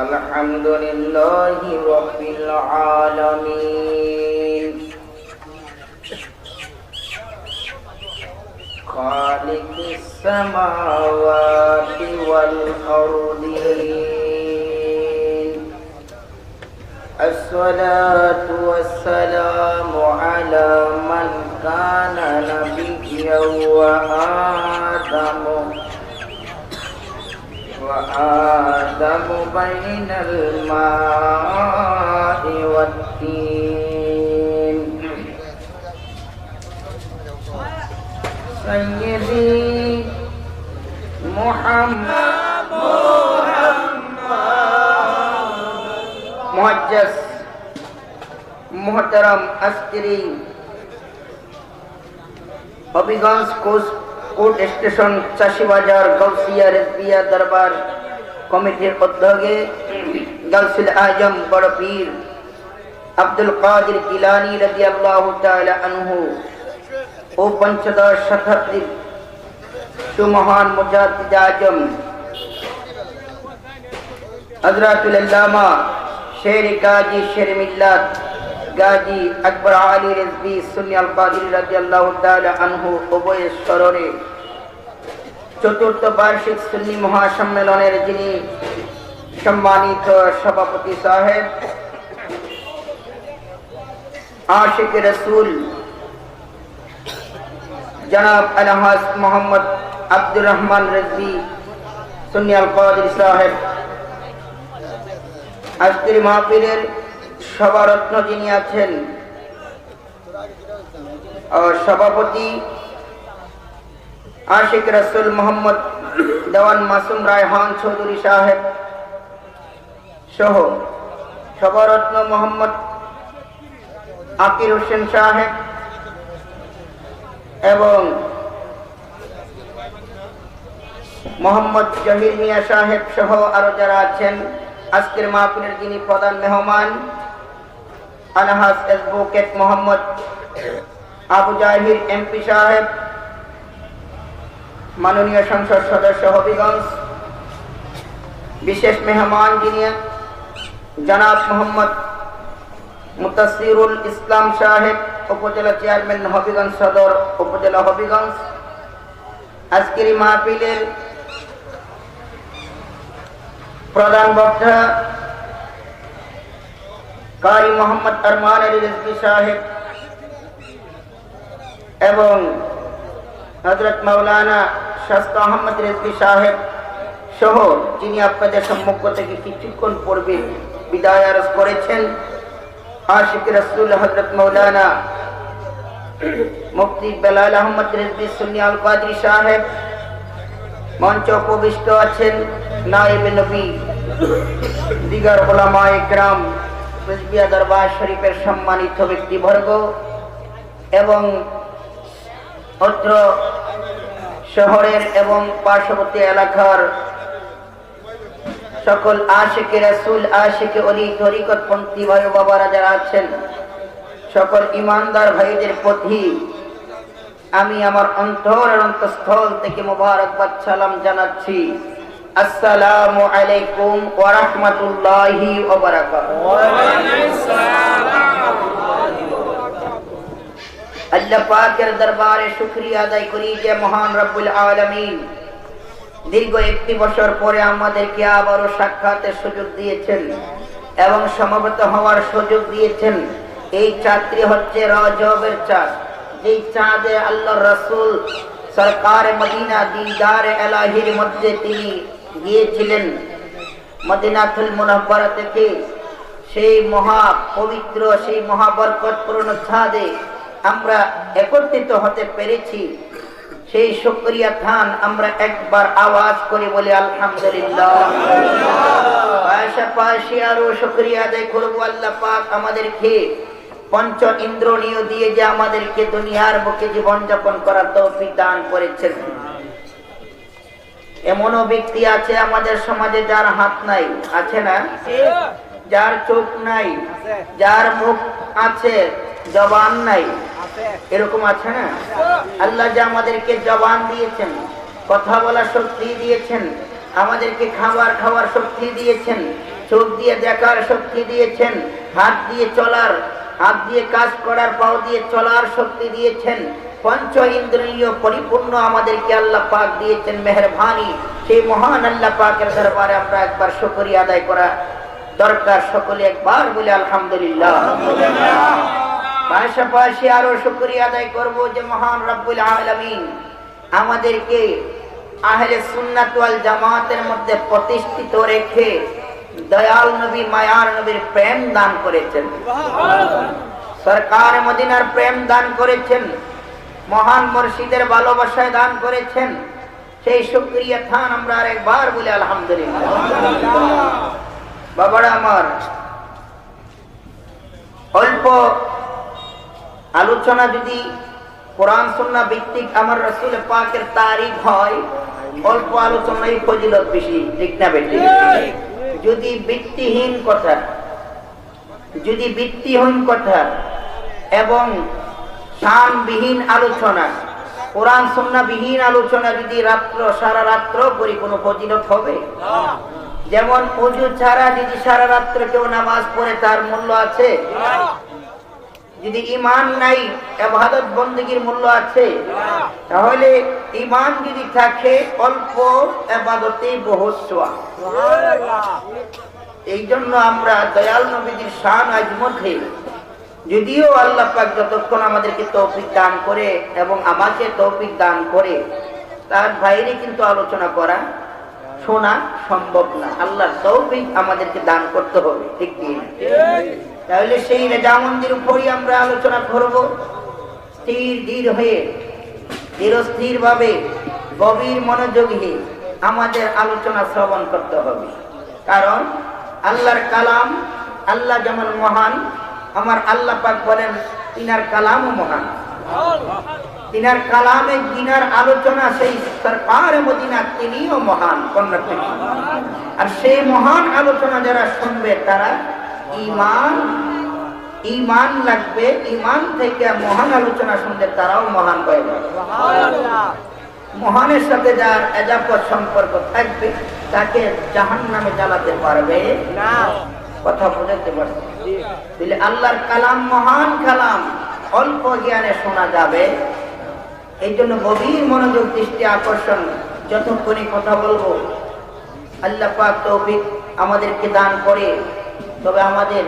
Alhamdulillahi Rabbil Alamin Khaliqis samawati wal ardin As-salatu wassalamu ala man kana nabiyyan wa آدم بين الماء والتين سيدي محمد معجز محترم Askari Habibganj court station চাষিবাজার Gausia রেজবিয়া দরবার কমিটির উদ্যোগে গাউসুল আজম বড় পীর আব্দুল কাদের জিলানী রাদিয়াল্লাহু তাআলা আনহু ও পঞ্চদশ শতাব্দীর সুমহান মুজাদ্দিদ আজম হযরতুল আল্লামা শের গাজী শের মিল্লাত গাজী আকবর আলী রেজভী সুন্নি আল কাদরি রাদিয়াল্লাহু তাআলা আনহু উভয়ের স্মরণে চতুর্থ বার্ষিক সুন্নি মহাসম্মেলনের যিনি সম্মানিত সভাপতি সাহেব আশিক রাসূল জনাব আলহাজ মোহাম্মদ আব্দুর রহমান রেজভী সুন্নি আল কাদরি সাহেব আজকের মাহফিলের সভারত্ন যিনি আছেন সভাপতি আশিক রাসূল মোহাম্মদ দেওয়ান মাসুম রায়হান চৌধুরী সাহেব সহ সভারত্ন মোহাম্মদ আকির হোসেন সাহেব এবং মোহাম্মদ জহির মিয়া সাহেব সহ আরো যারা আছেন আজকের মাহফিলের যিনি প্রধান মেহমান আলহাজ অ্যাডভোকেট মোহাম্মদ আবু জাহির এমপি সাহেব মাননীয় সংসদ সদস্য হবিগঞ্জ বিশেষ মেহমান যিনি জনাব মোহাম্মদ মুতাসসিরুল ইসলাম সাহেব উপজেলা চেয়ারম্যান হবিগঞ্জ সদর উপজেলা হবিগঞ্জ আজকের মাহফিলের প্রধান বক্তা কারি মোহাম্মদ আরমান আলী রিজভী সাহেব এবং হযরত মাওলানা শাস্তা আহমদ রিজভী সাহেব সহ যিনি আপনাদের সম্মুখ থেকে কিছুক্ষণ পূর্বে বিদায় আরজ করেছেন আশিক রাসূল হযরত মাওলানা মুফতি বেলাল আহমদ রিজভী সুন্নি আল কাদরি সাহেব মঞ্চ উপবিষ্ট আছেন নায়েবে নবী দিগার উলামায়ে কেরাম রিজবিয়া দরবার শরীফের সম্মানিত ব্যক্তিবর্গ এবং অত্র শহরের এবং পার্শ্ববর্তী এলাকার সকল আশিকে রাসূল আশিকে ওলি তরিকতপন্থী ভাই বাবারা যারা আছেন সকল ইমানদার ভাইদের প্রতি আমি আমার অন্তরের অন্তঃস্থল থেকে মোবারকবাদ সালাম জানাচ্ছি। আসসালামু আলাইকুম ওয়া রাহমাতুল্লাহি ওয়া বারাকাতুহু। ওয়া আলাইকুম আসসালাম ওয়া রাহমাতুল্লাহি ওয়া বারাকাতুহু। আল্লাহ পাকের দরবারে শুকরিয়া আদায় করি যে মহান রব্বুল আলামিন দীর্ঘ 1 বছর পরে আমাদেরকে আবারো সাক্ষাতের সুযোগ দিয়েছেন এবং সমবেত হওয়ার সুযোগ দিয়েছেন। এই চাঁদটি হচ্ছে রজবের চাঁদ, যেই চাঁদে আল্লাহর রাসূল সরকার মদিনা দিদার এলাহির মধ্যে তিনি গিয়েছিলেন। মদিনাতুল মুনাওয়ারা থেকে সেই মহা পবিত্র সেই মহাবরকতপূর্ণ চাঁদে আমরা একত্রিত হতে পেরেছি। সেই শুকরিয়া খান আমরা একবার আওয়াজ করে বলি আলহামদুলিল্লাহ। পাশাপাশি আরো শুকরিয়া আদায় করব আল্লাহ পাক আমাদেরকে পঞ্চ ইন্দ্রিয় দিয়ে যে আমাদেরকে দুনিয়ার বুকে জীবন যাপন করার তৌফিক দান করেছেন। এমনও ব্যক্তি আছে আমাদের সমাজে যার হাত নাই, আছে না? যার চোখ নাই, যার মুখ আছে, জবান নাই, এরকম আছে না? আল্লাহ যে আমাদেরকে জবান দিয়েছেন, কথা বলার শক্তি দিয়েছেন, আমাদেরকে খাওয়ার শক্তি দিয়েছেন, চোখ দিয়ে দেখার শক্তি দিয়েছেন, হাত দিয়ে চলার, হাত দিয়ে কাজ করার, পাও দিয়ে চলার শক্তি দিয়েছেন। পঞ্চ ইন্দ্রিয় পরিপূর্ণ আমাদেরকে আল্লাহ পাক দিয়েছেন মেহেরবানি। সেই মহান আল্লাহ পাকের দরবারে আমরা একবার শুকরিয়া আদায় করা দরকার। সকলে একবার বলে আলহামদুলিল্লাহ। পাশাপাশি আরো শুকরিয়া আদায় করব যে মহান রব্বুল আলামিন আমাদেরকে আহলে সুন্নাত ওয়াল জামাতের মধ্যে প্রতিষ্ঠিত রেখে দয়াল নবী মায়ার নবীর প্রেম দান করেছেন, সরকার মদিনার প্রেম দান করেছেন, মহান মুর্শিদের ভালোবাসায় দান করেছেন। সেই শুকরিয়া খান আমরা আরেকবার বলি আলহামদুলিল্লাহ। বাবারা আমার, অল্প আলোচনা যদি কোরআন সুন্নাহ ভিত্তিক আমার রাসূল পাকের তারিখ হয়, অল্প আলোচনাই ফজিলত বেশি, ঠিক না বেশি? যদি ভিত্তিহীন কথা এবং শানবিহীন আলোচনা, কোরআন সুন্নাহ বিহীন আলোচনা যদি সারা রাত্র করি, কোনো ফজিলত হবে? যেমন ওযু ছাড়া যদি সারা রাত্র কেউ নামাজ পড়ে, তার মূল্য আছে? যদি ঈমান নাই, ইবাদত বندگির মূল্য আছে? তাহলে ঈমান যদি থাকে, অল্প ইবাদতে বহুত সওয়াব। এই জন্য আমরা দয়াল নবীর শান আজমতে, যদিও আল্লাহ পাক যতক্ষণ আমাদেরকে তৌফিক দান করে এবং আমাকে তৌফিক দান করে, তার বাইরে কিন্তু আলোচনা করা, শোনা সম্ভব না। আল্লাহর তৌফিক আমাদেরকে দান করতে হবে, ঠিক কি? তাহলে সেই রেজামন্দির উপরই আমরা আলোচনা করব, ধীর ভাবে গভীর মনোযোগী আমাদের আলোচনা শ্রবণ করতে হবে। কারণ আল্লাহর কালাম, আল্লাহ যেমন মহান, আমার আল্লাহ পাক বলেন তিনার কালামও মহান। তিনার কালামে তিনার আলোচনা, সেই সরকার মদিনা তিনিও মহান। আর সেই মহান আলোচনা যারা শুনবে, তারা ঈমান লাগবে। ঈমান থেকে মহান আলোচনা শুনলে তারাও মহান হয়ে যাবে। মহানের সাথে যার এজাপত সম্পর্ক থাকবে, তাকে জাহান্নামে জ্বালাতে পারবে না। কথা বুঝতে পারছি? তাহলে আল্লাহর কালাম মহান কালাম, অল্প জ্ঞানে শোনা যাবে। এই জন্য গভীর মনোযোগ, দৃষ্টি আকর্ষণ, যতক্ষণই কথা বলবো আল্লাহ পাক তৌফিক আমাদেরকে দান করে, তবে আমাদের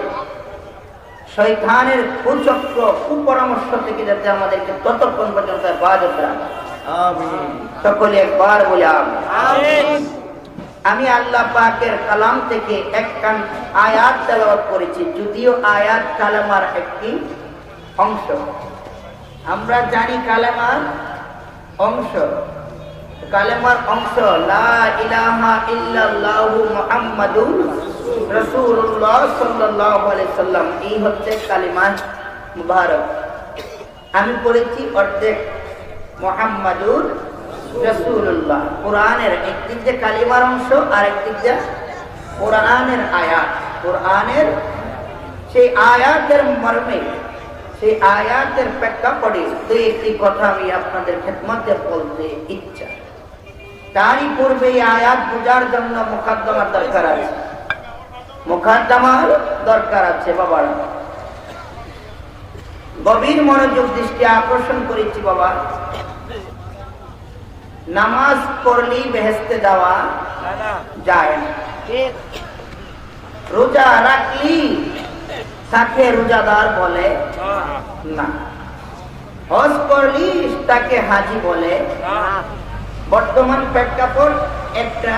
শয়তানের কুচক্র, কুপরামর্শ থেকে যাতে আমাদেরকে ততক্ষণ পর্যন্ত হেফাজত রাখে। আমিন। সকলে একবার বলি আমিন। আমি আল্লাহ পাকের কালাম থেকে একখান আয়াত তেলাওয়াত করেছি, যদিও আয়াত কালামার একটি অংশ। আমরা জানি কালেমার অংশ, কালেমার অংশ লা ইলাহা ইল্লাল্লাহু মুহাম্মাদুর রাসূলুল্লাহ সাল্লাল্লাহু আলাইহি সাল্লাম, এই হচ্ছে কালিমা মুবারক। আমি পড়েছি অর্ধেক মুহাম্মাদুর রাসূলুল্লাহ। কোরআনের একদিক যে কালিমার অংশ, আর একদিক যে কোরআনের আয়াত। কোরআনের সেই আয়াতের মর্মে, সেই আয়াতের প্রেক্ষাপটে দুই একটি কথা আমি আপনাদের খেদমতে বলতে ইচ্ছা। তারই পূর্বে এই আয়াত বোঝার জন্য মুকদ্দমার দরকার আছে, মুকদ্দমার দরকার আছে। বাবারা, গভীর মনোযোগ দৃষ্টি আকর্ষণ করেছি। বাবা, নামাজ পড়লেই বেহেশতে যাওয়া যায় না, রোজা রাখলি তাকে রোজাদার বলে না, হজ করলি তাকে হাজি বলে। বর্তমান প্রেক্ষাপট একটা,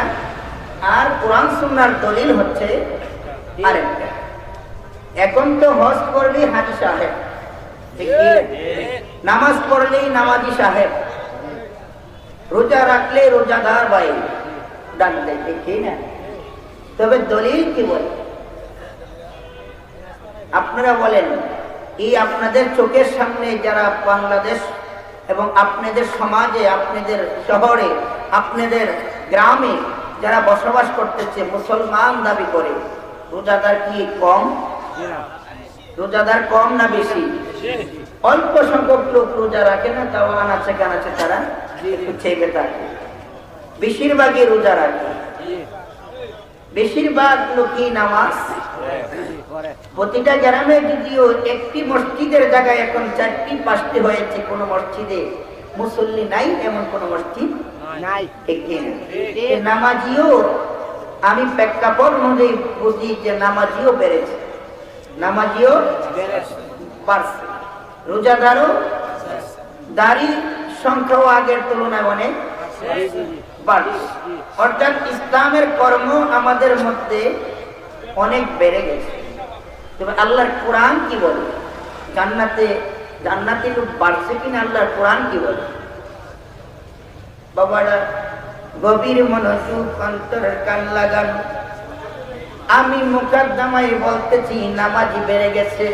আর কোরআন সুন্নাহর দলিল হচ্ছে আরেকটা। এখন তো হজ করলি হাজি সাহেব, নামাজ পড়লেই নামাজি সাহেব, রোজা রাখলে রোজাদার ভাই ডাকলে, ঠিক না? তবে দলিল কি বলে? আপনারা বলেন, এই আপনাদের চোখের সামনে যারা বাংলাদেশ এবং আপনাদের সমাজে, আপনাদের শহরে, আপনাদের গ্রামে যারা বসবাস করতেছে, মুসলমান দাবি করে, রোজাদার কি কম? রোজাদার কম না বেশি? অল্প সংখ্যক লোক রোজা রাখে না, তাও আনাচে কানাচে তারা একটু চেপে থাকে। বেশিরভাগই রোজা রাখে, বেশিরভাগ লোকই নামাজ। প্রতিটা গ্রামে যদিও একটি মসজিদের জায়গায় এখন 4টি 5টি হয়েছে, কোন মসজিদে মুসল্লি নাই এমন কোন মসজিদ নাই। নামাজিও আমি প্রেক্ষাপট অনুযায়ী বুঝি যে নামাজিও বেড়েছে, নামাজিও বাড়ছে, রোজাদারও দাড়ি সংখ্যাও আগের তুলনায় অনেক বাড়ছে। অর্থাৎ ইসলামের কর্ম আমাদের মধ্যে অনেক বেড়ে গেছে। তবে আল্লাহর কোরআন কি বলে? জান্নাতে লোক বাড়ছে কিনা আল্লাহর কোরআন কি বলে? বাবারা গভীর মনোযোগ, অন্তরের কান লাগান। আমি মুকদ্দমায় বলতেছি নামাজি বেড়ে গেছে,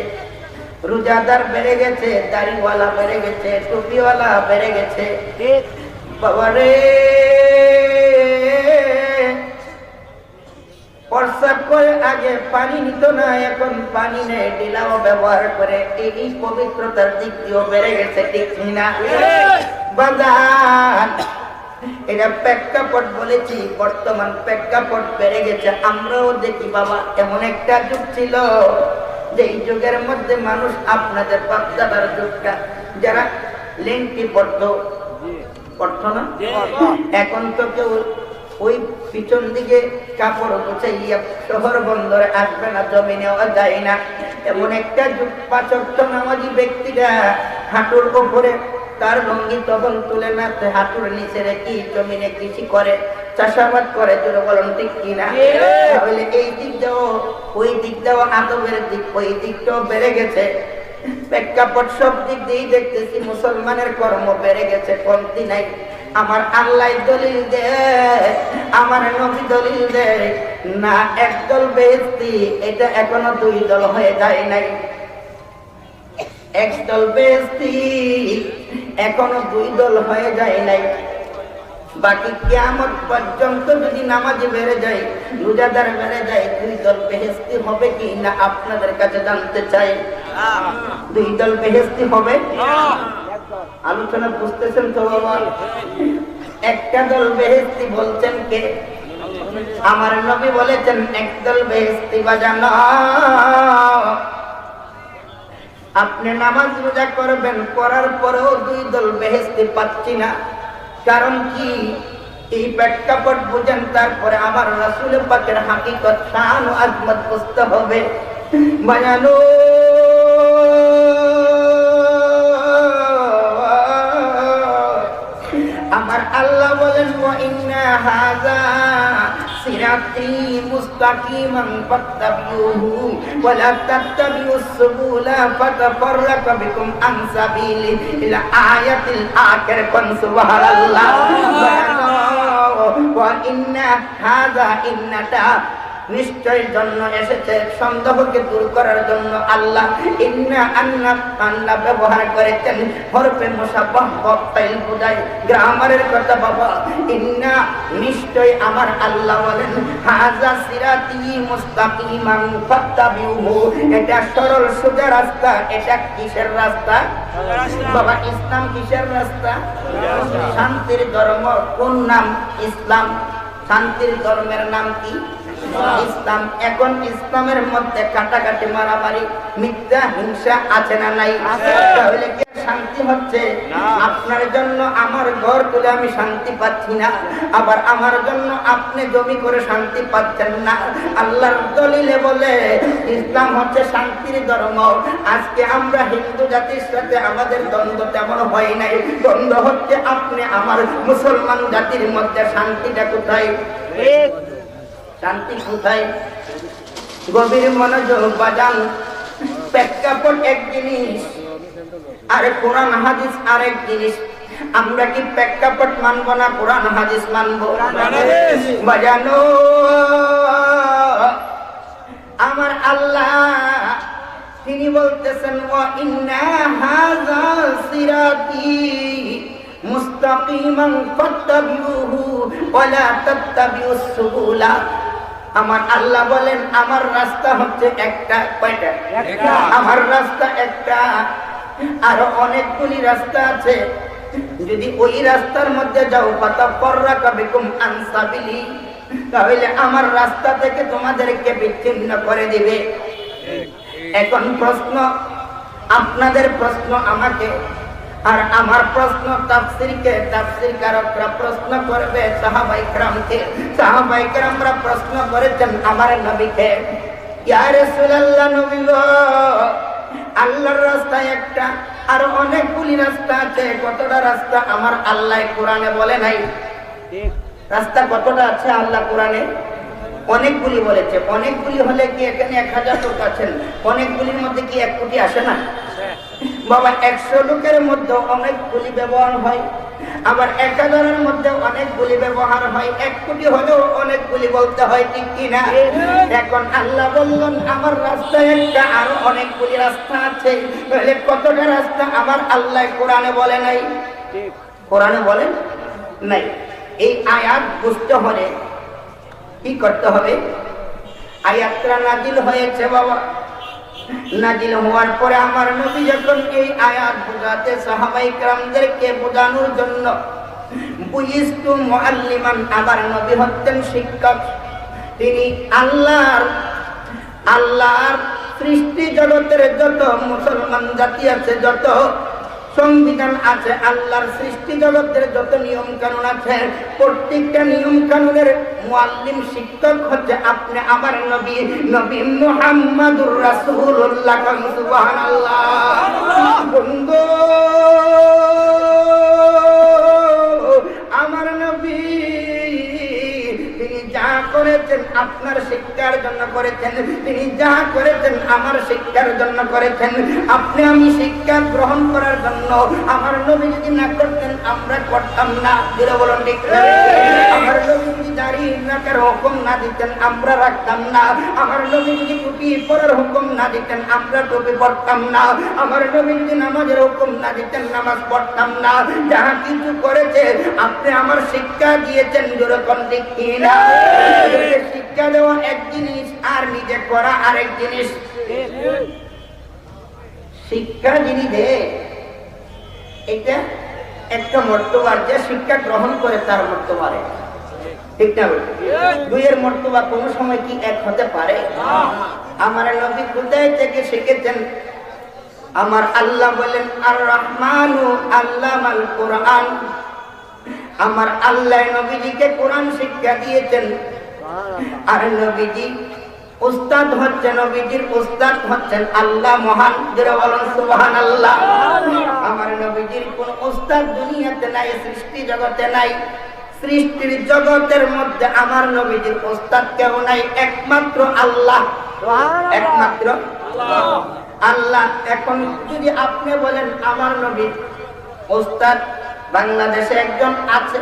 রোজাদার বেড়ে গেছে, দাড়িওয়ালা বেড়ে গেছে, টুপিওয়ালা বেড়ে গেছে। বাবারে প্রস্রাব করে আগে পানি নিত না, এখন পানি নেই, ডিলাও ব্যবহার করে। এই পবিত্রতার দিক দিয়েও বেড়ে গেছে, ঠিক না বাজান? এটা প্রেক্ষাপট বলেছি, বর্তমান প্রেক্ষাপট বেড়ে গেছে। আমরাও দেখি বাবা, এমন একটা যুগ ছিল যে এই যুগের মধ্যে মানুষ আপনাদের বাপদাদার যুগটা যারা লেংটি পড়তো না, এখন তো কেউ ওই পিছন দিকে কাপড় গুছাইয়া শহর বন্দরে আসবে না, জমিনেও যায় না। এমন একটা যুগ 5 ওয়াক্ত নামাজি ব্যক্তিরা হাঁটুর উপরে তার লঙ্গি তখন তুলে না, হাঁটুর নিচে রেখে জমিনে কৃষি করে, চাষাবাদ করে। জোরে বলুন ঠিক কিনা? তাহলে এই দিক দাও, ওই দিক দাও, আদবের দিক ওই দিকটাও বেড়ে গেছে। প্রেক্ষাপট সব দিক দিয়েই দেখতেছি মুসলমানের কর্ম বেড়ে গেছে, কমতি নাই। আমার আল্লাহ দলিল দেয়, আমার নবী দলিল দেয় না, একদল বেহেশতি, এটা এখনো 2 দল হয়ে যায় নাই। একদল বেহেশতি এখনো 2 দল হয়ে যায় নাই। বাকি কিয়ামত পর্যন্ত যদি নামাজি বেড়ে যায়, রোজাদার বেড়ে যায়, 2 দল বেহেশতি হবে কি না আপনাদের কাছে জানতে চাই। 2 দল বেহেশতি হবে? আলোচনা বুঝতেছেন তো বাবা? একটা দল বেহেশতি বলছেন কে? আমার নবী বলেছেন একদল বেহেশতি বাজানো। আপনি নামাজ রোজা করবেন, করার পরেও 2 দল বেহেশতি পাচ্ছি না। কারণ কি? এই প্রেক্ষাপট বুঝেন, তারপরে আমার রাসূল পাকের হাকিকত, শান ও আজমত বুঝতে হবে। বাজানো আমার আল্লাহ বলেন, ওয়া ইন্না হাযা সিরাতি মুস্তাকিমান ফাত্তাবিউহু ওয়া লা তাত্তাবিউস সুবুলা ফাতাফাররাকা বিকুম আন সাবিলি ইলা আয়াতিল আখির। কোন সুবহানাল্লাহ। ওয়া ইন্না হাযা, ইন্নাটা নিশ্চয় জন্য এসেছে সন্দেহকে দূর করার জন্য। আল্লাহ ইন্না আন্না ব্যবহার করেছেন হরফে মুসাব্বাহ, ফাইল বুঝায় গ্রামারের কথা বাবা। ইন্না নিশ্চয় আমার আল্লাহ বলেন, হাযা সিরাতি মুস্তাকিমান ফাত্তাবিউহু, এটা সরল সোজা রাস্তা। এটা কিসের রাস্তা বাবা? ইসলাম কিসের রাস্তা? শান্তির ধর্ম। কোন নাম? ইসলাম। শান্তির ধর্মের নাম কি? ইসলাম। এখন ইসলামের মধ্যে কাটাকাটি, মারামারি, মিথ্যা, হিংসা আছে না নাই? তাহলে কি শান্তি হচ্ছে? আপনার জন্য আমার ঘর তুলে আমি শান্তি পাচ্ছি না, আবার আমার জন্য আপনি জমি করে শান্তি পাচ্ছেন না। আল্লাহর দলিলে বলে ইসলাম হচ্ছে শান্তির ধর্ম। আজকে আমরা হিন্দু জাতির সাথে আমাদের দ্বন্দ্ব তেমন হয় নাই, দ্বন্দ্ব হচ্ছে আপনি আমার মুসলমান জাতির মধ্যে। শান্তিটা কোথায়? শান্তি কোথায়? গভীর মনোযোগ বাজান। প্রেক্ষাপট এক জিনিস, আর কোরআন হাদিস আরেক জিনিস। আমরা কি প্রেক্ষাপট মানব না কোরআন হাদিস মানব? বাজানো আমার আল্লাহ তিনি বলতেছেন, ওয়া ইন্না হাযা সিরাতি মুস্তাকিমান ফাত্তাবিউহু ওয়া লা তাত্তাবিউস সুবুলা। আমার আল্লাহ বলেন আমার রাস্তা হচ্ছে একটা। কয়টা? একটা। আমার রাস্তা একটা, আরো অনেকগুলি রাস্তা আছে। যদি ওই রাস্তার মধ্যে যাও ফাতাফাররাকা বিকুম আন সাবিলি, তাহলে আমার রাস্তা থেকে তোমাদেরকে বিচ্ছিন্ন করে দিবে। এখন প্রশ্ন, আপনাদের প্রশ্ন আমাকে, আর আমার প্রশ্ন তাফসীরকে, তাফসীরকারকরা প্রশ্ন করবে সাহাবায়ে কেরামকে, সাহাবায়ে কেরামরা প্রশ্ন করেছেন আমার নবীকে, ইয়া রাসূলুল্লাহ, নবী গো, আল্লাহর রাস্তা একটা, আর অনেকগুলি রাস্তা আছে। কতটা রাস্তা আমার আল্লাহ কোরআনে বলে নাই? রাস্তা কতটা আছে আল্লাহ কোরআনে? অনেকগুলি বলেছে। অনেকগুলি হলে কি এখানে 1000 লোক আছেন, অনেকগুলির মধ্যে কি 1 কোটি আসে না বাবা? 100 লোকের মধ্যে অনেকগুলি ব্যবহার হয়, আবার 1000-এর মধ্যে অনেকগুলি ব্যবহার হয়। 1 কোটি হলেও অনেকগুলি বলতে হয়, ঠিক কিনা? এখন আল্লাহ বললেন আমার রাস্তা একটা, আরো অনেকগুলি রাস্তা আছে। তাহলে কতটা রাস্তা আমার আল্লাহ কোরআনে বলে নাই? কোরআনে বলেন নাই। এই আয়াত বুঝতে হলে কি করতে হবে? আয়াতটা নাজিল হয়েছে বাবা, নাজিল হওয়ার পরে আমার নবী যখন এই আয়াত বোঝাতে সাহাবায়ে কেরামদেরকে বোঝানোর জন্য, বুইস্তু মুআল্লিমান, আমার নবী হচ্ছেন শিক্ষক। তিনি আল্লাহর সৃষ্টি জগতের যত মুসলমান জাতি আছে, যত সংবিধান আছে, আল্লাহর সৃষ্টি জগতের যত নিয়ম কানুন আছে, প্রত্যেকটা নিয়ম কানুনের মুআল্লিম, শিক্ষক হচ্ছে আপনি আমার নবী, নবী মুহাম্মাদুর রাসূলুল্লাহ। সুবহানাল্লাহ। বন্ধু, আমার নবী তিনি যা করেছেন আপনার শিক্ষার জন্য করেছেন, তিনি যা করেছেন আমার শিক্ষার জন্য করেছেন। আপনি আমি শিক্ষা গ্রহণ করার জন্য, আমার নবী যদি না করতেন আমরা করতাম না। দিলে বলুন ঠিক না? আমার নবী যদি দাড়ি রাখার হুকুম না দিতেন আমরা রাখতাম না। আমার নবী যদি টুপি পরার হুকুম না দিতেন আমরা টুপি পরতাম না। আমার নবী যদি নামাজের হুকুম না দিতেন নামাজ পড়তাম না। যাহা কিছু করেছে আপনি আমার শিক্ষা দিয়েছেন, যেরকম ঠিক কিনা? শিক্ষা দেওয়া এক জিনিস, আর নিজে করা আরেক জিনিস। শিক্ষা যিনি দেয় এটা একটা মর্তবা, যে শিক্ষা গ্রহণ করে তার মর্তবা, ঠিক না? দুইয়ের মর্তবা কোন সময় কি এক হতে পারে? আমার নবী কোথায় থেকে শিখেছেন? আমার আল্লাহ বলেন আর রহমানু আল্লামাল কোরআন। আমার আল্লাহ নবীজিকে কোরআন শিক্ষা দিয়েছেন, আর নবীজি উস্তাদ হচ্ছেন, নবীজির উস্তাদ হচ্ছেন আল্লাহ মহান। যারা বলেন সুবহানাল্লাহ। আমার নবীজির কোন উস্তাদ দুনিয়াতে নাই, সৃষ্টি জগতে নাই। সৃষ্টির জগতের মধ্যে আমার নবীজির উস্তাদ কেউ নাই, একমাত্র আল্লাহ, একমাত্র আল্লাহ। এখন যদি আপনি বলেন আমার নবীর উস্তাদ বাংলাদেশে একজন আছে,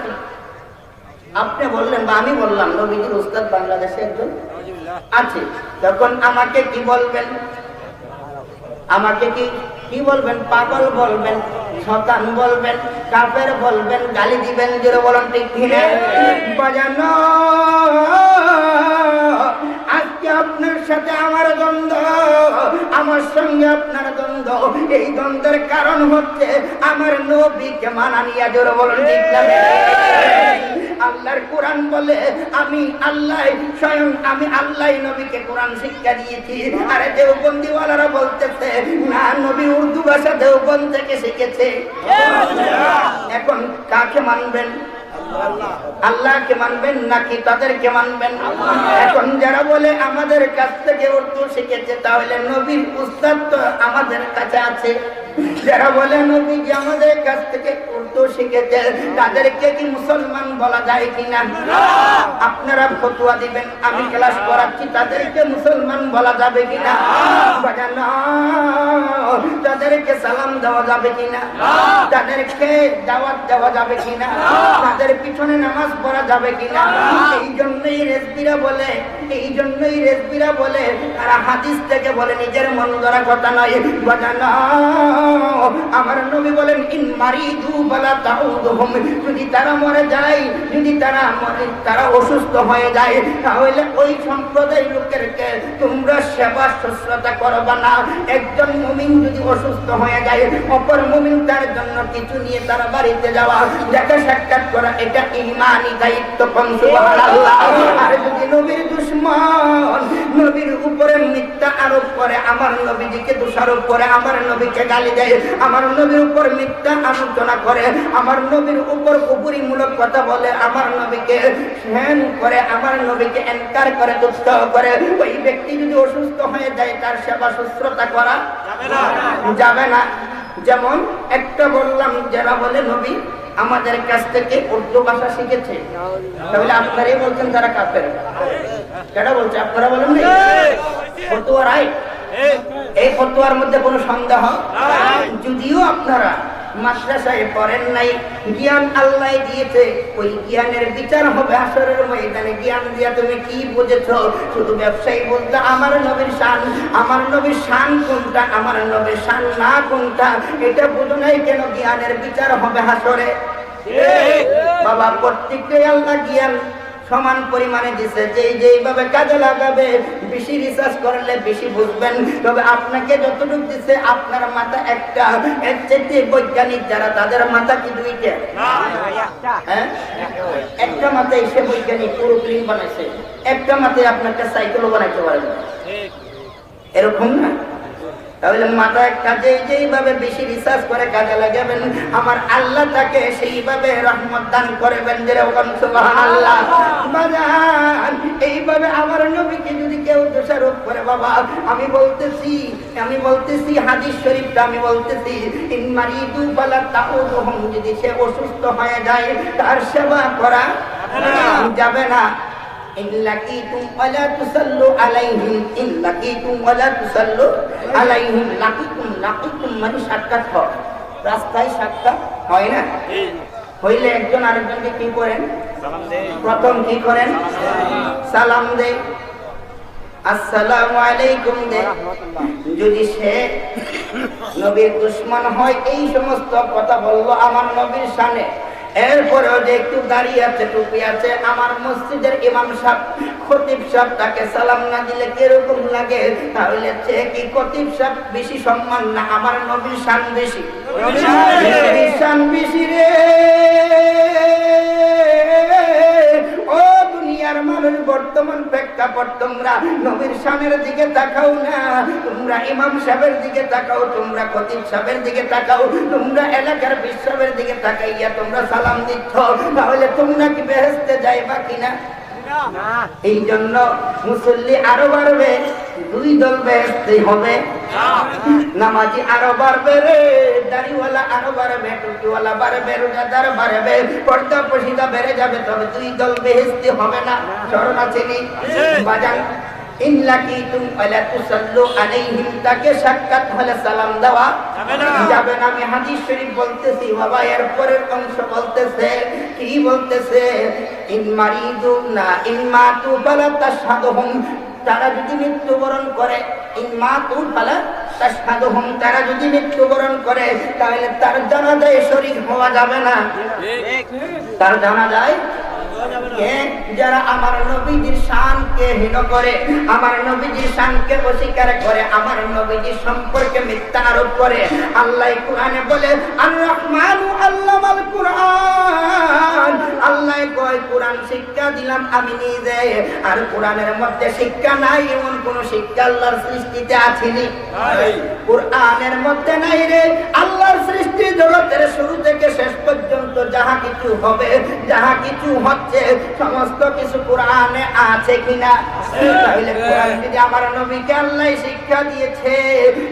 আপনি বললেন বা আমি বললাম নবীজির উস্তাদ বাংলাদেশে একজন আছে, তখন আমাকে কি বলবেন? আমাকে কি বলবেন? পাগল বলবেন, শয়তান বলবেন, কাফের বলবেন, গালি দিবেন। জোরে বলেন ঠিক কিনা? বাজানো, আজকে আপনার সাথে আমার দ্বন্দ্ব, আমার সঙ্গে আপনার দ্বন্দ্ব। এই দ্বন্দ্বের কারণ হচ্ছে আমার নবীকে মানা নিয়া। জোরে বলেন ঠিক না? আল্লাহর কোরআন বলে আমি আল্লাহ, স্বয়ং আমি আল্লাহ নবীকে কোরআন শিক্ষা দিয়েছি। আরে দেওবন্দিওয়ালারা বলতেছে না, নবী উর্দু ভাষা দেওবন্দ থেকে শিখেছে। এখন কাকে মানবেন? আল্লাহকে মানবেন নাকি তাদেরকে মানবেন? এখন যারা বলে আমাদের কাছ থেকে উর্দু শিখেছে, তাহলে নবীর উস্তাদ তো আমাদের কাছে আছে। যারা বলে নবী যে আমাদের কাছ থেকে উর্দু শিখেছে, তাদেরকে কি মুসলমান বলা যায় কিনা? আপনারা ফতোয়া দিবেন, আমি ক্লাস করাচ্ছি, তাদেরকে মুসলমান বলা যাবে কিনা? তাদেরকে সালাম দেওয়া যাবে কিনা? তাদেরকে দাওয়াত দেওয়া যাবে কিনা? তাদের পিছনে নামাজ পড়া যাবে কিনা? এই জন্যই রেজবিরা বলে তারা হাদিস থেকে বলে, নিজের মন গড়া কথা নয়। বাজানো, আমার নবী বলেন ইন মারিদু ফালা তাউদুহুম, যদি তারা মরে যায়, যদি তারা অসুস্থ হয়ে যায়, তাহলে ওই সম্প্রদায় লোকেরকে তোমরা সেবা শুশ্রূষা করবে না। একজন মুমিন যদি অসুস্থ হয়ে যায়, অপর মুমিন তার জন্য কিছু নিয়ে তার বাড়িতে যাওয়া, দেখা সাক্ষাৎ করা, এটা ঈমানি দায়িত্ব। সুবহানাল্লাহ। আর যদি নবীর দুশমন নবীর উপরে মিথ্যা আরোপ করে, আমার নবীজিকে দোষারোপ করে, আমার নবীকে গালি দেয়, আমার নবীর উপর মিথ্যা আলোচনা করে, আমার নবীর উপর কুফরিমূলক কথা বলে, আমার নবীকে হেন করে, আমার নবীকে এনকার করে, তুচ্ছ করে, ওই ব্যক্তি যদি অসুস্থ হয়ে যায়, তার সেবা শুশ্রূষা করা যাবে না। যেমন একটা বললাম, যারা বলে নবী আমাদের কাছ থেকে উর্দু ভাষা শিখেছে, তাহলে আপনারাই বলছেন তারা কাফের। কেটা বলছে? আপনারা বলেন না? ফতোয়া রাইট। এই ফতোয়ার মধ্যে কোনো সন্দেহ, যদিও আপনারা মাদ্রাসায় পড়েন নাই, জ্ঞান আল্লাহ দিয়েছে, ওই জ্ঞানের বিচার হবে হাশরের ময়দানে। জ্ঞান দিয়া তুমি কি বুঝেছো? শুধু ব্যবসায়ী বলতে আমার নবীর শান, আমার নবীর শান কোনটা, আমার নবীর শান না কোনটা, এটা বুঝো নাই কেন? জ্ঞানের বিচার হবে হাশরে। বাবা, প্রত্যেকটাই আল্লাহ জ্ঞান সমান পরিমাণে দিছে, যেইভাবে কাজে লাগাবে, বেশি রিসার্চ করলে বেশি বুঝবেন। তবে আপনাকে যতটুকু দিছে, আপনার মাথা একটা, এর চাইতে বৈজ্ঞানিক যারা, তাদের মাথা কি দুইটা? হ্যাঁ, একটা মাথায় সে বৈজ্ঞানিক পুরো প্লেন বানাইছে, একটা মাথায় আপনাকে সাইকেলও বানাইতে পারেন, এরকম না? তাহলে মাথা কাজে যেইভাবে বেশি রিসার্চ করে কাজে লাগাবেন, আমার আল্লাহ তাকে সেইভাবে রহমত দান করবেন। যেরকম সুবহানাল্লাহ। বাজান, এইভাবে আমার নবীকে যদি কেউ দোষারোপ করে, বাবা আমি বলতেছি হাদিস শরীফটা আমি বলতেছি, ইন মারিদু ফালা তাউদুহুম, যদি সে অসুস্থ হয়ে যায়, তার সেবা করা যাবে না। ইল্লাকিতুম ওয়ালা তুসাল্লু আলাইহিম, ইল্লাকিতুম ওয়ালা তুসাল্লু আলাইহিম। লাকিতুম মানে সাক্ষাৎ হয়, রাস্তায় সাক্ষাৎ হয় না? হইলে একজন আরেকজনকে কি করেন? প্রথম কি করেন? সালাম দেয়, আসসালামু আলাইকুম দেয়। যদি সে নবীর দুশমন হয়, এই সমস্ত কথা বললো আমার নবীর শানে, এরপরেও যে একটু দাঁড়িয়ে আছে, টুপি আছে, আমার মসজিদের ইমাম সাহেব, খতিব সাহেব, তাকে সালাম না দিলে কিরকম লাগে? তাহলে সে কি খতিব সাহেব বেশি সম্মান না আমার নবীর শান বেশি? নবীর শান বেশি রে। ও দুনিয়ার মানুষ, বর্তমান প্রেক্ষাপট, তোমরা নবীর শানের দিকে তাকাও না, তোমরা ইমাম সাহেবের দিকে তাকাও, তোমরা খতিব সাহেবের দিকে তাকাও, তোমরা এলাকার বিশ্ববের দিকে তাকাইয়া তোমরা সালাম দিচ্ছ, তাহলে তোমরা কি বেহেশতে যাইবা কিনা? এই জন্য মুসল্লি আরো বাড়বে, দুই দল বেহেশতে হবে। নামাজি আরো বাড়বে রে, দাড়িওয়ালা আরো বাড়বে, টুপিওয়ালা বাড়বে, রোজাদার বাড়বে, পর্দা পশিদা বেড়ে যাবে, তবে দুই দল বেহেশতে হবে না। স্মরণ আছে নি বাজান? ইল্লাকিতুম ওয়ালা তুসাল্লু আলাইহিম, তাকে সাক্ষাৎ হলে সালাম দেওয়া যাবে না। আমি হাদিস শরীফ বলতেছি বাবা, এর পরের অংশ বলতেছে, কি বলতেছে? ইন মারিদু না ইন মাতু ফালা তাশহাদুহুম, তারা যদি মৃত্যুবরণ করে, ইন মাতু ফালা তাশহাদুহুম, তারা যদি মৃত্যুবরণ করে, তাহলে তার জানাজায় শরীক হওয়া যাবে না। তার জানাজায় যারা আমার নবীজির শানকে হীন করে, আমার নবীজির শানকে অস্বীকার করে, আমার নবীজির সম্পর্কে মিথ্যা আরোপ করে, আল্লাহ কোরআনে বলে আর রহমানু আল্লামাল কোরআন, আল্লাহ কয় কোরআন শিক্ষা দিলাম আমি নিজে। আর কোরআনের মধ্যে শিক্ষা নাই এমন কোন শিক্ষা আল্লাহর সৃষ্টিতে আছেনি? কোরআনের মধ্যে নাই রে। আল্লাহর সৃষ্টি জগতের শুরু থেকে শেষ পর্যন্ত যাহা কিছু হবে, যাহা কিছু হচ্ছে, সমস্ত কিছু কোরআনে আছে কিনা? তাহলে কোরআন যদি আমার নবীকে আল্লাহ শিক্ষা দিয়েছে,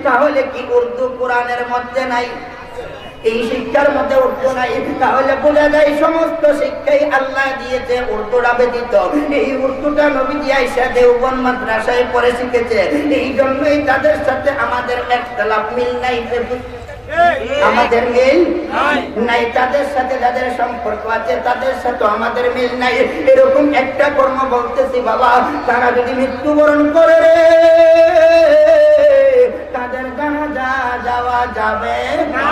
তাহলে কি উর্দু কোরআনের মধ্যে নাই? এই শিক্ষার মধ্যে উর্দু নাই, তাহলে বোঝা যায় সমস্ত শিক্ষাই আল্লাহ দিয়েছে, উর্দুটা ব্যতীত। এই উর্দুটা নবীজি আয়েশা দেওবন্দ মাদ্রাসায় পড়ে শিখেছে, এই জন্যই তাদের সাথে আমাদের একতলাফ, মিল নাই, আমাদের মিল নাই। তাদের সাথে যাদের সম্পর্ক আছে, তাদের সাথে আমাদের মিল নাই। এরকম একটা কর্ম বলতেছি বাবা, তারা যদি মৃত্যুবরণ করে, তাদের জানাজা সোজা যাওয়া যাবে না।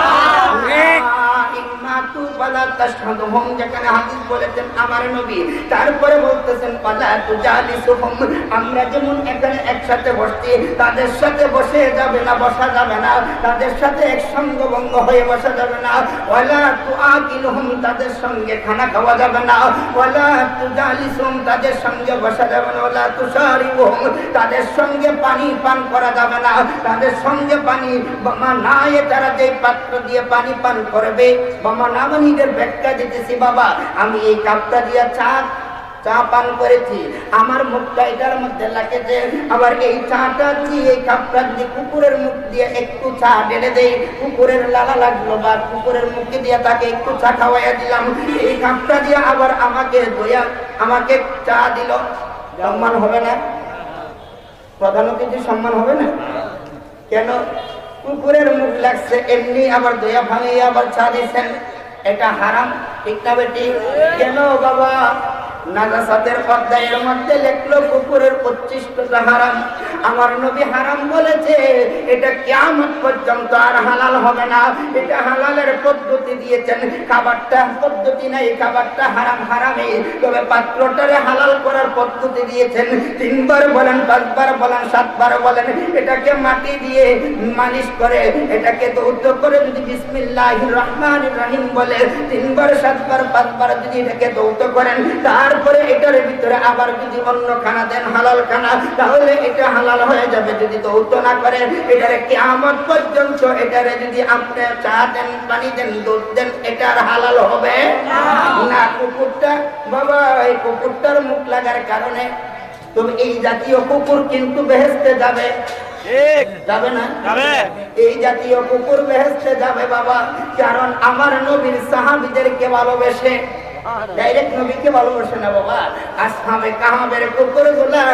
ইম্মাতু ওয়ালা তাশহাদুহুম, যেখানে হাদিস বলেছেন আমার নবী, তারপরে বলতেছেন ওয়ালা তুজালিসুহুম, আমরা যেমন এখানে একসাথে বসছি তাদের সাথে বসে যাবে না, বসা যাবে না, তাদের সাথে একসঙ্গভঙ্গ হয়ে বসা যাবে না। ওয়ালা তুআকিলুহুম, তাদের সঙ্গে খানা খাওয়া যাবে না। ওয়ালা তুজালিসুহুম, তাদের সঙ্গে বসা যাবে না। ওয়ালা তুশারিবুহুম, তাদের সঙ্গে পানি পান করা যাবে না। তাদের সঙ্গে পানি বামা নাই, তারা যে পাত্র দিয়ে পানি পান করবে, বামা না মানিদের ব্যাখ্যা দিতেছি বাবা। আমি এই কাপটা দিয়ে চা পান করেছি, আমার মুখটা এটার মধ্যে লাগেছে, আবার এই চাটা দিয়ে এই কাপটা দিয়ে কুকুরের মুখ দিয়ে একটু চা ঢেলে দেই, কুকুরের লালা লাগলো বা কুকুরের মুখে দিয়ে তাকে একটু চা খাওয়াইয়া দিলাম, এই কাপটা দিয়ে আবার আমাকে দয়া আমাকে চা দিল, সম্মান হবে না? প্রধান অতিথি সম্মান হবে না? কেন? কুকুরের মুখ লাগছে এমনি, আবার দয়া ভাঙিয়ে আবার চা দিচ্ছেন, এটা হারাম, ঠিক না বেটি? কেন বাবা? নাজাসাতের অধ্যায়ের মধ্যে লেখলো কুকুরের উচ্ছিষ্টতা হারাম। আমার নবী হারাম বলেছে, এটা কিয়ামত পর্যন্ত আর হালাল হবে না। এটা হালালের পদ্ধতি দিয়েছেন, খাবারটা পদ্ধতি নাই, খাবারটা হারাম হারামই, তবে পাত্রটারে হালাল করার পদ্ধতি দিয়েছেন। 3 বার বলেন, 5 বার বলেন, 7 বার বলেন, এটাকে মাটি দিয়ে মালিশ করে, এটাকে দৌত করে যদি বিসমিল্লাহির রহমানির রহিম বলে 3 বার 7 বার 5 বার যদি এটাকে দৌত করেন, তারপরে এটার ভিতরে আবার যদি অন্য খানা দেন, হালাল খানা, তাহলে এটা হালাল হয়ে যাবে। যদি দৌত না করেন, এটারে কিয়ামত পর্যন্ত এটারে যদি আপনি চা দেন, পানি দেন, দুধ দেন, এটা আর হালাল হবে না। কুকুরটা বাবা, এই কুকুরটার মুখ লাগার কারণে তুমি এই জাতীয় কুকুর কিন্তু বেহেশতে যাবে, যাবে না? এই জাতীয় কুকুর বেহেশতে যাবে বাবা, কারণ আমার নবীর সাহাবীদেরকে ভালোবেসে, ডাইরেক্ট নবীকে ভালোবাসে না বাবা। আসহাবে কাহাবের কুকুরগুলা,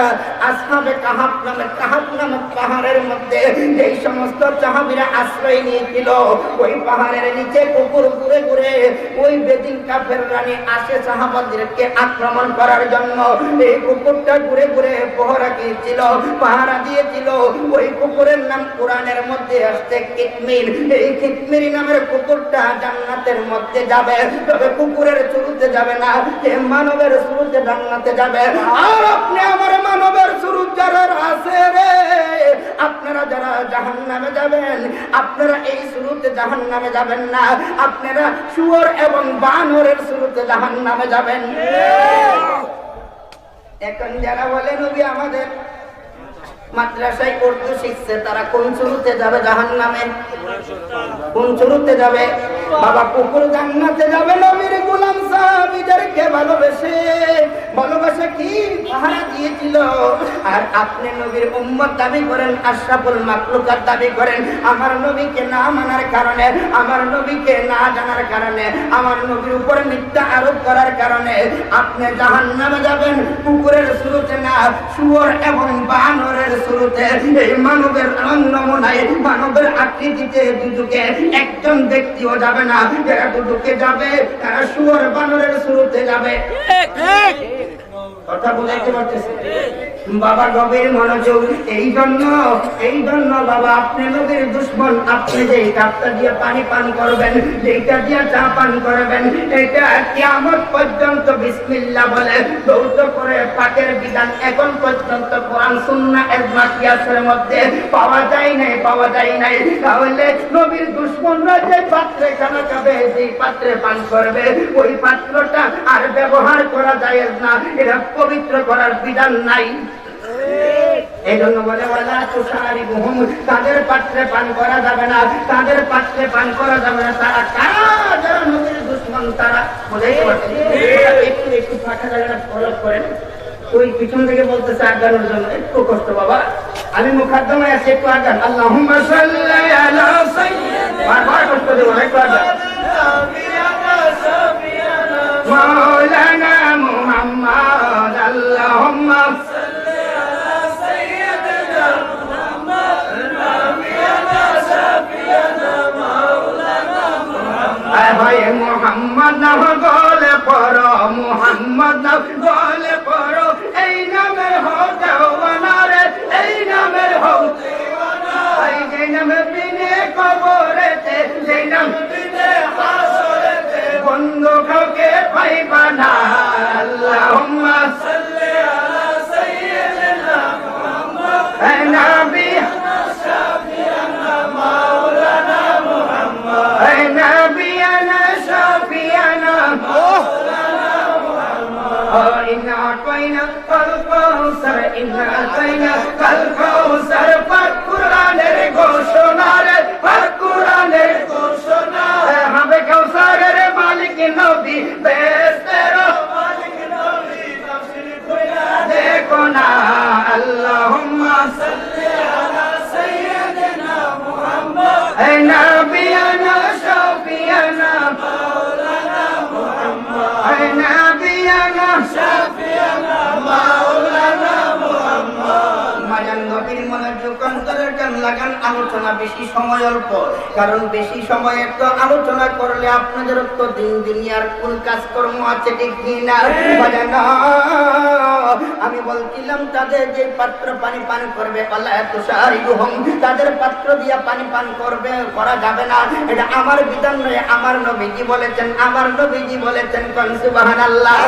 আসহাবে কাহাব নামক পাহাড়ের মধ্যে এই সমস্ত সাহাবীরা আশ্রয় নিয়েছিল, ওই পাহাড়ের নিচে কুকুর ঘুরে ঘুরে ওই বেদিন কাফের রানী আসে সাহাবাদেরকে আক্রমণ করার জন্য। এই কুকুরটা ঘুরে ঘুরে পহরা দিয়েছিল, পাহারা দিয়েছিল। ওই কুকুরের নাম কোরআনের মধ্যে আসছে কিতমির। এই কিতমির নামের কুকুরটা জান্নাতের মধ্যে যাবে, তবে কুকুরের শুরুতে যাবে না, মানবের শুরুতে জান্নাতে যাবে। আর আপনি আমার মানবের শুরু যারা আছে রে, আপনারা যারা জাহান্নামে যাবেন, আপনারা এই শুরুতে জাহান্নামে যাবেন না, আপনারা শুয়োর এবং বানরের শুরুতে জাহান্নামে যাবেন। এখন যারা বলে নবী আমাদের মাদ্রাসায় উর্দু শিখছে, তারা কোন শুরুতে যাবে জাহান্নামে? কোন শুরুতে যাবে? বাবা কুকুর জান্নাতে যাবে নবীর গোলাম সাহাবীদেরকে ভালোবেসে, ভালোবাসা কি পাহারা দিয়েছিল। আর আপনি নবীর উম্মত দাবি করেন, আশরাফুল মাখলুকাত দাবি করেন, আমার নবীকে না মানার কারণে, আমার নবীকে না জানার কারণে, আমার নবীর উপর মিথ্যা আরোপ করার কারণে আপনি জাহান্নামে যাবেন। কুকুরের শুরুতে না, শুয়োর এবং বানরের শুরুতে। এই মানবের নমুনায়, মানবের আকৃতিতে দুদুকে একজন ব্যক্তিও যাবে না। যারা দুদুকে যাবে তারা শুয়োর বানরের শুরুতে যাবে। কথা বুঝাইতে পারতেছে বাবা? গভীর মনোযোগ। এই জন্য বাবা আপনি নবীর দুশমন। আপনি যে কাপটা দিয়ে পানি পান করবেন, যেটা দিয়ে চা পান করবেন, এটা কিয়ামত পর্যন্ত বিসমিল্লাহ বলে দৌত করে পাকের বিধান এখন পর্যন্ত কোরআন সুন্নাহ ইজমা কিয়াসের মধ্যে পাওয়া যায় নাই। তাহলে নবীর দুশমনরা যে পাত্রে খানা খাবে, যে পাত্রে পান করবে, ওই পাত্রটা আর ব্যবহার করা যায় না, এটা পবিত্র করার বিধান নাই। এই জন্য বলে ওয়ালা তুশারিবুহুম, তাদের পাত্রে পান করা যাবে না, তাদের পাত্রে পান করা যাবে না। তারা কারা? যারা নবীর দুশমন। তারা বুঝাইতে পারছে? একটু ফাঁকা জায়গাটা ফলো করেন। ওই পিছন থেকে বলতেছে আগানোর জন্য একটু কষ্ট বাবা। আমি মুকাদ্দমায় আছি, একটু আগান। আল্লাহুম্মা সাল্লি আলা সাইয়্যিদিনা, বারবার কষ্ট দেব না, একটু আগান। মাওলানা মুহাম্মদ, আল্লাহুম্মা সাল্লি আলা সাইয়্যিদিনা মুহাম্মদ, নাবিয়ানা শাফিয়ানা মাওলানা মুহাম্মদ। ভাই মুহাম্মদ নাম বলে পড়ো, মুহাম্মদ নাম বলে পড়ো, এই নামের হও দেওয়ানা রে, এই নামের হও দেওয়ানা, এই যে নামে বিনে কাল কাউসার ইন্না আতাইনা কাল কাউসার পাক কুরআনের ঘোষণা রে পাক কুরআনের ঘোষণা হবে কাউসারের মালিক নবী বেহেশতের মালিক নবী তাফসীর কইরা দেখো না আল্লাহুম্মা সাল্লি আলা সাইয়্যিদিনা মুহাম্মদ হে নবিয়ানা শাফিয়ানা মাওলানা মুহাম্মদ হে নবিয়ানা শাফিয়ানা মাওলানা মুহাম্মদ মায়ান নবীর মনোযোগ অন্তরের গান লাগান আলোচনা বেশি সময় অল্প কারণ বেশি সময়ের তো আলোচনা করলে আপনাদের তো দিন দুনিয়ার কোন কাজকর্ম আছে ঠিক না আমি বলছিলাম তাদের যে পাত্র পানি পান করবে আল্লাহ তুষারিহুম তাদের পাত্র দিয়া পানি পান করবে করা যাবে না এটা আমার বিধান নয় আমার নবীজি বলেছেন কোন সুবহানাল্লাহ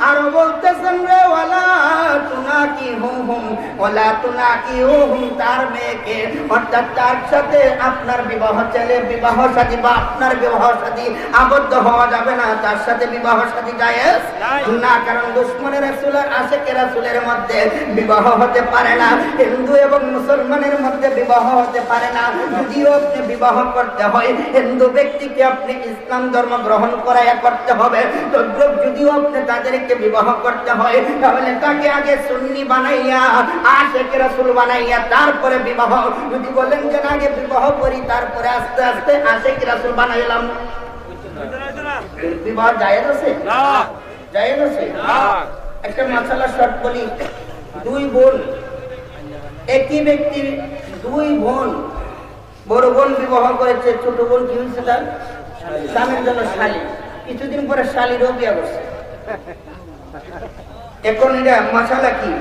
আর বলতেছেন রে ওয়ালা তুনাকিহুম তার মেয়েকে অর্থাৎ তার সাথে আপনার বিবাহ চলে বিবাহ শাদী বা আপনার বিবাহ শাদী আবদ্ধ হওয়া যাবে না তার সাথে বিবাহ শাদী জায়েজ না কারণ দুশমনের রাসূল আর আশিকের রাসূলের মধ্যে বিবাহ হতে পারে না হিন্দু এবং মুসলমানের মধ্যে বিবাহ হতে পারে না যদিও আপনি বিবাহ করতে হয় হিন্দু ব্যক্তিকে আপনি ইসলাম ধর্ম গ্রহণ করায়া করতে হবে তো যদিও আপনি তাদেরকে বিবাহ করতে হয় তাহলে তাকে আগে সুন্নি বানাইয়া আশিকের রাসূল বানাইয়া তারপরে বিবাহ যদি বলেন যে আগে বিবাহ করি তারপরে আস্তে আস্তে আশিকের রাসূল বানাইলাম বিবাহ জায়েজ আছে না জায়েজ আছে না একটা মাসালা শর্ত বলি দুই বোন একই ব্যক্তির দুই বোন বড় বোন বিবাহ করেছে ছোট বোন কি হয়েছে তার স্বামীর জন্য শালী কিছুদিন পরে শালীরও বিয়ে করছে এখন এটা মাসালা কি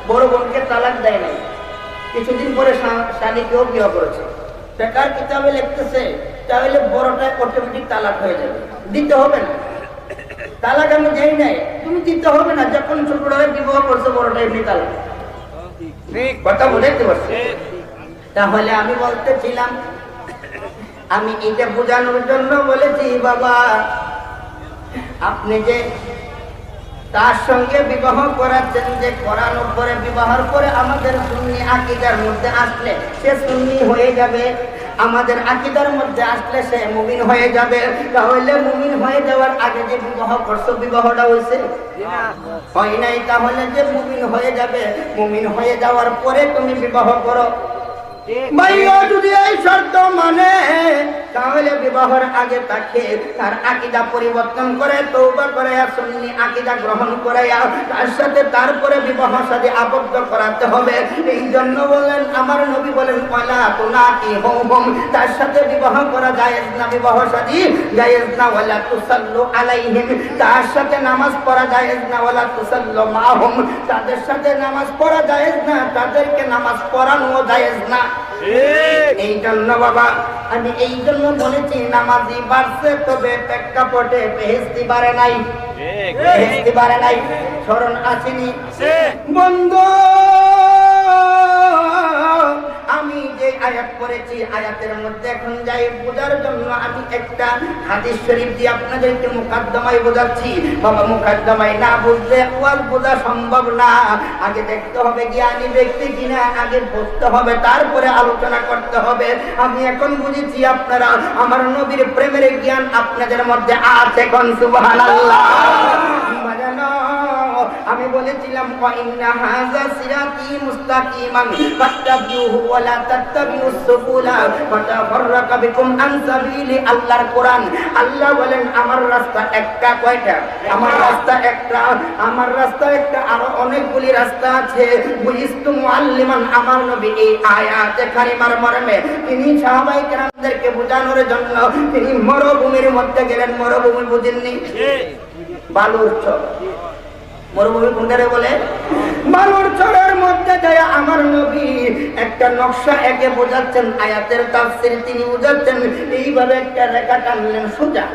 বড় বোনকে তালাক দেয় নাই কিছুদিন পরে শালীকেও বিয়ে করেছে বেকার কিতাবে লিখতেছে তাহলে বড়টা অটোমেটিক তালাক হয়ে যাবে দিতে হবে না তালাক আমি দেই নাই তুমি দিতে হবে না যখন ছোটটা বিবাহ করছে বড়টা এমনি তালাক কথা বুঝাইতে পারছি তাহলে আমি বলতেছিলাম আমি এটা বোঝানোর জন্য বলেছি বাবা আপনি যে তার সঙ্গে বিবাহ করাচ্ছেন যে করানোর পরে বিবাহের পরে আমাদের সুন্নি আকীদার মধ্যে আসলে সে সুন্নি হয়ে যাবে আমাদের আকীদার মধ্যে আসলে সে মুমিন হয়ে যাবে তাহলে মুমিন হয়ে যাওয়ার আগে যে বিবাহ করছো বিবাহটা হয়েছে হয় নাই তাহলে যে মুমিন হয়ে যাবে মুমিন হয়ে যাওয়ার পরে তুমি বিবাহ করো ভাইও যদি এই শর্ত মানে তাহলে বিবাহের আগে তাকে তার আকীদা পরিবর্তন করে তওবা করে সুন্নি আকীদা গ্রহণ করে তার সাথে তারপরে বিবাহ শাদী আবদ্ধ করাতে হবে এই জন্য বলেন আমার নবী বলেন ওয়ালা তুনাকিহুম তার সাথে বিবাহ করা জায়েজ না বিবাহ শাদী জায়েজ না ওয়ালা তুসাল্লু আলাইহিম তার সাথে নামাজ পড়া জায়েজ না ওয়ালা তুসাল্লু মাহুম তাদের সাথে নামাজ পড়া জায়েজ না তাদেরকে নামাজ পড়ানো জায়েজ না এই জন্য বাবা আমি এই জন্য বলেছি নামাজি বাড়ছে তবে প্রেক্ষাপটে বেহেশতি বাড়ে নাই বেহেশতি বাড়ে নাই স্মরণ আসেনি বন্ধু আমি যে আয়াত পড়েছি আয়াতের মধ্যে এখন যাই বোঝার জন্য আমি একটা হাদিস শরীফ দিয়ে আপনাদেরকে মুকাদ্দমায় বোঝাচ্ছি বাবা মুকাদ্দমায় না বুঝলে ওয়াজ বোঝা সম্ভব না আগে দেখতে হবে জ্ঞানী ব্যক্তি কিনা আগে বুঝতে হবে তারপরে আলোচনা করতে হবে আমি এখন বুঝেছি আপনারা আমার নবীর প্রেমের জ্ঞান আপনাদের মধ্যে আছে কোন সুবহানাল্লাহ আমি বলেছিলাম ইন্না হাযা সিরাতি মুস্তাকিমান ফাত্তাবিউহু ওয়া লা তাত্তাবিউস সুবুলা ফাতাফাররাকা বিকুম আন সাবিলি আল্লাহর কোরআন আল্লাহ বলেন আমার রাস্তা একটা কয়টা আমার রাস্তা একটা আমার রাস্তা একটা আরো অনেকগুলি রাস্তা আছে বুইস্তু মুআল্লিমান আমার নবী এই আয়াতে কারিমার মর্মে তিনি সাহাবায়ে কেরামদেরকে বোঝানোর জন্য তিনি মরুভূমির মধ্যে গেলেন মরুভূমি বুঝেননি বালুর চর মরুভূমি কোনটারে বলে বালুর চরের মধ্যে যায় আমার নবী একটা নকশা একে বোঝাচ্ছেন আয়াতের তাফসীর তিনি বোঝাচ্ছেন এইভাবে একটা রেখা টানলেন সোজা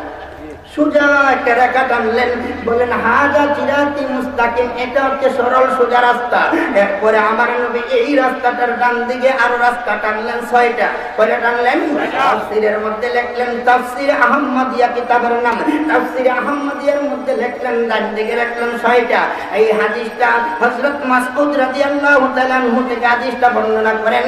সোজা একটা রেখা টানলেন, বলেন হাজা সিরাতি মুস্তাকিম, এটা হচ্ছে সরল সোজা রাস্তা। এরপরে আমার নবী এই রাস্তাটার ডান দিকে আরো রাস্তা টানলেন 6টা। কয়টা টানলেন? তাফসীরের মধ্যে লিখলেন, তাফসীর আহমদিয়া কিতাবের নাম, তাফসীর আহমদিয়ার মধ্যে লিখলেন ডান দিকে লিখলেন 6টা। এই হাদিসটা হযরত মাসউদ রাদিয়াল্লাহু তাআলা আনহু থেকে হাদিসটা বর্ণনা করেন।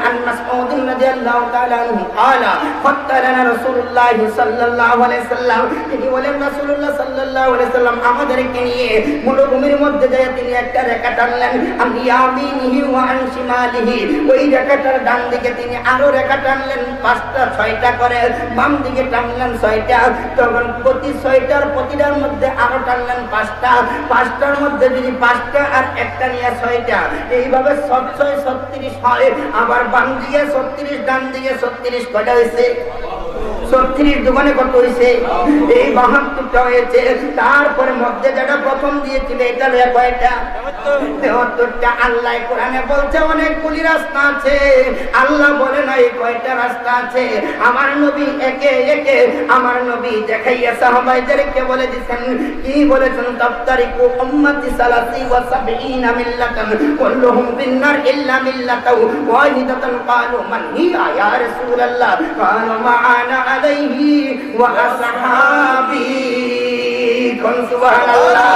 আন মাসউদ রাদিয়াল্লাহু তাআলা আনহু قال فطرنا রাসূলুল্লাহ সাল্লাল্লাহু আলাইহি সাল্লাম, তিনি বলেন রাসূলুল্লাহ সাল্লাল্লাহু আলাইহি সাল্লাম আমাদেরকে নিয়ে মরুভূমির মধ্যে যায় তিনি একটা রেখা টানলেন, আন ইয়ামিনিহি ওয়া আন শিমালিহি, ওই রেখাটার ডান দিকে তিনি আরো রেখা টানলেন 5টা 6টা করে, বাম দিকে টানলেন 6টা। তখন প্রতি 6টার প্রতিটার মধ্যে আরো টানলেন 5টা, 5টার মধ্যে যদি 5টা আর একটা নিয়ে 6টা, এইভাবে 6 36 হয়। আবার বাম দিকে 36, ডান দিকে 36, কয়টা হয়েছে? 36 দোকানে কত হয়েছে? এই 72টা হয়েছে। তারপরে মধ্যে যেটা প্রথম দিয়েছিল এটা লয়া কয়টা? 73টা। আল্লাহ কোরআনে বলছে অনেকগুলি রাস্তা আছে, আল্লাহ বলে না এই কয়টা রাস্তা আছে। আমার নবী একে একে আমার নবী দেখাইয়া সাহাবাইদেরকে বলে দিয়েছেন, কি বলেছেন? তাফতারিকু উম্মতি 30 ওয়া 70 মিল্লাতান কুল্লুহুম ফিন্নার ইল্লা মিল্লাতাহু ওয়াহিদাতান। ক্বালু মান হিয়া ইয়া রাসূলুল্লাহ? ক্বালু মা'আনা আলাইহি ওয়া আসহাবি। কোন সুবহানাল্লাহ।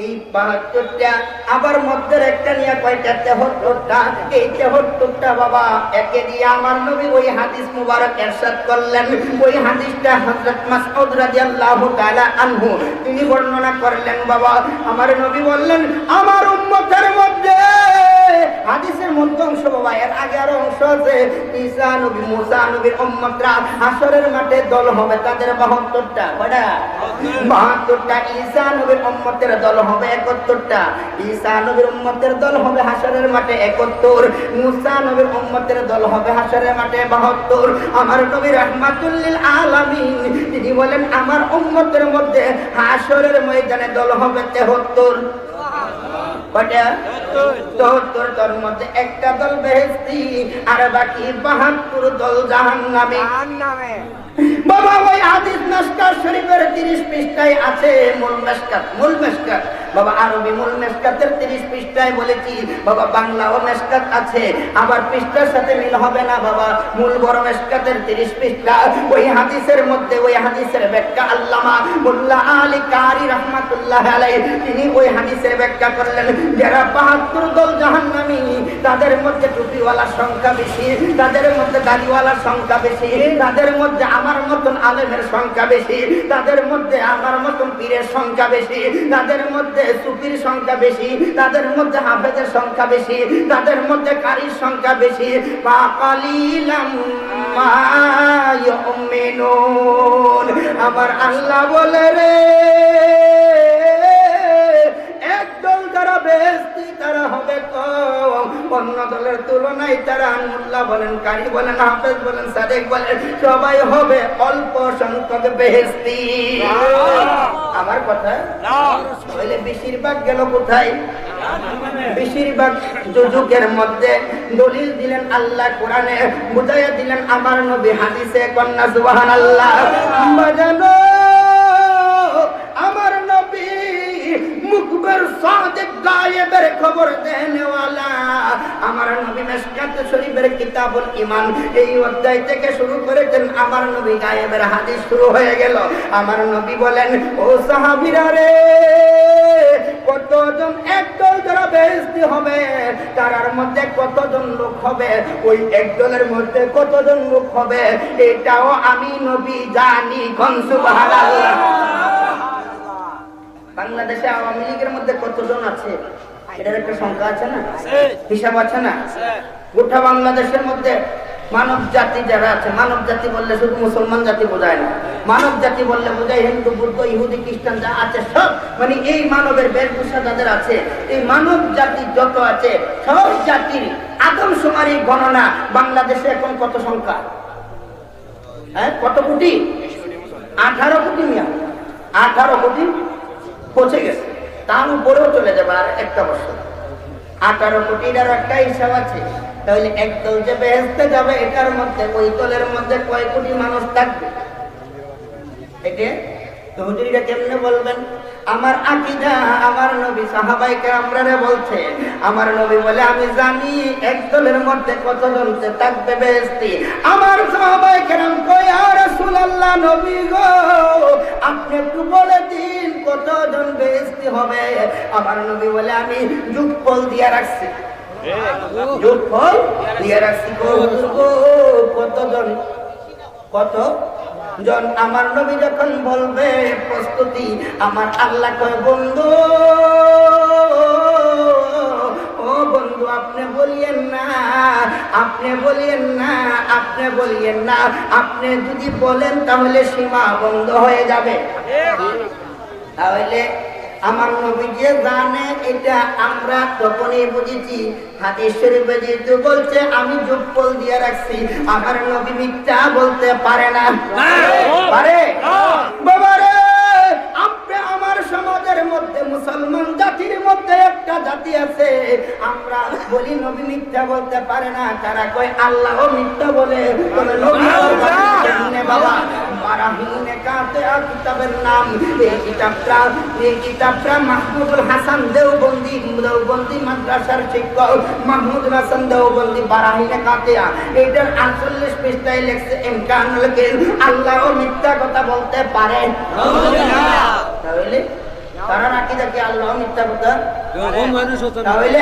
এই 72টা আবার মধ্যে একটা নিয়ে কয়টা? 73টা। এই 73টা বাবা একে দিয়ে আমার নবী ওই হাদিস মুবারক ইরশাদ করলেন। ওই হাদিসটা হযরত মাসউদ রাদিয়াল্লাহু তাআলা আনহু তিনি বর্ণনা করলেন। বাবা আমার নবী বললেন আমার উম্মতের মধ্যে, হাদিসের মধ্যে অংশ বাবা, এর আগে আরো অংশ আছে। ঈসা নবী মুসা নবীর উম্মতরা হাশরের মাঠে দল হবে, তাদের 72টা। কয়টা? 72টা। ঈসা নবীর উম্মতের দল হবে 71টা। ঈসা নবীর উম্মতের দল হবে হাশরের মাঠে 71। মুসা নবীর উম্মতের দল হবে হাশরের মাঠে 72। আমার নবী রাহমাতুল লিল আলামিন তিনি বলেন আমার উম্মতের মধ্যে হাশরের ময়দানে দল হবে 73। কয়টা? 73 দল মধ্যে একটা দল বেহেশতি আর বাকি 72 দল জাহান্নামে। বাবা ওই হাদিস মিশকাত শরীফের 30 পৃষ্ঠায় আছে। মূল মিশকাত বাবা, আরবি মূল মিশকাতের 30 পৃষ্ঠায় বলেছি বাবা, বাংলাও মিশকাত আছে। আবার পৃষ্ঠার সাথে মিল হবে না বাবা, মূল বড় মিশকাতের 30 পৃষ্ঠা। ওই হাদিসের মধ্যে ওই হাদিসের ব্যাখ্যা আল্লামা মোল্লা আলী কারি রাহমাতুল্লাহ আলাইহি তিনি ওই হাদিসের ব্যাখ্যা করলেন, যারা 72 দল জাহান্নামী তাদের মধ্যে টুপিওয়ালার সংখ্যা বেশি, তাদের মধ্যে দাড়িওয়ালার সংখ্যা বেশি, তাদের মধ্যে আমার মতন আলেমের সংখ্যা বেশি, তাদের মধ্যে আমার মতন পীরের সংখ্যা বেশি, তাদের মধ্যে সুফির সংখ্যা বেশি, তাদের মধ্যে হাফেজের সংখ্যা বেশি, তাদের মধ্যে কারির সংখ্যা বেশি। মা কালিলাম মা ইউমিনুন। আমার আল্লাহ বলে রে, একদল যারা বেহেশতি তারা হবে কম, অন্য দলের তুলনায় তারা মোল্লা বলেন, কারি বলেন, হাফেজ বলেন, সাদেক বলেন, সবাই হবে অল্প সংখ্যক বেহেশতি। আমার কথা তাহলে বেশিরভাগ গেল কোথায়? বেশিরভাগ যুগের মধ্যে দলিল দিলেন আল্লাহ কোরআনে, বুঝাইয়া দিলেন আমার নবী হাদিসে। কন্যা সুবহানাল্লাহ। বাজানো আমার নবী মুখবর সাদিক গায়েবের খবর দেনেওয়ালা। আমার নবী মিশকাত শরীফের কিতাবুল ঈমান এই অধ্যায় থেকে শুরু করেছেন। আমার নবী গায়েবের হাদিস শুরু হয়ে গেল। আমার নবী বলেন, ও সাহাবীরা রে, কতজন একদল যারা বেহেশতি হবে তার মধ্যে কতজন লোক হবে, ওই একদলের মধ্যে কতজন লোক হবে এটাও আমি নবী জানি। কোন সুবহানাল্লাহ। বাংলাদেশে আওয়ামী লীগের মধ্যে কতজন আছে এটার একটা সংখ্যা আছে না, হিসাব আছে না? গোটা বাংলাদেশের মধ্যে মানব জাতি যারা আছে, মানব জাতি বললে শুধু মুসলমান জাতি বোঝায় না, মানব জাতি বললে বোঝায় হিন্দু, বৌদ্ধ, ইহুদি, খ্রিস্টান যা আছে সব, মানে এই মানবের বেশভূষা যাদের আছে, এই মানব জাতি যত আছে সব জাতির আদমশুমারি গণনা বাংলাদেশে এখন কত সংখ্যা? কত কোটি? 18 কোটি মিয়া, 18 কোটি পৌঁছে গেছে, তার উপরেও চলে যাবে আর একটা বছর। 18 কোটির একটা হিসাব আছে। তাহলে একদল যে বেহেশতে যাবে এটার মধ্যে, ওই দলের মধ্যে কয় কোটি মানুষ থাকবে? এটা তো হুজুরিরা কেমনে বলবেন? আমার আকীদা, আমার নবী সাহাবায়ে কেরামরা বলছে, আমার নবী বলে আমি জানি এক দলের মধ্যে কতজন থাকবে বেহেশতি। আমার সাহাবায়ে কেরাম কয় ইয়া রাসূলুল্লাহ, নবী গো আপনি একটু বলে দিন কতজন বেহেশতি হবে। আমার নবী বলে আমি যোগফল দিয়ে রাখছি, যোগফল দিয়ে রাখছি। কতজন? কত জন? আমার নবী যখন বলবে প্রস্তুতি, আমার আল্লাহ কয় বন্ধু, ও বন্ধু আপনি বলিয়েন না, আপনি বলিয়েন না, আপনি বলিয়েন না। আপনি যদি বলেন তাহলে সীমা বন্ধ হয়ে যাবে। তাহলে আমার নবী যে জানে এটা আমরা তখনই বুঝেছি। হাদিস শরীফে যেহেতু বলছে আমি যোগফল দিয়ে রাখছি, আমার নবী মিথ্যা বলতে পারে না। পারে? বাবারে, আপনি আমার সমাজের মধ্যে মুসলমান জাতির মধ্যে একটা জাতি আছে, আমরা বলি নবী মিথ্যা বলতে পারে না। তারা কয় আল্লাহ মিথ্যা বলে, তবে নবী বাবা বারাহিনে কাতেয়া কিতাবের নাম। এই কিতাবটা মাহমুদুল হাসান দেওবন্দি মাদ্রাসার শিক্ষক মাহমুদুল হাসান দেওবন্দি বারাহিনে কাতেয়া, এটার 48 পৃষ্ঠায় লেখছে ইমকানুল কিল, আল্লাহও মিথ্যা কথা বলতে পারে। তাহলে তারা আকীদা কি আল্লাহ মিথ্যা কথা? তাহলে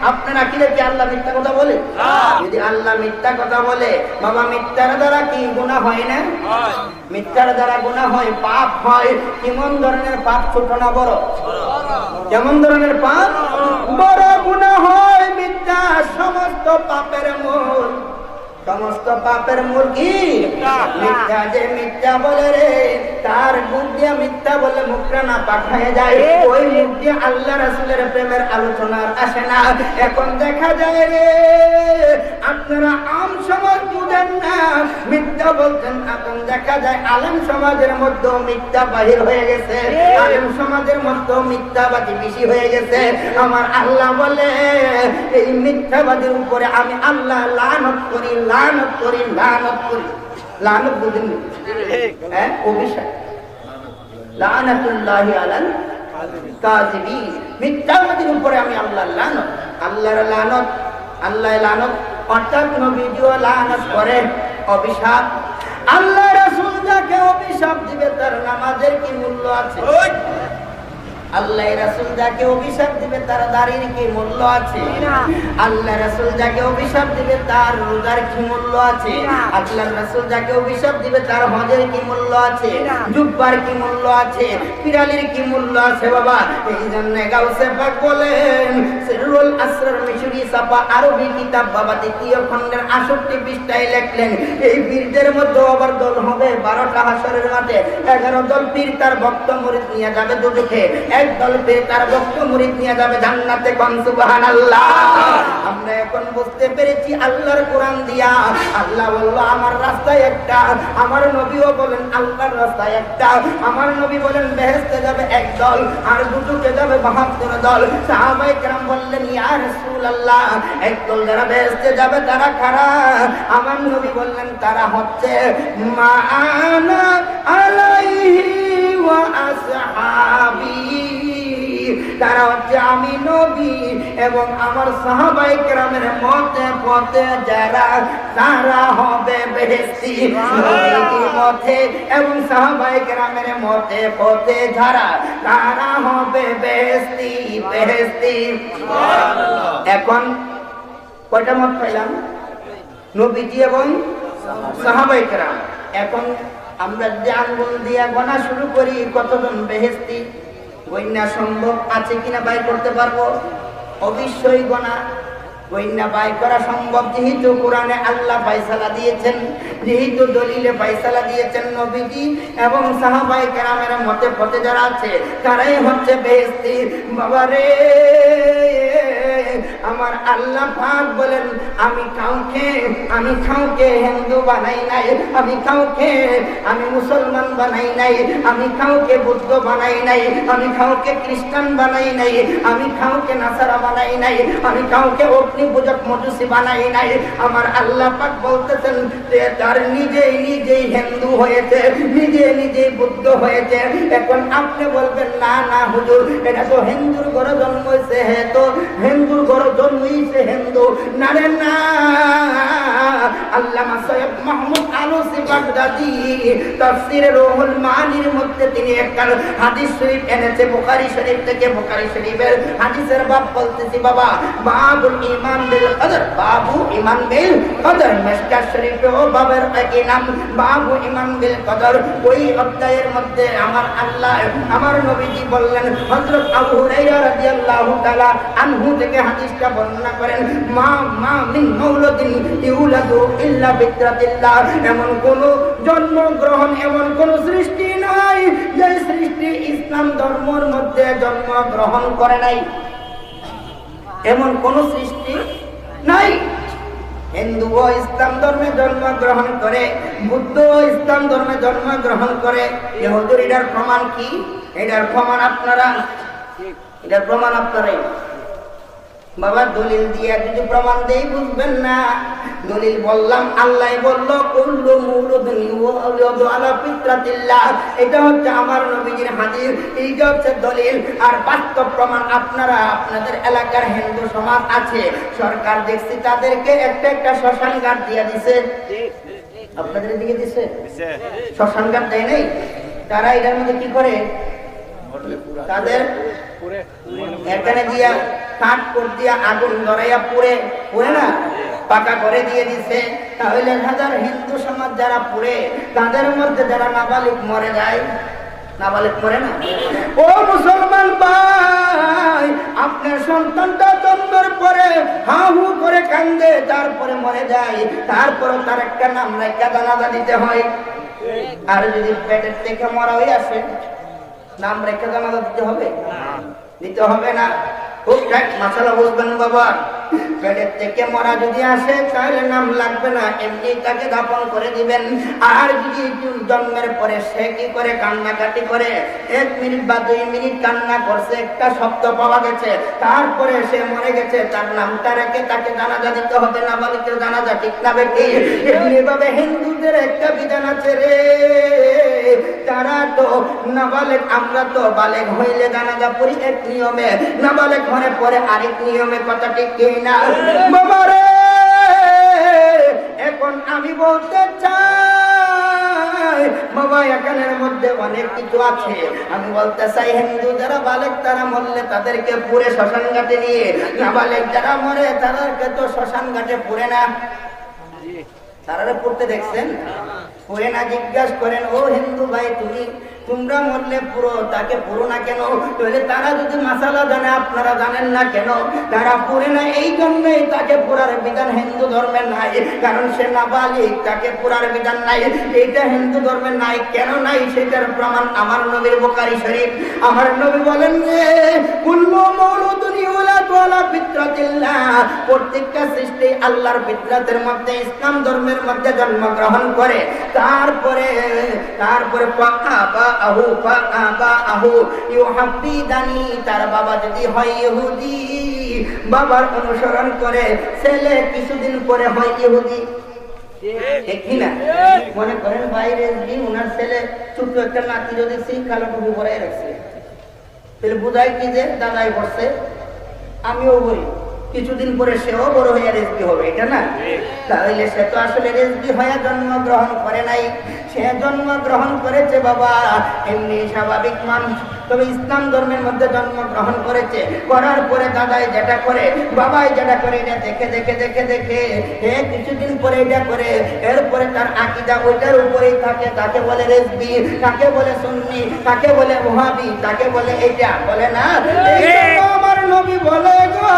আপনার আকীদা কি আল্লাহ মিথ্যা কথা বলে? যদি আল্লাহ মিথ্যা কথা বলে, বাবা মিথ্যার দ্বারা কি গুনাহ হয় না? মিথ্যার দ্বারা গুনাহ হয়, পাপ হয়। কেমন ধরনের পাপ? ছোট না বড়? কেমন ধরনের পাপ? বড় গুনাহ হয় মিথ্যা। সমস্ত পাপের মূল, সমস্ত পাপের মূল কি? মিথ্যা। যে মিথ্যা বলে রে, তার মুখ দিয়ে মিথ্যা বলে মুখটা না পাক হয়ে যায়, ওই মুখ দিয়ে আল্লাহ রাসূলের প্রেমের আলোচনার আসে না। এখন দেখা যায় রে, আপনারা আম সমাজ বুঝেন না, মিথ্যা বলছেন। এখন দেখা যায় আলেম সমাজের মধ্যে মিথ্যা বাহির হয়ে গেছে, আলেম সমাজের মধ্যে মিথ্যাবাদী বেশি হয়ে গেছে। আমার আল্লাহ বলে এই মিথ্যাবাদীর উপরে আমি আল্লাহ লানত করি, লানত করি, লানত করি। লানত বুঝেন? হ্যাঁ, অভিশাপ। লানাতুল্লাহি আলাল কাযিবিন, মিথ্যাবাদীর উপরে আমি আল্লাহ লানত। আল্লাহর লানত, আল্লাহ লানত অর্থাৎ নবীজিও লানত করে, অভিশাপ। আল্লাহ রাসূল যাকে অভিশাপ দিবে তার নামাজের কি মূল্য আছে? আল্লাহ রাসূল যাকে অভিশাপ দিবে তার দাড়ির কি মূল্য আছে? আল্লাহ রাসূল যাকে অভিশাপ দিবে তার রোজার কি মূল্য আছে? আল্লাহ রাসূল যাকে অভিশাপ দিবে তার হজের কি মূল্য আছে? জুব্বার কি মূল্য আছে? পিরালির কি মূল্য আছে? বাবা এই জন্য গাউসে পাক বলেন, সিররুল আসরার মিশরি সাফা আরবি কিতাব বাবা 2য় খণ্ডের 68 পৃষ্ঠায় লিখলেন, এই পীরদের মধ্যে আবার দল হবে 12টা হাসরের মাঠে। 11 দল পীর তার ভক্ত মুরিদ নিয়ে যাবে দুজকে, এক দল পীর তার ভক্ত মুরিদ নিয়ে যাবে জান্নাতে। কোন সুবহানাল্লাহ। আমরা এখন বুঝতে পেরেছি আল্লাহর কোরআন দিয়া। আল্লাহ বলল আমার রাস্তা একটা, আমার নবীও বলেন আল্লাহর রাস্তা একটা। আমার নবী বলেন বেহেশতে যাবে এক দল, আর দুজকে যাবে 72 দল। সাহাবায়ে কেরাম বললেন ইয়া রাসূলুল্লাহ, এক দল যারা বেহেশতে যাবে তারা কারা? আমার নবী বললেন তারা হচ্ছে মা আনা আলাইহি ওয়া আসহাবি, তারা হচ্ছে আমি নবী এবং আমার সাহাবায়ে কেরামের মতে পথে যারা, তারা হবে বেহেশতি। নবীর মতে এবং সাহাবায়ে কেরামের মতে পথে যারা, তারা হবে বেহেশতি, বেহেশতি। এখন কয়টা মত পাইলাম? নবীজি এবং সাহাবায়ে কেরাম। এখন আমরা যে আঙ্গুল দিয়ে গোনা শুরু করি কতজন বেহেশতি, গণনা সম্ভব আছে কিনা বাই করতে পারবো? অবশ্যই গোনা গণনা বাই করা সম্ভব, যেহেতু কোরআনে আল্লাহ ফয়সালা দিয়েছেন, যেহেতু দলিলে ফয়সালা দিয়েছেন নবীজি এবং সাহাবায়ে কেরামের মতে পথে যারা আছে তারাই হচ্ছে বেহেশতি। বাবা রে, আমার আল্লাহ পাক বলেন আমি কাউকে হিন্দু বানাই নাই, আমি মুসলমান বানাই নাই, আমি কাউকে বুদ্ধ বানাই নাই, আমি কাউকে খ্রিস্টান বানাই নাই, আমি কাউকে নাসারা বানাই নাই, আমি কাউকে অগ্নি পূজক মজুসি বানাই নাই। আমার আল্লাহ পাক বলতেছেন যে তার নিজেই হিন্দু হয়েছে, নিজেই বুদ্ধ হয়েছে। এখন আপনি বলবেন না না হুজুর, এটা তো হিন্দুর ঘরে জন্মইছে, হ্যাঁ তো হিন্দুর ঘরে জন্মইছে হিন্দু। না রে না, আল্লামা সৈয়দ মাহমুদ আলুসি বাগদাদি তাফসীরে রুহুল মানির মধ্যে তিনি একটা হাদিস শরীফ এনেছে বুখারী শরীফ থেকে। বুখারী শরীফের হাদিসের বাব বলতেছি বাবা, বাবুল ঈমান বিল কদর, বাবু ঈমান বিল কদর। মিশকাত শরীফেও বাবের একই নাম বাবু ঈমান বিল কদর। ওই অধ্যায়ের মধ্যে আমার আল্লাহ আমার নবীজি বললেন, হযরত আবু হুরায়রা রাদিয়াল্লাহু তাআলা আনহু থেকে হাদিসটা বর্ণনা করেন, মা মিন মাউলাদিন ইউলাদু ইল্লা বিত্রাতিল্লাহ। এমন কোন জন্মগ্রহণ, এমন কোন সৃষ্টি নাই যে সৃষ্টি ইসলাম ধর্মের মধ্যে জন্মগ্রহণ করে নাই, এমন কোন সৃষ্টি নাই। হিন্দু ও ইসলাম ধর্মে জন্মগ্রহণ করে, বুদ্ধ ও ইসলাম ধর্মে জন্মগ্রহণ করে। হুজুর এটার প্রমাণ কি? এটার প্রমাণ আপনারাই বাবা দলিল দিয়ে যদি প্রমাণ দেই বুঝবেন না। দলিল বললাম, আল্লাহ বলল কুল্লু মাউলুদিন ইউলাদু আলা ফিতরাতিল্লাহ। এটা হচ্ছে আমার নবীজির হাদিস, এইটা হচ্ছে দলিল। আর বাস্তব প্রমাণ আপনারা আপনাদের এলাকার হিন্দু সমাজ আছে, সরকার দেখছি তাদেরকে একটা শ্মশান ঘাট দিয়ে দিছে। আপনাদের দিকে দিছে? শ্মশান ঘাট দেয় নাই? তারা এটার মধ্যে কি করে? তাদের এখানে দিয়া কাঠ করে দিয়া আগুন ধরাইয়া পুড়ে না পাকা করে দিয়ে দিছে। তাহলে হাজার হিন্দু সমাজ যারা পুড়ে, তাদের মধ্যে যারা নাবালিক মরে যায়, নাবালিক মরে না? ও মুসলমান ভাই, আপনার সন্তানটা জন্মের পরে হা হু করে কান্দে, তারপরে মরে যায়, তারপরে তার একটা নাম রাখা জানাজা দিতে হয়। আর যদি পেটের থেকে মরা হয়ে আসে, নাম রেখে জানাজা দিতে হবে? দিতে হবে না। খুব ঠিক মাসালা বুঝবেন বাবা। পেটের থেকে মরা যদি আসে তাহলে নাম লাগবে না, এমনি তাকে দাফন করে দিবেন। আর যদি জন্মের পরে সে কি করে কান্নাকাটি করে, 1 মিনিট বা 2 মিনিট কান্না করছে, একটা শব্দ পাওয়া গেছে, তারপরে সে মরে গেছে, তার নামটা রেখে তাকে জানাজা দিতে হবে না? বালিকের জানাজা ঠিক না বেটি? এমনি ভাবে হিন্দুদের একটা বিধান আছে রে, তারা তো নাবালেগ, আমরা তো বালেগ হইলে জানাজা পড়ি এক নিয়মে, নাবালেগ হলে পরে আরেক নিয়মে। কথা ঠিক না বাবা রে? এখন আমি বলতে চাই বাবা, এখানের মধ্যে অনেক কিছু আছে। আমি বলতে চাই হিন্দু যারা বালেগ তারা মরলে তাদেরকে পুরে শ্মশান ঘাটে নিয়ে, নাবালেগ যারা মরে তাদেরকে তো শ্মশান ঘাটে পুরে না। তারা পড়তে দেখছেন? পুরে না? জিজ্ঞাসা করেন, ও হিন্দু ভাই তোমরা মরলে পুরো, তাকে পুরো না কেন? তাহলে তারা যদি মাসালা জানে, আপনারা জানেন না কেন? তারা পুরে না এই জন্যই তাকে পুরার বিধান হিন্দু ধর্মের নাই, কারণ সে নাবালিগ, তাকে পুরার বিধান নাই। এইটা হিন্দু ধর্মের নাই। কেন নাই সেটার প্রমাণ আমার নবীর বুখারী শরীফ। আমার নবী বলেন যে কুল্লু মাউলুদিন ইউলাদু আলা ফিতরাতিল্লাহ, প্রত্যেকটা সৃষ্টি আল্লাহর ফিতরাতের মধ্যে, ইসলাম ধর্মের মধ্যে জন্মগ্রহণ করে। তারপরে তার বাবা যদি হয় ইহুদি, বাবার অনুসরণ করে ছেলে কিছুদিন পরে হয় ইহুদি। ঠিক না? মনে করেন বাইরে ওনার ছেলে ছোট্ট একটা নাতি যদি কালো টুপি পরাই রাখছে, তাহলে বুঝায় কি যে দাদাই করছে, আমিও বলি কিছুদিন পরে সেও বড় হয়ে রেজবি হবে, এটা না? তাহলে সে তো আসলে রেজবি হয়ে জন্মগ্রহণ করে নাই, সে জন্মগ্রহণ করেছে বাবা এমনি স্বাভাবিক মানুষ, তবে ইসলাম ধর্মের মধ্যে জন্মগ্রহণ করেছে। করার পরে দাদাই যেটা করে, বাবাই যেটা করে, এটা দেখে দেখে দেখে দেখে কিছুদিন পরে এটা করে, এরপরে তার আকীদা ওইটার উপরেই থাকে। তাকে বলে রেজবি, তাকে বলে সুন্নি, তাকে বলে ওহাবি, তাকে বলে এইটা, বলে না? আমার নবী বলে গো,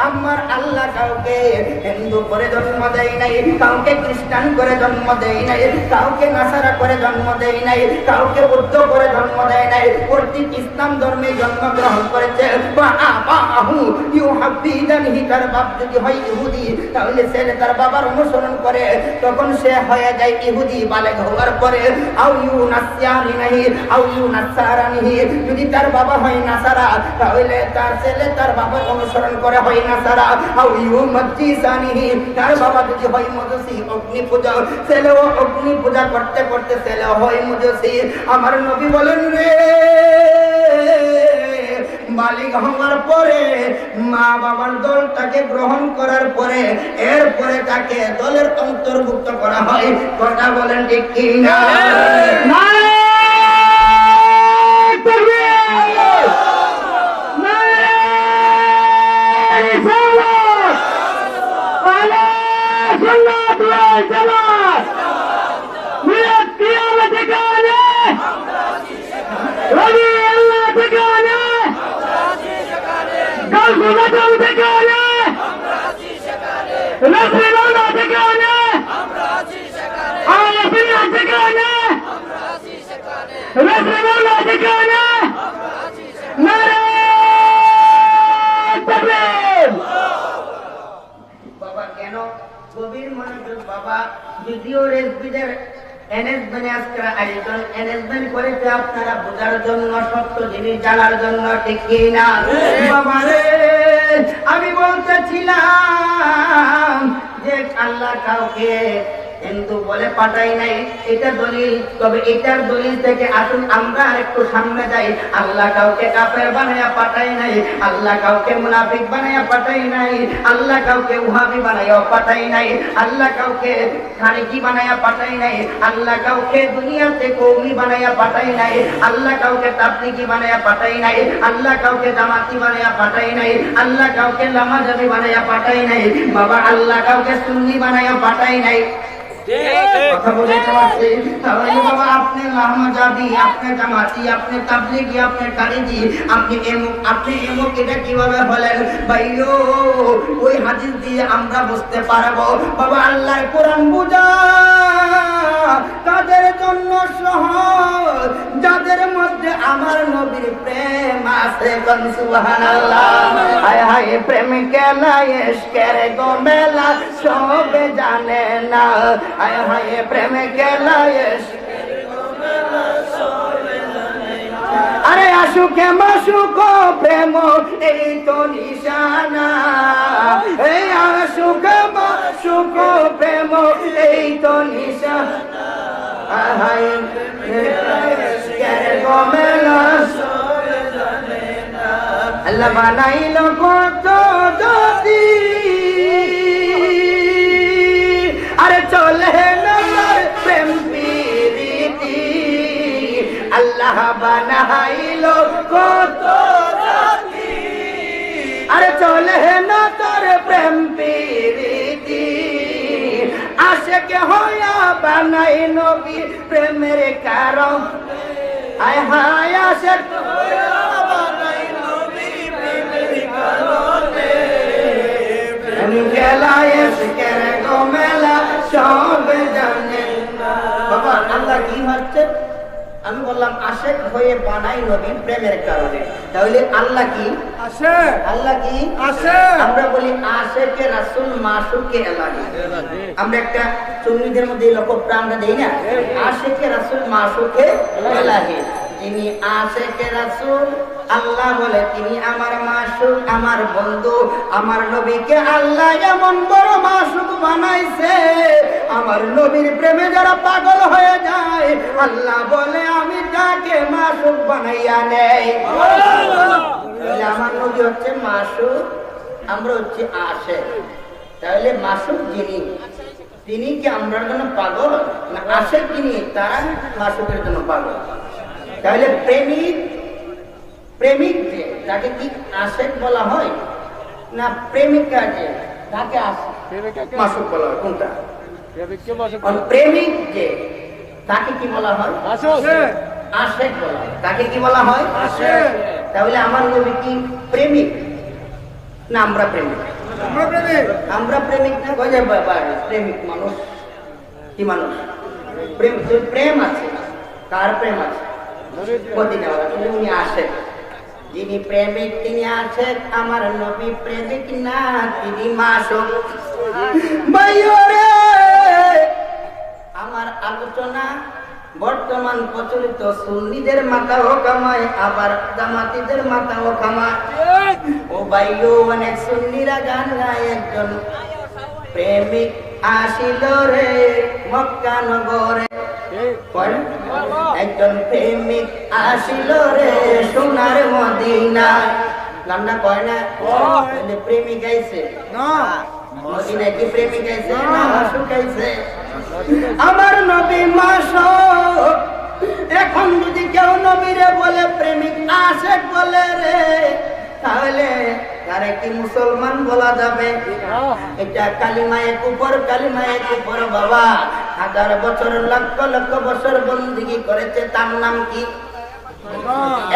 আমার আল্লাহ কাউকে কাউকে হিন্দু করে জন্ম দেয় নাই, কাউকে খ্রিস্টান করে জন্ম দেয় নাই, কাউকে নাসারা করে জন্ম দেয় নাই, কাউকে বুদ্ধ করে জন্ম দেয় নাই। প্রত্যেক ইসলাম ধর্মে জন্মগ্রহণ করেছে। তার বাপ যদি হয় ইহুদি, তাহলে ছেলে তার বাবার অনুসরণ করে, তখন সে হয়ে যায় ইহুদি। বালেগ হওয়ার পরে যদি তার বাবা হয় নাসারা, তাহলে তার ছেলে তার বাবার অনুসরণ করে হয় নাসারা। তার বাবা যদি হয় মজুসি, অগ্নি পূজা, ছেলেও অগ্নি পূজা করতে করতে ছেলে হয় মজুসি। আমার নবী বলেন রে, মালিক হওয়ার পরে মা বাবার দলটাকে গ্রহণ করার পরে এরপরে তাকে দলের অন্তর্ভুক্ত করা হয়। কথা বলেন ঠিক কি না? বাবা কেন গভীর মনোযোগ বাবা, যদিও রেসবিদের আয়োজন করেছে আপনারা বোঝার জন্য, সত্য জিনিস জানার জন্য, ঠিক কি না? আমি বলতেছিলাম যে আল্লাহ কাউকে হিন্দু বলে পাঠাই নাই, এটা দলিল। তবে এটার দলিল থেকে আসুন আমরা একটু সামনে যাই। আল্লাহ কাউকে কাফের বানায়া পাঠাই নাই, আল্লাহ কাউকে মুনাফিক বানায়া পাঠাই নাই, আল্লাহ কাউকে ওয়াহাবি বানায়া পাঠাই নাই, আল্লাহ কাউকে খারিজি বানায়া পাঠাই নাই, আল্লাহ কাউকে দুনিয়াতে কওমি বানায়া পাঠাই নাই, আল্লাহ কাউকে তাবলিগি বানায়া পাঠাই নাই, আল্লাহ কাউকে জামাতি বানায়া পাঠাই নাই, আল্লাহ কাউকে লামাজাবি বানায়া পাঠাই নাই, বাবা আল্লাহ কাউকে সুন্নি বানায়া পাঠাই নাই। কথা বলতে পারছি? তাহলে বাবা আপনি লামাজাবি, আপনি জামাতি, আপনি তাবলিগি, আপনি খারিজি, আপনি এমুক এটা কিভাবে বলেন ভাইও? ওই হাদিস দিয়ে আমরা বুঝতে পারবো বাবা আল্লাহর কোরআন বুঝা তাদের জন্য সহজ, যাদের মধ্যে আমার নবীর প্রেম আছে। সুবহানাল্লাহ। হায় হায় প্রেম কেলা ইশকের গোমেলা সবে জানে না, হায় হায় প্রেম কেলা ইশকের গোমেলা সবে জানে না। আরে আশুকে মাশুক প্রেম এই তো নিশানা, এই আশুকে মাশুক প্রেম এই তো নিশানা, হায় আল্লাহ বানাইল কত যদি, আরে চলে না প্রেম প্রীতি, আল্লাহ বানাইল কত যদি, আরে চলে না তোর প্রেম প্রীতি, আশেক হইয়া বানাই নবী প্রেমের কারণ, হায় হায় আশেক হইয়া বানাই নবী প্রেমের কারণে, প্রেম গেলা এসকের গোমেলা সব জানে না। বাবা আল্লাহ কি হচ্ছে? আমি বললাম আশেক হয়ে বানাই নবী প্রেমের কারণে। তাহলে আল্লাহ কি? আশেক। আল্লাহ কি? আশেক। আমরা বলি আশেকে রাসূল মাসুকে এলাহি। আমরা একটা সুন্নিদের মধ্যে লক্ষ্য আমরা দেই না, আশেকে রাসূল মাসুকে এলাহি। তিনি আশেকে রাসূল, আল্লাহ বলে তিনি আমার মাসুক, আমার বন্ধু। আমার নবীকে আল্লাহ এমন বড় মাসুক বানাইছে, আমার নবীর প্রেমে যারা পাগল হয়ে যায় আল্লাহ বলে আমি তাকে মাসুক বানাইয়া নেই। আমার নবী হচ্ছে মাসুক, আমরা হচ্ছে আশেক। তাহলে মাসুক যিনি, তিনি কি আমরার জন্য পাগল? না আশেক যিনি তারা মাসুকের জন্য পাগল। তাহলে প্রেমিক, প্রেমিক যে তাকে কি আশেক বলা হয়? না প্রেমিকা যে তাকে মাসুক বলা হয়? কোনটা? প্রেমিক যে তাকে কি বলা হয়? আশেক বলা হয়। তাকে কি বলা হয়? আশেক। তাহলে আমার নবী কি প্রেমিক না আমরা প্রেমিক? আমরা প্রেমিক না গজা বাবা প্রেমিক মানুষ কি মানুষ প্রেম প্রেম আছে কার প্রেম আছে মদিনাওয়ালা উনি আসেন যিনি প্রেমিক তিনি আছেন আমার নবী প্রেমিক না তিনি মাসুক ভাইরে আমার আলোচনা বর্তমান প্রচলিত সুন্নিদের মাথাও কামায় আবার জামাতিদের মাথাও কামায় ও ভাইও অনেক সুন্নিরা গান গায় একজন প্রেমিক আসিল রে মক্কা নগরে একজন প্রেমিক আসিল রে সোনার মদিনা গানটা কয় না প্রেমিক আইছে মদিনা কি প্রেমিক আইছে না মাসুক আইছে আমার নবী মাসুক এখন যদি কেউ নবীরে বলে প্রেমিক আশেক বলে রে তাহলে তারে কি মুসলমান বলা যাবে এটা কালিমায়ে কুফর বাবা হাজার বছর লক্ষ লক্ষ বছর বন্দেগী করেছে তার নাম কি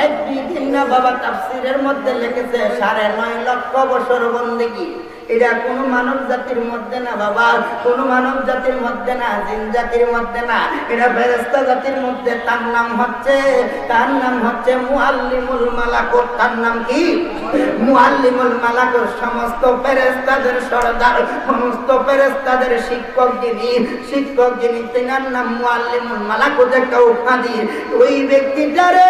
এক দুই না বাবা তাফসীরের মধ্যে লিখেছে 9.5 লক্ষ বছর বন্দেগী এটা কোন মানব জাতির মধ্যে না বাবা কোন মানব জাতির মধ্যে না জিন জাতির মধ্যে না এটা ফেরেশতা জাতির মধ্যে তার নাম হচ্ছে মুআল্লিমুল মালাকুত তার নাম কি মুআল্লিমুল মালাকুত সমস্ত ফেরেশতাদের সরদার সমস্ত ফেরেশতাদের শিক্ষক যিনি তার নাম মুআল্লিমুল মালাকুত একটা উপাধি ওই ব্যক্তিটারে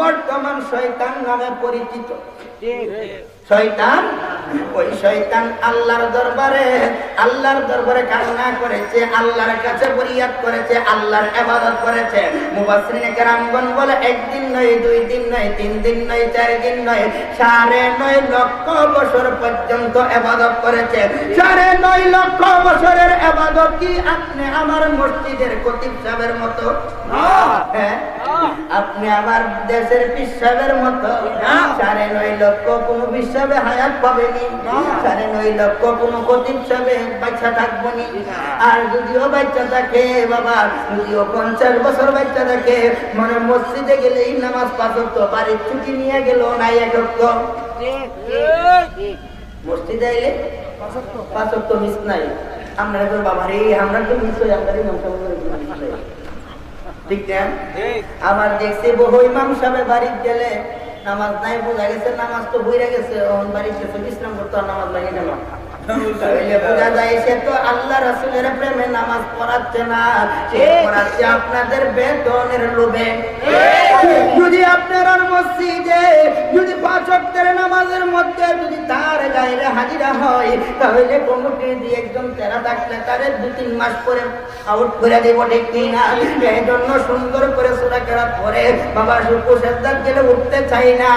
বর্তমান শয়তান নামে পরিচিত শয়তান ওই শয়তান আল্লাহর দরবারে কান্না করেছে আল্লাহর কাছে ফরিয়াদ করেছে আল্লাহর ইবাদত করেছে মুফাসসিরিনে কেরামগণ বলে একদিন নয় দুই দিন নয় তিন দিন নয় চার দিন নয় 9.5 লক্ষ বছর পর্যন্ত ইবাদত করেছে 9.5 লক্ষ বছরের ইবাদত কি আপনি আমার মসজিদের খতিব সাহেবের মতো হ্যাঁ আপনি আমার দেশের পীর সাহেবের মতো 9.5 লক্ষ কোন হিসাবে হায়াত পাবেনি 9.5 লক্ষ কোন খতিব সাহেব বাচ্চা থাকবনি আর যদিও বাচ্চা থাকে বাবা যদিও 50 বছর বাচ্চা থাকে মানে মসজিদে গেলেই নামাজ 5 ওয়াক্ত বাড়ির ছুটি নিয়ে গেল নাই 1 ওয়াক্ত মসজিদে এলে 5 ওয়াক্ত মিস নাই আমরা তো বাবা রে আমরা তো মিস হই আমরা ইমাম সাহেব ঠিক না আমার দেখছি বহু ইমাম সাহেব বাড়ি গেলে নামাজ নাই বোঝা গেছে নামাজ তো বইরা গেছে ওহন বাড়ি গেছে ইসলাম করতে নামাজ লাগে গেল বোঝা যায় সে তো আল্লাহ রাসূলের প্রেমে নামাজ পড়াচ্ছে না সে পড়াচ্ছে আপনাদের বেতনের লোভে যদি আপনার মসজিদে যদি 5 ওয়াক্তের নামাজের মধ্যে যদি তার গায়ে হাজিরা হয় তাহলে কমিটি দিয়ে একজন তেরা থাকলে তারে 2-3 মাস পরে আউট করে দেব ঠিক কিনা এই জন্য সুন্দর করে সূরা কেরাত পড়ে বাবা রুকু সিজদা গেলে উঠতে চাই না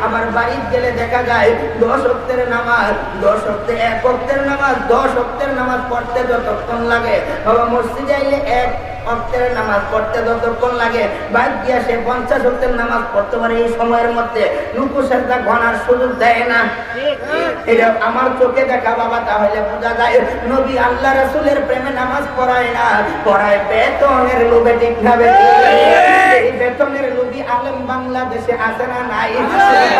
আবার বাড়ি গেলে দেখা যায় 10 ওয়াক্তের নামাজ 10 ওয়াক্তে 1 ওয়াক্তের নামাজ 10 ওয়াক্তের নামাজ পড়তে যতক্ষণ লাগে বাবা মসজিদে আইলে 1 ওয়াক্তের নামাজ পড়তে যতক্ষণ লাগে বাদ গিয়া সে 50 ওয়াক্তের নামাজ পড়তে পারে এই সময়ের মধ্যে রুকু সিজদা গণার সুযোগ দেয় না এটা আমার চোখে দেখা বাবা তাহলে বোঝা যায় নবী আল্লাহ রাসূলের প্রেমে নামাজ পড়ায় না পড়ায় বেতনের লোভে ঠিক না এই বেতনের লোভী আলেম বাংলাদেশে আছে না নাই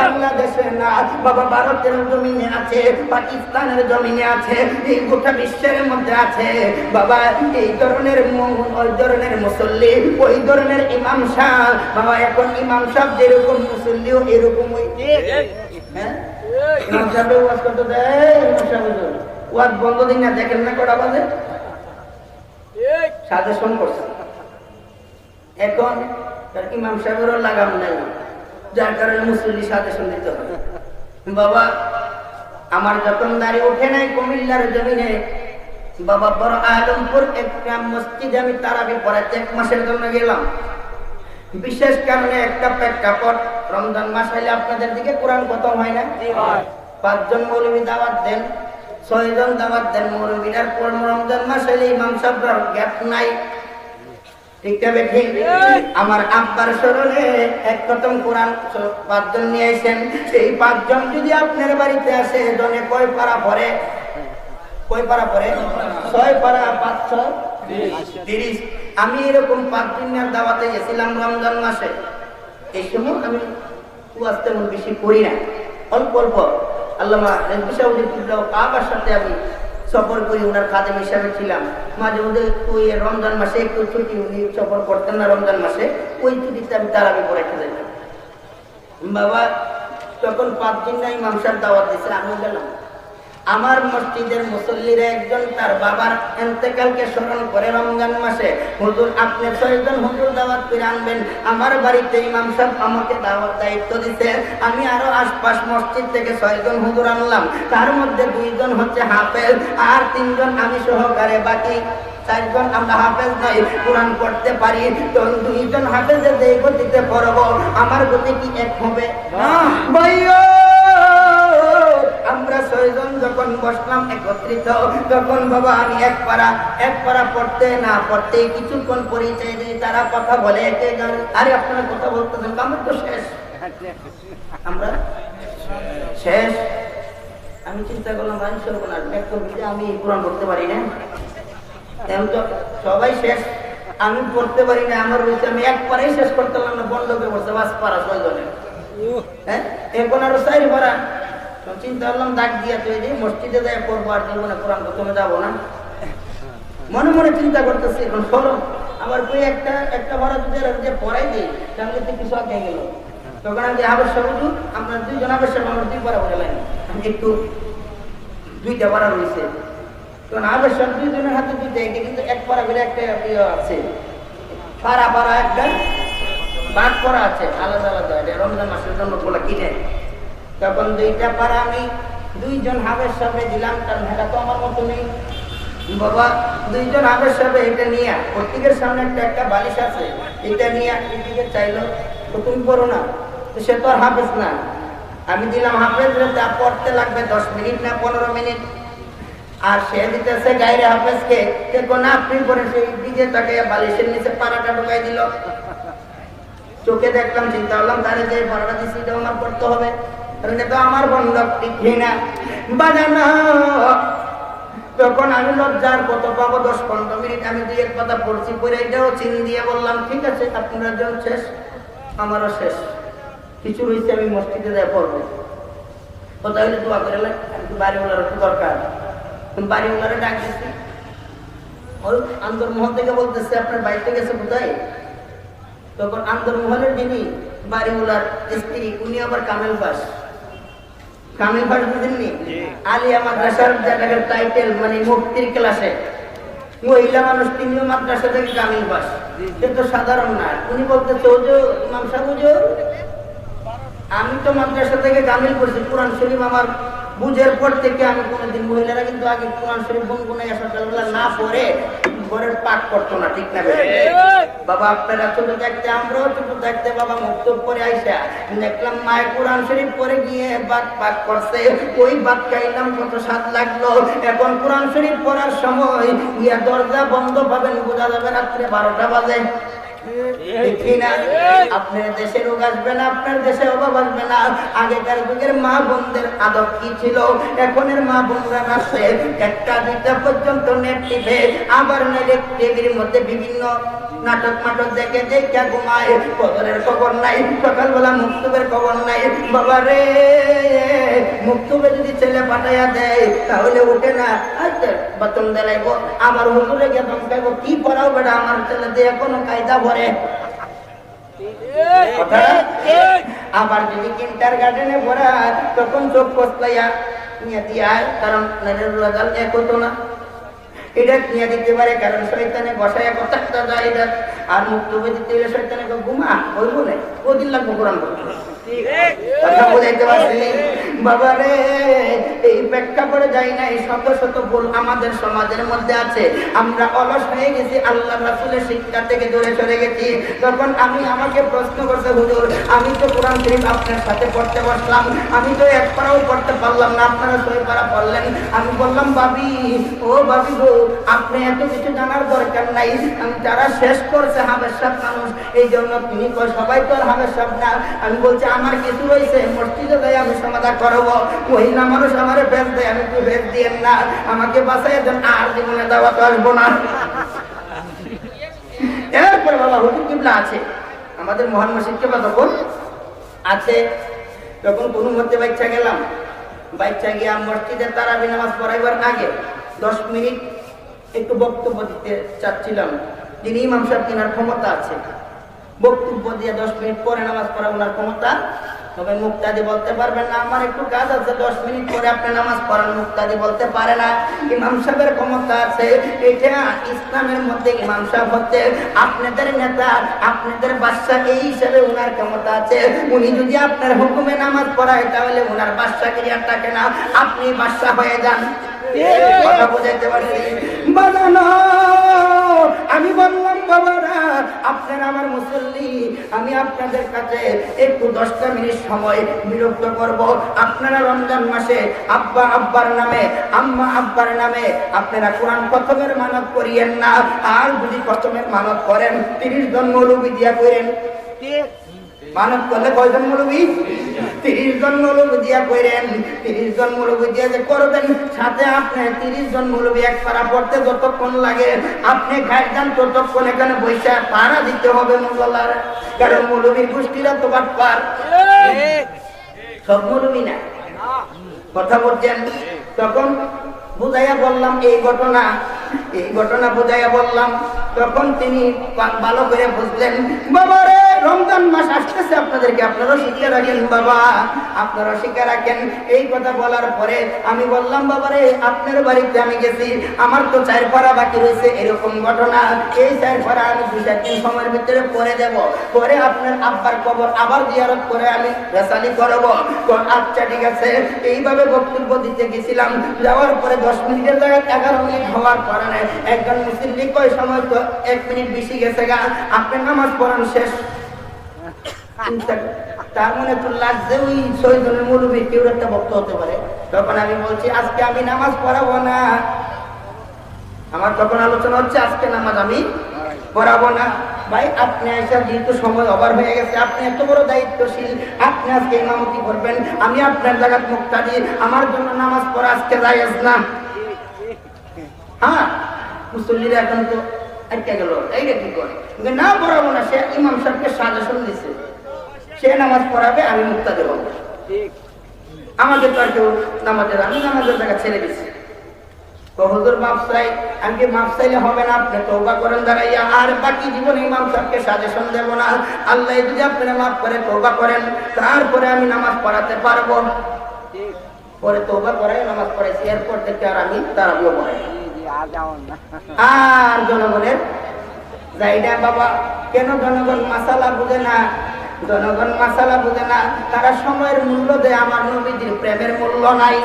বাংলাদেশে না বাবা ভারতের জমিনে আছে পাকিস্তানের জমিনে আছে এই গোটা বিশ্বের মধ্যে আছে বাবা এই ধরনের ওই ধরনের মুসল্লি ওই ধরনের ইমাম সাহেব বাবা এখন ইমাম সাহেব যেরকম মুসল্লিও এরকমই হ্যাঁ ইমাম সাহেব ওয়াজ করতে দেয় ইমাম সাহেব ওয়াজ বন্ধ দিন না দেখেন না কটা বাজে সাজেশন করছে এখন ইমাম সাহেবেরও লাগাম নাই যার কারণে মুসল্লি সাজেশন দিতে হবে বাবা আমার যখন দাঁড়িয়ে ওঠে নাই কুমিল্লার জমিনে বাবা বড় আলমপুর একটা মসজিদে আমি তারাবি পড়াতে 1 মাসের জন্য গেলাম বিশেষ কারণে একটা প্রেক্ষাপট রমজান মাস হলে আপনাদের দিকে কোরআন খতম হয় না 5 জন মৌলবী দাওয়াত দেন 6 জন দাওয়াত দেন মৌলবীরার পর রমজান মাস হলে ইমাম সাহেবর গ্যাপ নাই ঠিক আছে ঠিক আমার আব্বার স্মরণে 1 খতম কোরআন 5 জন নিয়ে আইছেন এই 5 জন যদি আপনার বাড়িতে আসে জনে কয় পারা পড়ে 6 পারা 530 আমি এরকম 5 দিনের দাওয়াতে গেছিলাম রমজান মাসে এই সময় আমি ওয়াজ তেমন বেশি করি না অল্প অল্প আল্লামা রেজভী সাহেবের কিবলা কাবার সাথে আমি সফর করি, ওনার খাদেম হিসাবে ছিলাম। মাঝে মধ্যে ওই রমজান মাসে একটু ছুটি উনি সফর করতেন না, রমজান মাসে ওই ছুটিতে আমি তারাবি পড়াইতে যাইতাম। বাবা তখন 5 দিন না ইমাম সাহেব দাওয়াত দিয়েছে, আমিও গেলাম। আমার মসজিদের মুসল্লিরা একজন তার বাবার ইন্তেকালকে স্মরণ করে রমজান মাসে, হুজুর আপনি 6 জন হুজুর দাওয়াত করে আনবেন আমার বাড়িতে। ইমাম সাহেব আমাকে দায়িত্ব দিতে, আমি আরো আশপাশ মসজিদ থেকে 6 জন হুজুর আনলাম। তার মধ্যে 2 জন হচ্ছে হাফেজ আর 3 জন আমি সহকারে, বাকি 4 জন আমরা হাফেজ নই, কোরআন পড়তে পারি। তো 2 জন হাফেজের যে গতিতে পড়ব আমার গতি কি এক হবে না ভাইয়া? আমরা 6 জন যখন বসলাম একত্রিত, তখন বাবা আমি এক পারা পড়তে না পড়তে কিছুক্ষণ পরিচয় দিই, তারা কথা বলে একে গান। আরে আপনারা কথা বলতেছেন, আমার তো শেষ, আমরা শেষ। আমি চিন্তা করলাম আমি কোরআন পড়তে পারি না, সবাই শেষ, আমি পড়তে পারি না। আমার রয়েছে আমি এক পারাই শেষ করতে পারলাম না, বন্ধ করে বসে 5 পারা 6 জনের। হ্যাঁ এখন আরো 4 পারা। চিন্তা করলাম দাগ দিয়া তৈরি মসজিদে যাই পড়বো, আর জীবনে কোরআন প্রথমে যাবো না। মনে মনে চিন্তা করতেছি এখন সরো আবার কই একটা ভাড়া যে পড়াই দিই তাহলে তো কিছু আগে গেল। তখন আমি হাবের সবুজ আমরা 2 জন হাবের সাহেব আমার 2 পারা বলে লাইন, একটু 2টা পারা রয়েছে। তখন হাবের সব 2 জনের হাতে 2টা, এটা কিন্তু 1 পারা করে একটা আছে, পারা একটা বাদ করা আছে আলাদা আলাদা, এটা রমজান মাসের জন্য বলা কিনে। তখন 2টা পারা আমি 2 জন হাবের সামনে দিলাম, কারণ এটা তো আমার মতো নেই। বাবা 2 জন হাবের সামনে এটা নিয়ে প্রত্যেকের সামনে একটা বালিশ আছে, এটা নিয়ে এদিকে চাইলো তো তুমি পড়ো না, তো সে তো আর হাফেজ না। আমি দিলাম হাফেজ, পড়তে লাগবে 10 মিনিট না 15 মিনিট, আর সে দিতেছে গাইরে হাফেজকে না আপনি পড়ে সেই দিকে তাকে বালিশের নিচে পাড়াটা ঢুকাই দিল। চোখে দেখলাম, চিন্তা করলাম তাহলে যে পাড়াটা দিচ্ছি এটা আমার পড়তে হবে, তো আমার বন্ধক ঠিক না বাজানো। তখন আমি লজ্জার কত পাবো, 10-15 মিনিট আমি 2-1 পাতা পড়ছি, পরে এটাও চিন দিয়ে বললাম ঠিক আছে আপনার জন্য শেষ, আমারও শেষ, কিছু রয়েছে আমি মসজিদে যাই পড়বো। তো তাহলে দোয়া করে বাড়িওয়ালার একটু দরকার, বাড়িওয়ালারে ডাক দিচ্ছি। ওই আন্দরমহল থেকে বলতেছে আপনার বাড়িতে গেছে কোথায়? তখন আন্দরমহলের যিনি বাড়িওয়ালার স্ত্রী উনি আবার কামেল পাস বুঝেননি, আলিয়া মাদ্রাসার জায়গার টাইটেল মানে মুফতির ক্লাসে মহিলা মানুষ, তিনিও মাদ্রাসা থেকে কামিল পাস, সে তো সাধারণ না। উনি বলতেছে হুজুর ইমাম সাহেব হুজুর আমি তো মাদ্রাসা থেকে কামিল করছি, কোরআন শরীফ আমার বুঝের পর থেকে আমি কোনোদিন, মহিলারা কিন্তু আগে কোরআন শরীফ গুনগুনাই সকালবেলা না পড়ে ঘরের পাক করতো না, ঠিক না বাবা? আপনারা ছোট দেখতে, আমরাও ছোট দেখতে বাবা মুক্তব করে আইসা দেখলাম মায়ের কোরআন শরীফ পরে গিয়ে ভাত পাক করছে, ওই ভাত খাইলাম কত স্বাদ লাগলো। এখন কোরআন শরীফ পড়ার সময় ইয়া দরজা বন্ধ পাবেন, বোঝা যাবে রাত্রে 12টা বাজে। আপনার দেশে রোগ আসবে না, আপনার দেশে অভাব আসবে না। আগেকার যুগের মা বোনদের আদব কি ছিল, এখনের মা বোনরা আসে 1টা-2টা পর্যন্ত নেট টিপে, আবার টিভির মধ্যে বিভিন্ন নাটক দেখে দেখে ঘুমায়, বদরের খবর নাই, সকালবেলা মুক্তবের খবর নাই। বাবা রে মুক্তবে যদি ছেলে পাঠাইয়া দেয় তাহলে উঠে না, বেতন দেলাইবো, আবার হুজুরে গিয়ে ধমকাইবো কি পড়াও বেটা আমার ছেলে দিয়ে কোনো কায়দা ভরে। আবার যদি কিন্টার গার্ডেনে পড়া তখন চোখ কসলাইয়া নিয়ে দিয়া, কারণ এক হতো না, এটা নিয়ে দিতে পারে, কারণ শয়তানে বসায় কথা যায়। আর মুক্তবে দিতে হলে শয়তানে ঘুমা ওই বলে ওদিন লাগবো কোরআন করতে। কথা বুঝাইতে পারছি বাবা রে? এই ব্যাখ্যা করে যাই না, এই শত শত ভুল আমাদের সমাজের মধ্যে আছে। আমরা অলস হয়ে গেছি, আল্লাহ রাসূলের শিক্ষা থেকে দূরে সরে গেছি। তখন আমাকে প্রশ্ন করছে হুজুর আমি তো কোরআন শরীফ আপনার সাথে পড়তে বসলাম, আমি তো 1 পারাও পড়তে পারলাম না, আপনারা 6 পারা পড়লেন। আমি বললাম বাবি ও বাবি গো আপনি এত কিছু জানার দরকার নাই, আমি যারা শেষ করছে হাবের সাহেব মানুষ, এই জন্য তিনি সবাই তো আর হাবের সাহেব না। আমি বলছি আমার কিছু রয়েছে মসজিদে যাই আমি সমাধান করবো, মহিলা মানুষ আমার ভেজ দেয়, আমি তো ভেজ দিয়েন না, আমাকে বাসায় দেন, আর জীবনে দেওয়া তো আসবো না। এরপরে বাবা হুজুর কিবলা আছে, আমাদের মহান মসজিদ কিবলা তখন আছে। তখন কোনো মধ্যে বাচ্চা গেলাম, বাচ্চা গিয়া মসজিদে তারাবি নামাজ পড়াইবার আগে 10 মিনিট একটু বক্তব্য দিতে চাচ্ছিলাম। যিনি ইমাম সাহেব তিনার ক্ষমতা আছে, বক্তব্য দিয়ে 10 মিনিট পরে নামাজ পড়া ওনার ক্ষমতা, তবে মুক্তাদি বলতে পারবেন না আমার একটু কাজ আছে 10 মিনিট পরে আপনি নামাজ পড়ান, মুক্তাদি বলতে পারে না। ইমাম সাহেবের ক্ষমতা আছে। এটা ইসলামের মধ্যে ইমাম সাহেব হচ্ছে আপনাদের নেতা, আপনাদের বাদশা, এই হিসেবে ওনার ক্ষমতা আছে। উনি যদি আপনার হুকুমে নামাজ পড়ায় তাহলে ওনার বাদশাগিরি আর থাকে না, আপনি বাদশা হয়ে যান। কথা বুঝাইতে পারছি? বাজানো আমি বললাম বাবারা আপনারা আমার মুসল্লি, আমি আপনাদের কাছে একটু 10টা মিনিট সময় বিরক্ত করব। আপনারা রমজান মাসে আব্বা আব্বার নামে, আম্মা আব্বার নামে আপনারা কোরআন খতমের মানত করিয়েন না। আর যদি খতমের মানত করেন 30 জন মৌলবী দিয়া করেন। মানত করলে কয়জন মৌলবী? 30 জন মৌলবী দিয়া করেন। 30 জন মৌলবী দিয়া যে করবেন, সাথে আপনি 30 জন মৌলবী এক পারা পড়তে যতক্ষণ লাগে আপনি খাইয়ে যান ততক্ষণ এখানে বৈশা পাড়া দিতে হবে মোল্লার। কারণ মৌলবীর গোষ্ঠীরা তো বাটপার, সব মৌলবী না। কথা বলছেন? তখন বুঝাইয়া বললাম এই ঘটনা বুঝাইয়া বললাম। তখন তিনি ভালো করে বুঝলেন। বাবারে রমজান মাস আসতেছে, আপনাদেরকে আপনারাও শিখে রাখেন বাবা, আপনারাও শিখে রাখেন। এই কথা বলার পরে আমি বললাম বাবারে আপনার বাড়িতে আমি গেছি, আমার তো 4 পারা বাকি রয়েছে, এরকম ঘটনা। এই 4 পারা আমি 2-4 দিন সময়ের ভিতরে পরে দেব, পরে আপনার আব্বার কবর আবার জিয়ারত করে আমি রেসালি করব। আচ্ছা ঠিক আছে। এইভাবে বক্তব্য দিতে গেছিলাম। যাওয়ার পরে 10 মিনিটের জায়গায় 11 মিনিট হওয়ার কারণে একজন মুসল্লি কয় সময় তো 1 মিনিট বেশি গেছে গা, আপনি নামাজ পড়ান শেষ। তার মনে তো লাগছে ওই 6 জনের মুরব্বী কেউ একটা বক্তা হতে পারে। তখন আমি বলছি আজকে আমি নামাজ পড়াবো না। আমার তখন আলোচনা হচ্ছে আজকে নামাজ আমি পড়াবো না। ভাই আপনি এসে যেহেতু সময় ওভার হয়ে গেছে, আপনি এত বড় দায়িত্বশীল, আপনি আজকে ইমামতি করবেন, আমি আপনার জায়গায় মুক্তাদি, আমার জন্য নামাজ পড়া আজকে জায়েজ না। হ্যাঁ মুসল্লিরা এখন তো আটকে গেল, এইটা কি করে না পড়াবো না। সে ইমাম সাহেবকে সাজেশন দিছে, সে নামাজ পড়াবে, আমি মুক্তাদি হব। আমাদের তো আর কেউ নামাজের, আমি নামাজের জায়গা ছেড়ে দিচ্ছি। হুজুর মাফ চাই, আমি মাফ চাইলে হবে না, আপনি তওবা করেন দাঁড়াইয়া, আর বাকি জীবনে ইমাম সাহেবকে সাজেশন দেব না। আল্লাহ যদি আপনারা মাফ করে তওবা করেন তারপরে আমি নামাজ পড়াতে পারবো। পরে তওবা করাই নামাজ পড়াইছি, এরপর থেকে আর আমি তারাবিও পড়াই। আর জনগণের যাইডা বাবা, কেন জনগণ মাসালা বুঝে না? জনগণ মাসালা বুঝে না, তারা সময়ের মূল্য দেয়, আমার নবীজির প্রেমের মূল্য নাই।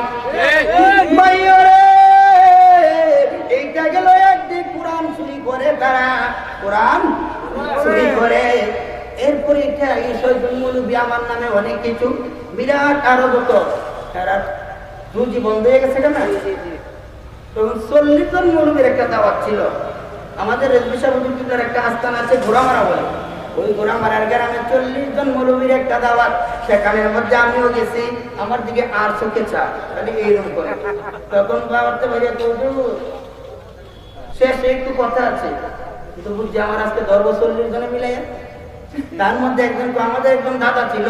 এইটা গেল একদিন কোরআন চুরি করে, তারা কোরআন চুরি করে। এরপরে এটা এই 6 জন মৌলবী আমার নামে অনেক কিছু বিরাট আরো যত রুজি বন্ধ হয়ে গেছে কেন। তখন 40 জন মৌলবীর একটা দাওয়াত ছিল। আমাদের রেজবি সাহেবের একটা আস্থান আছে ঘোড়ামারা বলে, ওই ঘোড়ামারার গ্রামে 40 জন মৌলবীর একটা দাওয়াত। সেখানের মধ্যে আমিও গেছি, আমার দিকে আর চোখে চা এইরকম করে। তখন বাবাতে বলে শেষে একটু কথা আছে, কিন্তু বুঝছি আমার আজকে 10 বছর 40 জনে মিলাই। তার মধ্যে একজন আমাদের একজন দাদা ছিল,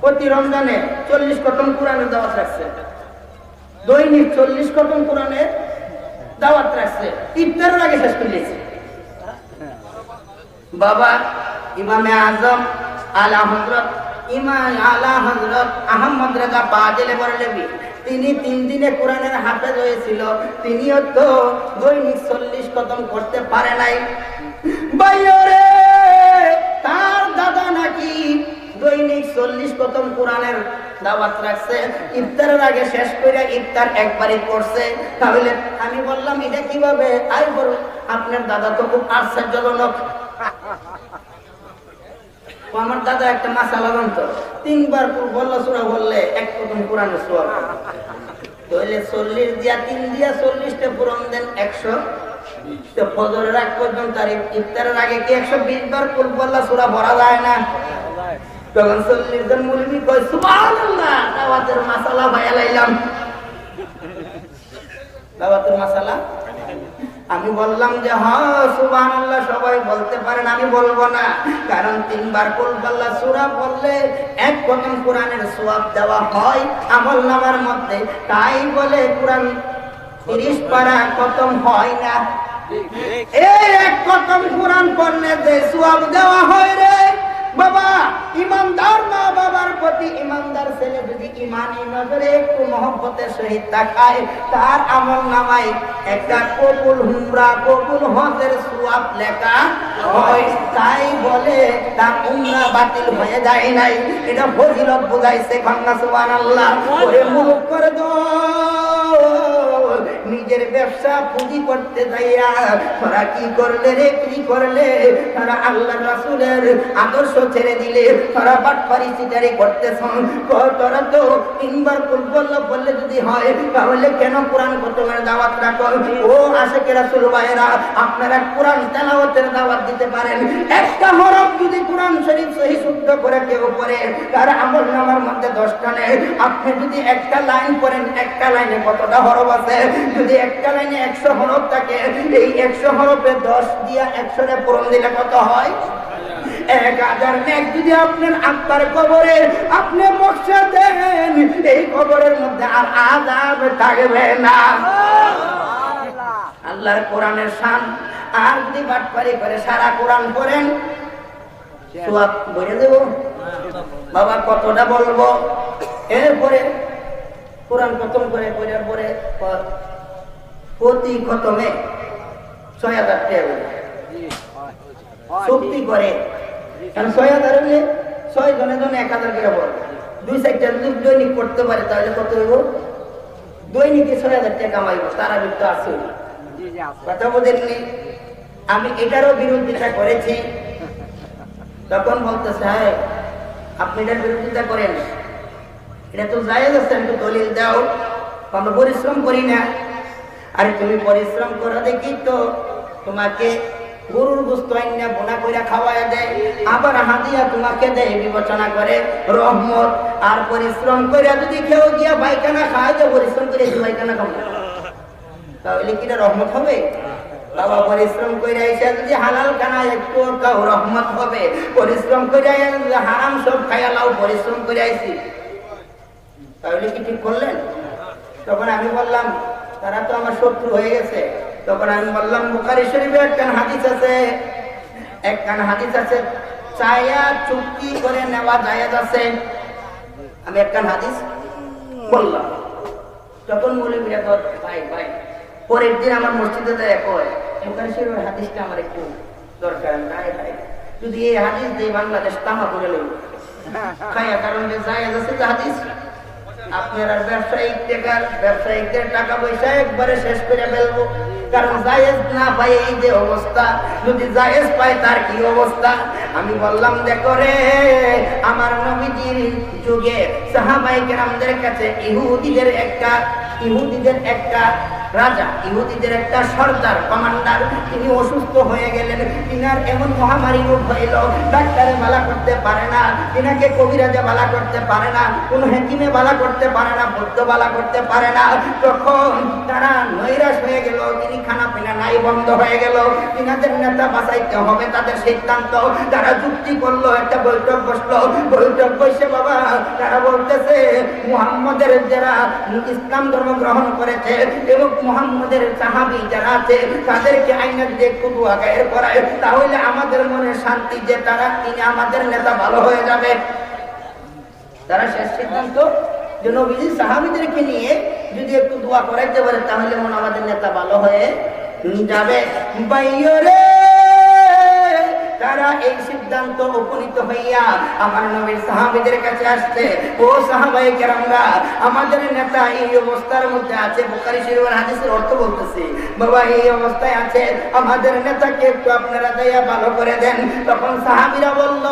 প্রতি রমজানে 40 খতম কোরআনের দাওয়াত রাখছে, দৈনিক 40 খতম কোরআনের দাওয়াত রাখছে, ইফতারের আগে শেষ করে দিয়েছে। বাবা ইমামে আজম আলা হযরত ইমাম আলা হযরত আহমদ রাজা বাজেলে বরেলবি, তিনি 3 দিনে কোরআনের হাফেজ হয়েছিল। তিনিও তো দৈনিক 40 খতম করতে পারে নাই। ভাইরে তার দাদা নাকি দৈনিক 40 খতম কোরআনের দাওয়াত রাখছে, ইফতারের আগে শেষ করে ইফতার একবারই করছে। তাহলে আমি বললাম এটা কিভাবে? আই বড় আপনার দাদা তো খুব আশ্চর্যজনক। আমার দাদা একটা মাসালা জানতো, 3 বার বল্লা সূরা বললে 1 খতম কোরআনের সওয়াব। তাহলে 40 দিয়া 3 দিয়া 40টা পূরণ দেন 100। তো ফজরের আগ পর্যন্ত আর ইফতারের আগে কি 120 বার কুল বল্লা সূরা পড়া যায় না? তখন 40 জন মুলবি কয় সুবহানাল্লাহ, দাওয়াতের মাসালা ভাইয়া লাইলাম। দাওয়াতের মাসালা আমি বললাম যে হ্যাঁ সুবহানাল্লাহ সবাই বলতে পারেন, আমি বলবো না, কারণ 3 বার কুল আল্লাহ সূরা বললে 1 খতম কোরআনের সওয়াব দেওয়া হয় আমলনামার মধ্যে। তাই বলে কোরআন 30 পারা খতম হয় না। এই 1 খতম কোরআন পড়লে যে সওয়াব দেওয়া হয় রে বাবা, ইমানদার মা বাবার প্রতি ইমানদার ছেলে যদি ইমানি নজরে একটু মহব্বতের সহিত তাকায়, তার আমলনামায় একটা কবুল উমরা কবুল হজের সওয়াব লেখা হয়। তাই বলে তার উমরা বাতিল হয়ে যায় নাই, এটা ফজিলত বুঝাইছে। কন্যা সুবহানাল্লাহ। ওরে মুখ করে দো নিজের ব্যবসা পুঁজি করতে যাইয়া তোরা কি করলে রে, কি করলে? তারা আল্লাহর রাসূলের আদর্শ ছেড়ে দিলে, তোরা বাটপারি চিটারি করতেছ। তোরা তো 3 বার কুল বললে যদি হয়, তাহলে কেন কোরআন খতমের দাওয়াত রাখো? ও আশিকে রাসূল ভাইরা, আপনারা কোরআন তেলাওয়াতের দাওয়াত দিতে পারেন। একটা হরফ যদি কোরআন শরীফ সহি শুদ্ধ করে কেউ পড়ে, তার আমলনামার মধ্যে 10টা নেই। আপনি যদি একটা লাইন পড়েন, একটা লাইনে কতটা হরফ আছে? যদি একটা লাইনে 100 হরফ থাকে, এই 100 হরফে 10 দিয়া 100 রে পূরণ দিলে কত হয়? 1000 নেক যদি আপনার আত্মার কবরে আপনি বক্সা দেন, এই কবরের মধ্যে আর আযাব থাকবে না। আল্লাহর কোরআনের শান। আর যদি বাটপারি করে সারা কোরআন পড়েন, সওয়াব বলে দেব বাবা। কতটা বলবো? এরপরে কোরআন খতম করে পড়ার পরে প্রতি খতমে 6000 টাকা চুক্তি করে। কারণ 6000 হলে 6 জনে 1000 করে বল, 2-4টা যদি দৈনিক করতে পারে, তাহলে কত হইব? দৈনিকে 6000 টাকা কামাইব। তারা বিত্ত আছে, কথা বলেননি? আমি এটারও বিরোধিতা করেছি। তখন বলতেছে হ্যাঁ আপনি এটার বিরোধিতা করেন, এটা তো জায়েজ আছে, একটু দলিল দাও। আমরা পরিশ্রম করি না। আরে তুমি পরিশ্রম করো দেখি তো তোমাকে গরুর গোশত আইনা বোনা কইরা খাওয়ায় দেয়, আবার হাদিয়া তোমাকে দেয় বিবেচনা করে রহমত। আর পরিশ্রম কইরা যদি কেউ গিয়া পায়খানা খায়, যে পরিশ্রম করে পায়খানা খাবো, তাহলে কি এটা রহমত হবে? বাবা পরিশ্রম কইরা এসে যদি হালাল খানা একটু তাও রহমত হবে। পরিশ্রম কইরা হারাম সব খাইয়া লাও, পরিশ্রম করে আইছি, তাহলে কি ঠিক করলেন? তখন আমি বললাম তারা তো আমার শত্রু হয়ে গেছে। তখন আমি বললাম বুখারী শরীফে একখান হাদিস আছে, চায়া চুক্তি করে নেওয়া জায়েজ আছে। আমি একখান হাদিস বললাম। তখন মৌলবীরা তো ভাই পরের দিন আমার মসজিদে যায় কয় বুখারী শরীফের হাদিসটা আমার একটু দরকার। ভাই যদি এই হাদিস দিয়ে বাংলাদেশ তামা করে লইব খায়া, কারণ জায়েজ আছে যে হাদিস। আপনারা ব্যবসায়িকদের টাকা পয়সা একবারে শেষ করে ফেলবো, কারণ জায়েজ না পাই এই যে অবস্থা, যদি জায়েজ পায় তার কি অবস্থা? আমি বললাম দেখো রে, আমার নবীজির যুগে সাহাবায়ে কেরামদের কাছে ইহুদিদের একটা রাজা, ইহুদিদের একটা সর্দার কমান্ডার, তিনি অসুস্থ হয়ে গেলেন। তিনার এমন মহামারী রোগ হইল, ডাক্তারে বালা করতে পারে না, তিনাকে কবিরাজে বালা করতে পারে না, কোন হেকিমে বালা করতে পারে না, বৈদ্য বালা করতে পারে না। তখন তারা নৈরাশ হয়ে গেল, তিনি খানা পিনা নাই বন্ধ হয়ে গেল। তিনাদের নেতা বাঁচাইতে হবে, তাদের সিদ্ধান্ত। তারা যুক্তি করলো, একটা বৈঠক বসলো। বৈঠক বসে বাবা তারা বলতেছে মুহাম্মদের যারা ইসলাম ধর্ম গ্রহণ করেছে এবং মুহাম্মদের সাহাবী যারা আছে তাদেরকে আইনা দিয়ে একটু দোয়া গায়ের করায়, তাহলে আমাদের মনে শান্তি যে তিনি আমাদের নেতা ভালো হয়ে যাবে। তারা শেষ সিদ্ধান্ত যে নবীজি সাহাবীদেরকে নিয়ে যদি একটু দোয়া করাইতে পারে, তাহলে মনে আমাদের নেতা ভালো হয়ে যাবে। বাইরে তারা এই সিদ্ধান্ত উপনীত হইয়া আমার নবীর সাহাবীদের কাছে আসছে, ও সাহাবায়ে কেরামরা, আমাদের নেতা এই অবস্থার মধ্যে আছে। বুখারী শরীফের হাদিসের অর্থ বলতেছি বাবা, এই অবস্থায় আছে, আমাদের নেতাকে একটু আপনারা দয়া ভালো করে দেন। তখন সাহাবীরা বলল,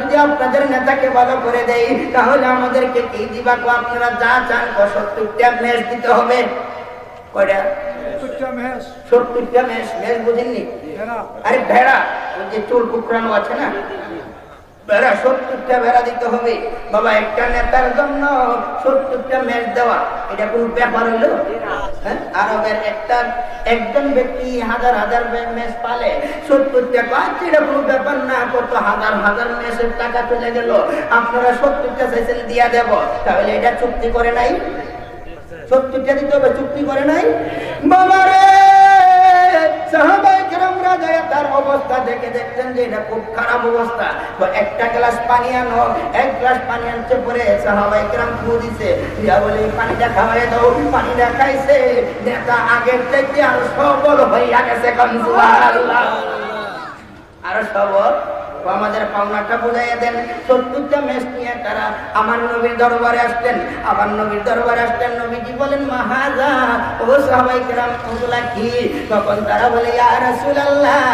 যদি আপনাদের নেতাকে ভালো করে দেই, তাহলে আমাদেরকে কি দিবা? আপনারা যা চান 70টা মেষ দিতে হবে। কয়টা? 70টা মেষ। মেষ বুঝেননি? আরে ভেড়া, ওই যে চুল কুকরানো আছে না, বেড়া 70টা বেড়া দিতে হবে বাবা। একটা নেতার জন্য 70টা মেষ দেওয়া এটা কোন ব্যাপার হইল? আরবের একজন ব্যক্তি হাজার হাজার মেষ পালে 70টা পাচ্ছে, এটা কোনো ব্যাপার না। কত হাজার হাজার মেষের টাকা চলে গেল, আপনারা 70টা চাইছেন দিয়া দেব, তাহলে এটা চুক্তি করে নাই? 70টা দিতে হবে, চুক্তি করে নাই বাবা রে। সাহাবায়ে কেরামরা যায় তার অবস্থা দেখে দেখছেন যে এটা খুব খারাপ অবস্থা। তো একটা গ্লাস পানি আনো, এক গ্লাস পানি আনতে পরে সাহাবায়ে কেরাম ফুঁ দিছে, দিয়া বলে পানিটা খাওয়াই দাও। পানিটা খাইছে, নেতা আগের চাইতে আরো সবল হইয়া গেছে। সুবহানাল্লাহ, আরো সবল। আমাদের পাওনাটা বুঝাইয়া দেন। 70টা মেষ নিয়ে তারা আমার নবীর দরবারে আসতেন। আবার নবীর দরবারে আসতেন, নবীজি বলেন মাহাজা, ও সাহাবায়ে কেরাম ওগুলা কি? তখন তারা বলে ইয়া রাসূলুল্লাহ,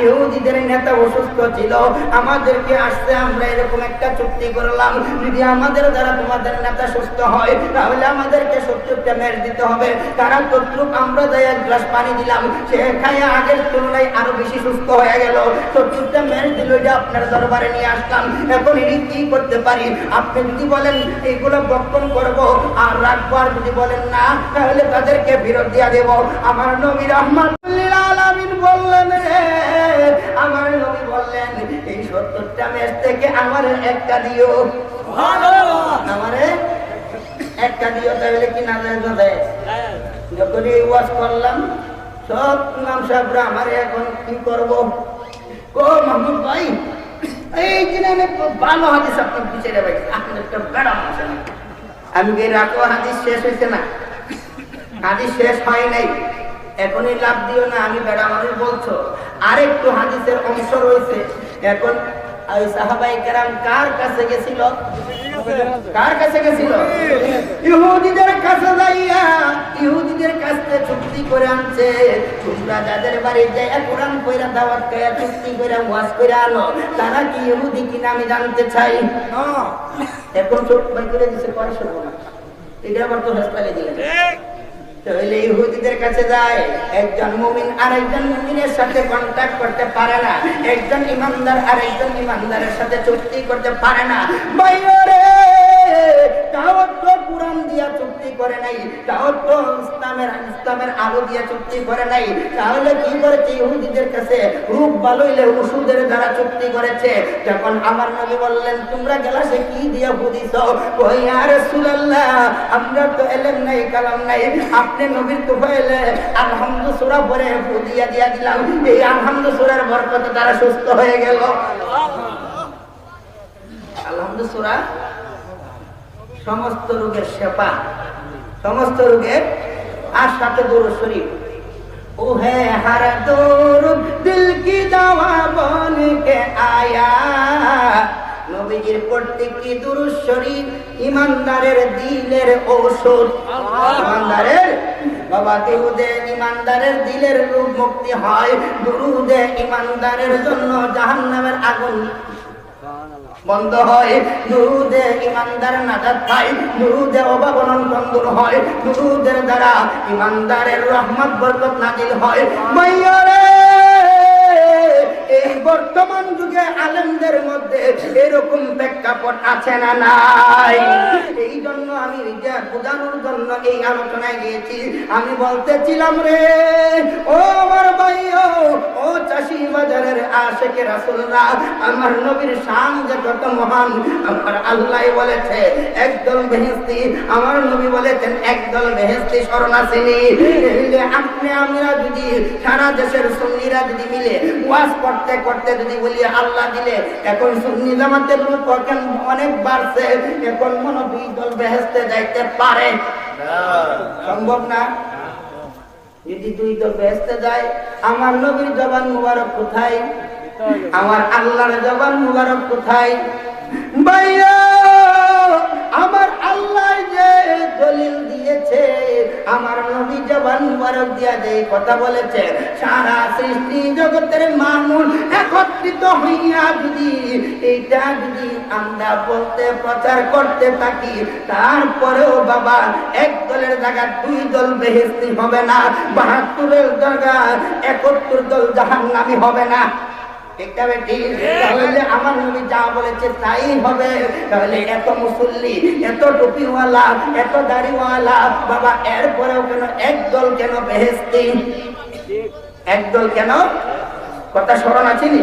ইহুদীদের নেতা অসুস্থ ছিল, আমাদেরকে আসছে, আমরা এরকম একটা চুক্তি করলাম, যদি আমাদের দ্বারা তোমাদের নেতা সুস্থ হয় তাহলে আমাদেরকে 70টা মেষ দিতে হবে। তারা তদ্রুপ আমরা যাই এক গ্লাস পানি দিলাম, সে খাইয়া আগের তুলনায় আরো বেশি সুস্থ হয়ে গেল। 70টা মেষ দিল, আপনার দরবারে নিয়ে আসলাম। এখন এটি কি করতে পারি? আপনি যদি বলেন এইগুলো বক্ষণ করব আর রাখবো, আর যদি বলেন না তাহলে তাদেরকে ফেরত দিয়া দেব। আমার নবী রাহমাতুল আলামিন বললেন রে, আমার নবী বললেন এই 70টা মেষ থেকে আমার একটা দিও। আমারে একটা দিও, তাহলে কি না যায়? যখন এই ওয়াজ করলাম সব ইমাম সাহেবরা আমারে এখন কি করব? ও মাহমুদ ভাই, এই দিনে ভালো হাদিস আপনি বিচারে ভাই, আপনার একটা বেড়া মানুষ। আমি রাখো, হাদিস শেষ হয়েছে না? হাদিস শেষ হয় নাই, এখনই লাভ দিও না। আমি বেড়া মানুষ বলছো, আরেকটু হাদিসের অংশ রয়েছে। এখন সাহাবায়ে কেরাম কার কাছে গেছিল? কার কাছে গেছিল? ইহুদীদের কাছে যাইয়া ইহুদীদের কাছে চুক্তি করে আনছে, তোমরা যাদের বাড়ি যাইয়া কোরআন কইরা দাওয়াত কইরা চুক্তি কইরা ওয়াজ কইরা আনো, তারা কি ইহুদি কিনা আমি জানতে চাই। এখন চোখ বাই করে দিছে, পরে শুনবো না, এটা আবার তো হাসপাতালে দিলেন। তাহলে ইহুদীদের কাছে যায়, একজন মুমিন আরেকজন মুমিনের সাথে কন্টাক্ট করতে পারে না, একজন ইমানদার আরেকজন ইমানদারের সাথে চুক্তি করতে পারে না। বাইরে তাও তো কোরআন দিয়া চুক্তি করে নাই, তাও তো ইসলামের আলো দিয়া চুক্তি করে নাই, তাহলে কি করেছে? ইহুদীদের কাছে রূপ ভালোইলে ওষুধের দ্বারা চুক্তি করেছে। যখন আমার নবী বললেন তোমরা গ্লাসে কি দিয়া বুঝিছ? ওই ইয়া রাসূলুল্লাহ, আমরা তো এলেম নাই, কালাম নাই, আপনি নবীর তোফাইলে আলহামদু সূরা পড়ে বুঝিয়া দিয়া দিলাম, এই আলহামদু সূরার বরকতে তারা সুস্থ হয়ে গেল। আলহামদু সূরা সমস্ত রোগের শেফা, সমস্ত রোগের। আর সাথে দুরূদ শরীফ, ও হে হর দুরূদ দিল কি দাওয়া বন কে আয়া। নবীজির প্রত্যেকটি দুরূদ শরীফ ইমানদারের দিলের ঔষধ। ইমানদারের বাবা, দুরূদে ইমানদারের দিলের রোগ মুক্তি হয়, দুরূদে ইমানদারের জন্য জাহান্নামের আগুন বন্ধ হয়, দুরূদে ইমানদার নাজাত পায়, দুরূদে অভাব অনটন দূর হয়, দুরূদের দ্বারা ইমানদারের রহমত বরকত নাজিল হয়। মাইয়ারে, এই বর্তমান যুগে আলেমদের মধ্যে এরকম প্রেক্ষাপট আছে না নাই? এই জন্য আমি বোঝানোর জন্য এই আলোচনায় গিয়েছি। আমি বলতেছিলাম রে, ও আমার ভাইও, ও চাষি বাজারের আশিকে রাসূলরা, আমার নবীর শান যে কত মহান। আমার আল্লাহ বলেছে একদল বেহেশতি, আমার নবী বলেছেন একদল বেহেশতি শরণার্থী। আপনি আমরা যদি সারা দেশের সুন্নিরা যদি মিলে ওয়াজ করতে করতে যদি বলি আল্লাহ দিলে, এখন সুন্নি জামাতের লোক এখন অনেক বাড়ছে, এখন মনে 2 দল বেহেশতে যাইতে পারে? সম্ভব না। যদি 2 দল বেহেশতে যায়, আমার নবীর জবান মুবারক কোথায়? আমার আল্লাহর জবান মুবারক কোথায়? ভাইয়া, আমার আল্লাহ যে দলিল দিয়েছে, আমার নবী জবান মুবারক দিয়া যে কথা বলেছে, সারা সৃষ্টি জগতের মানুষ একত্রিত হইয়া যদি এইটা যদি আমরা বলতে প্রচার করতে থাকি, তারপরেও বাবা এক দলের জায়গায় 2 দল বেহেশতি হবে না, 72 জায়গায় 71 দল জাহান্নামী হবে না। একটা বেটি তাহলে আমার নবী যা বলেছে তাই হবে। তাহলে এত মুসল্লি, এত টুপিওয়ালা, এত দাড়িওয়ালা বাবা, এরপরেও কেন একদল কেন বেহেশতি? একদল কেন? কথা স্মরণ আছে নি?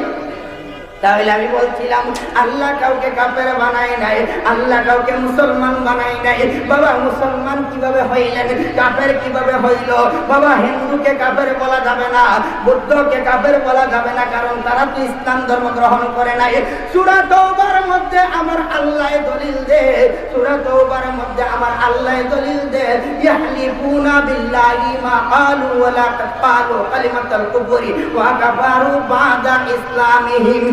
তাহলে আমি বলছিলাম আল্লাহ কাউকে কাফের বানায় নাই, আল্লাহ কাউকে মুসলমান বানায় নাই। বাবা মুসলমান কিভাবে হইলেন, কাফের কিভাবে হইল? বাবা হিন্দুকে কাফের বলা যাবে না, বুদ্ধকে কাফের বলা যাবে না, কারণ তারা তো ইসলাম ধর্ম গ্রহণ করে নাই। সূরা তাওবার মধ্যে আমার আল্লাহ দলিল দে, সূরা তাওবার মধ্যে আমার আল্লাহ দলিল দে, ইয়াহলিফুনা বিল্লাহি মা ক্বালু ওয়া লা ক্বালু কালিমাতুল কুফরি ওয়া কাফারু বাদা ইসলামিহিম।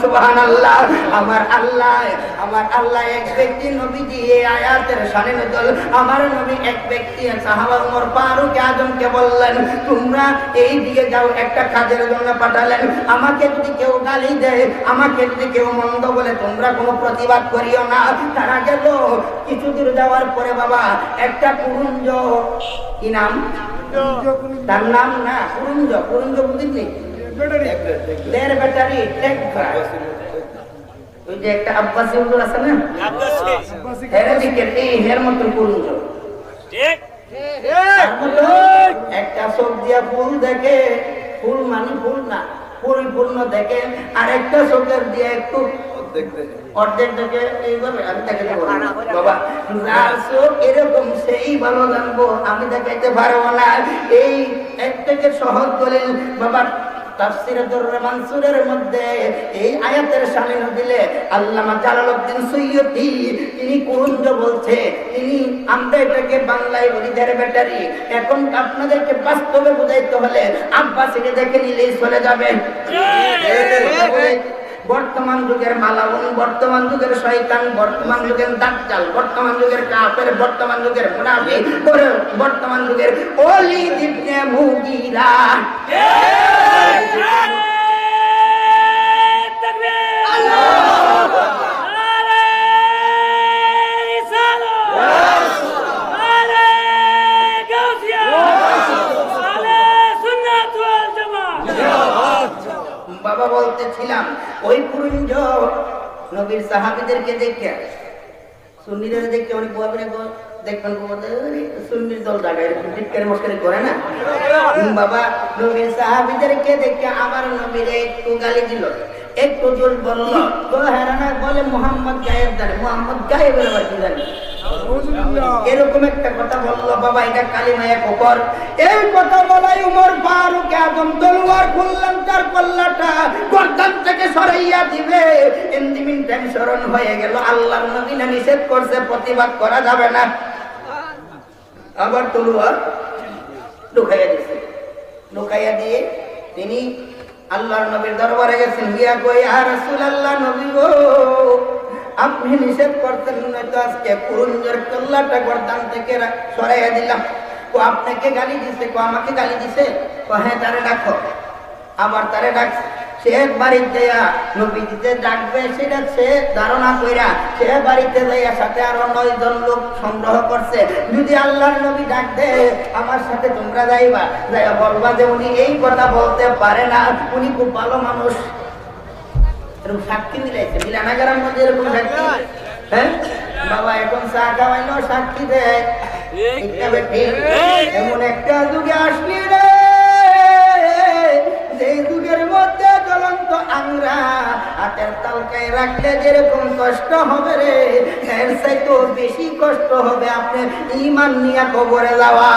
সুবহানাল্লাহ। আমার আল্লাহ এক ব্যক্তি নবীজি এই আয়াতের শানে নজল, আমার নবী এক ব্যক্তি সাহাবা ওমর ফারুক আজমকে বললেন তোমরা এই দিকে যাও, একটা কাজের জন্য পাঠালেন। আমাকে যদি কেউ গালি দেয়, আমাকে যদি কেউ মন্দ বলে, তোমরা কোনো প্রতিবাদ করিও না। তারা গেল, কিছু দূর যাওয়ার পরে বাবা একটা কুরুঞ্জ, কি নাম তার নাম? না কুরুঞ্জ, কুরুঞ্জ বুঝলি? দেড় ব্যাটারি ওই যে একটা আব্বাসি হুজুর আছে না, এর মতো কুরুঞ্জ, একটা চোখ দিয়া ফুল দেখে, ফুল মানে ফুল না, পরিপূর্ণ দেখে, আর একটা চোখের দিয়ে একটু অর্ধেক দেখে। এইভাবে আমি দেখাতে বাবা, যার চোখ এরকম সেই ভালো জানবো, আমি দেখাইতে পারবো না। এই এক থেকে সহজ দলিল বাবা তাফসীরে দুররে মানসুরের মধ্যে এই আয়াতের শামিল দিলে আল্লামা জালালউদ্দিন সুয়ুতী তিনি কুরুঞ্জ বলছে, তিনি আমরা এটাকে বাংলায় বলি দেড় ব্যাটারি। এখন আপনাদেরকে বাস্তবে বুঝাইতে হলে আব্বাসীকে দেখে নিলেই চলে যাবে। বর্তমান যুগের মালাউন, বর্তমান যুগের শয়তান, বর্তমান যুগের দাজ্জাল, বর্তমান যুগের কাফের, বর্তমান যুগের মুনাফিক, বর্তমান যুগের ওলীদ ইবনে মুগীরা। বাবা বলতেছিলাম ওই কুরুঞ্জ নবীর সাহাবীদেরকে দেখে, সুন্নিদের দেখে অনেক দেখবেন সুন্নির দল জায়গায় বিক্রি মস্করি করে না বাবা। নবীর সাহাবীদেরকে দেখে আমার নবীর একটু গালি দিল, একটু জোর বলল, তো হেরানা বলে মোহাম্মদ গায়েব জানে, মোহাম্মদ গায়েবের আবার কি জানে, এরকম একটা কথা বললো বাবা। এটা কালিমায়ে কুফর। এই কথা বলাই উমর ফারুক আজম তলোয়ার খুললেন, তার কল্লাটা গর্দান থেকে সরাইয়া দিবে। ইন্দিমিন টাইম স্মরণ হয়ে গেল আল্লাহর নবী না নিষেধ করছে, প্রতিবাদ করা যাবে না। আবার তলোয়ার লুকাইয়া দিছে, লুকাইয়া দিয়ে তিনি আল্লাহর নবীর দরবারে গেছেন, গিয়া কই ইয়া রাসূলুল্লাহ, নবী গো আপনি নিষেধ করতেন নয়তো আজকে কুরুঞ্জের কল্লাটা গর্দান থেকে সরাইয়া দিলাম। ও আপনাকে গালি দিছে? কো আমাকে গালি দিছে? কো হ্যাঁ, তারে ডাকো। আবার তারে ডাকছে, সে বাড়িতে নবীজিতে ডাকবে সেটা সে ধারণা কইরা সে বাড়িতে যাইয়া সাথে আরো 9 জন লোক সংগ্রহ করছে। যদি আল্লাহর নবী ডাক দে আমার সাথে তোমরা যাইবা, যাইয়া বলবা যে উনি এই কথা বলতে পারে না, উনি খুব ভালো মানুষ। এরকম সাক্ষী মিলাইছে, মিলানাগারের মধ্যে এরকম সাক্ষী। হ্যাঁ বাবা, এখন চা খাওয়াইলো সাক্ষী দেয়। এমন একটা যুগে আসলি রে, যে যুগের মধ্যে জ্বলন্ত আংরা হাতের তালকায় রাখলে যেরকম কষ্ট হবে রে, এর চাইতে বেশি কষ্ট হবে আপনি ঈমান নিয়ে কবরে যাওয়া।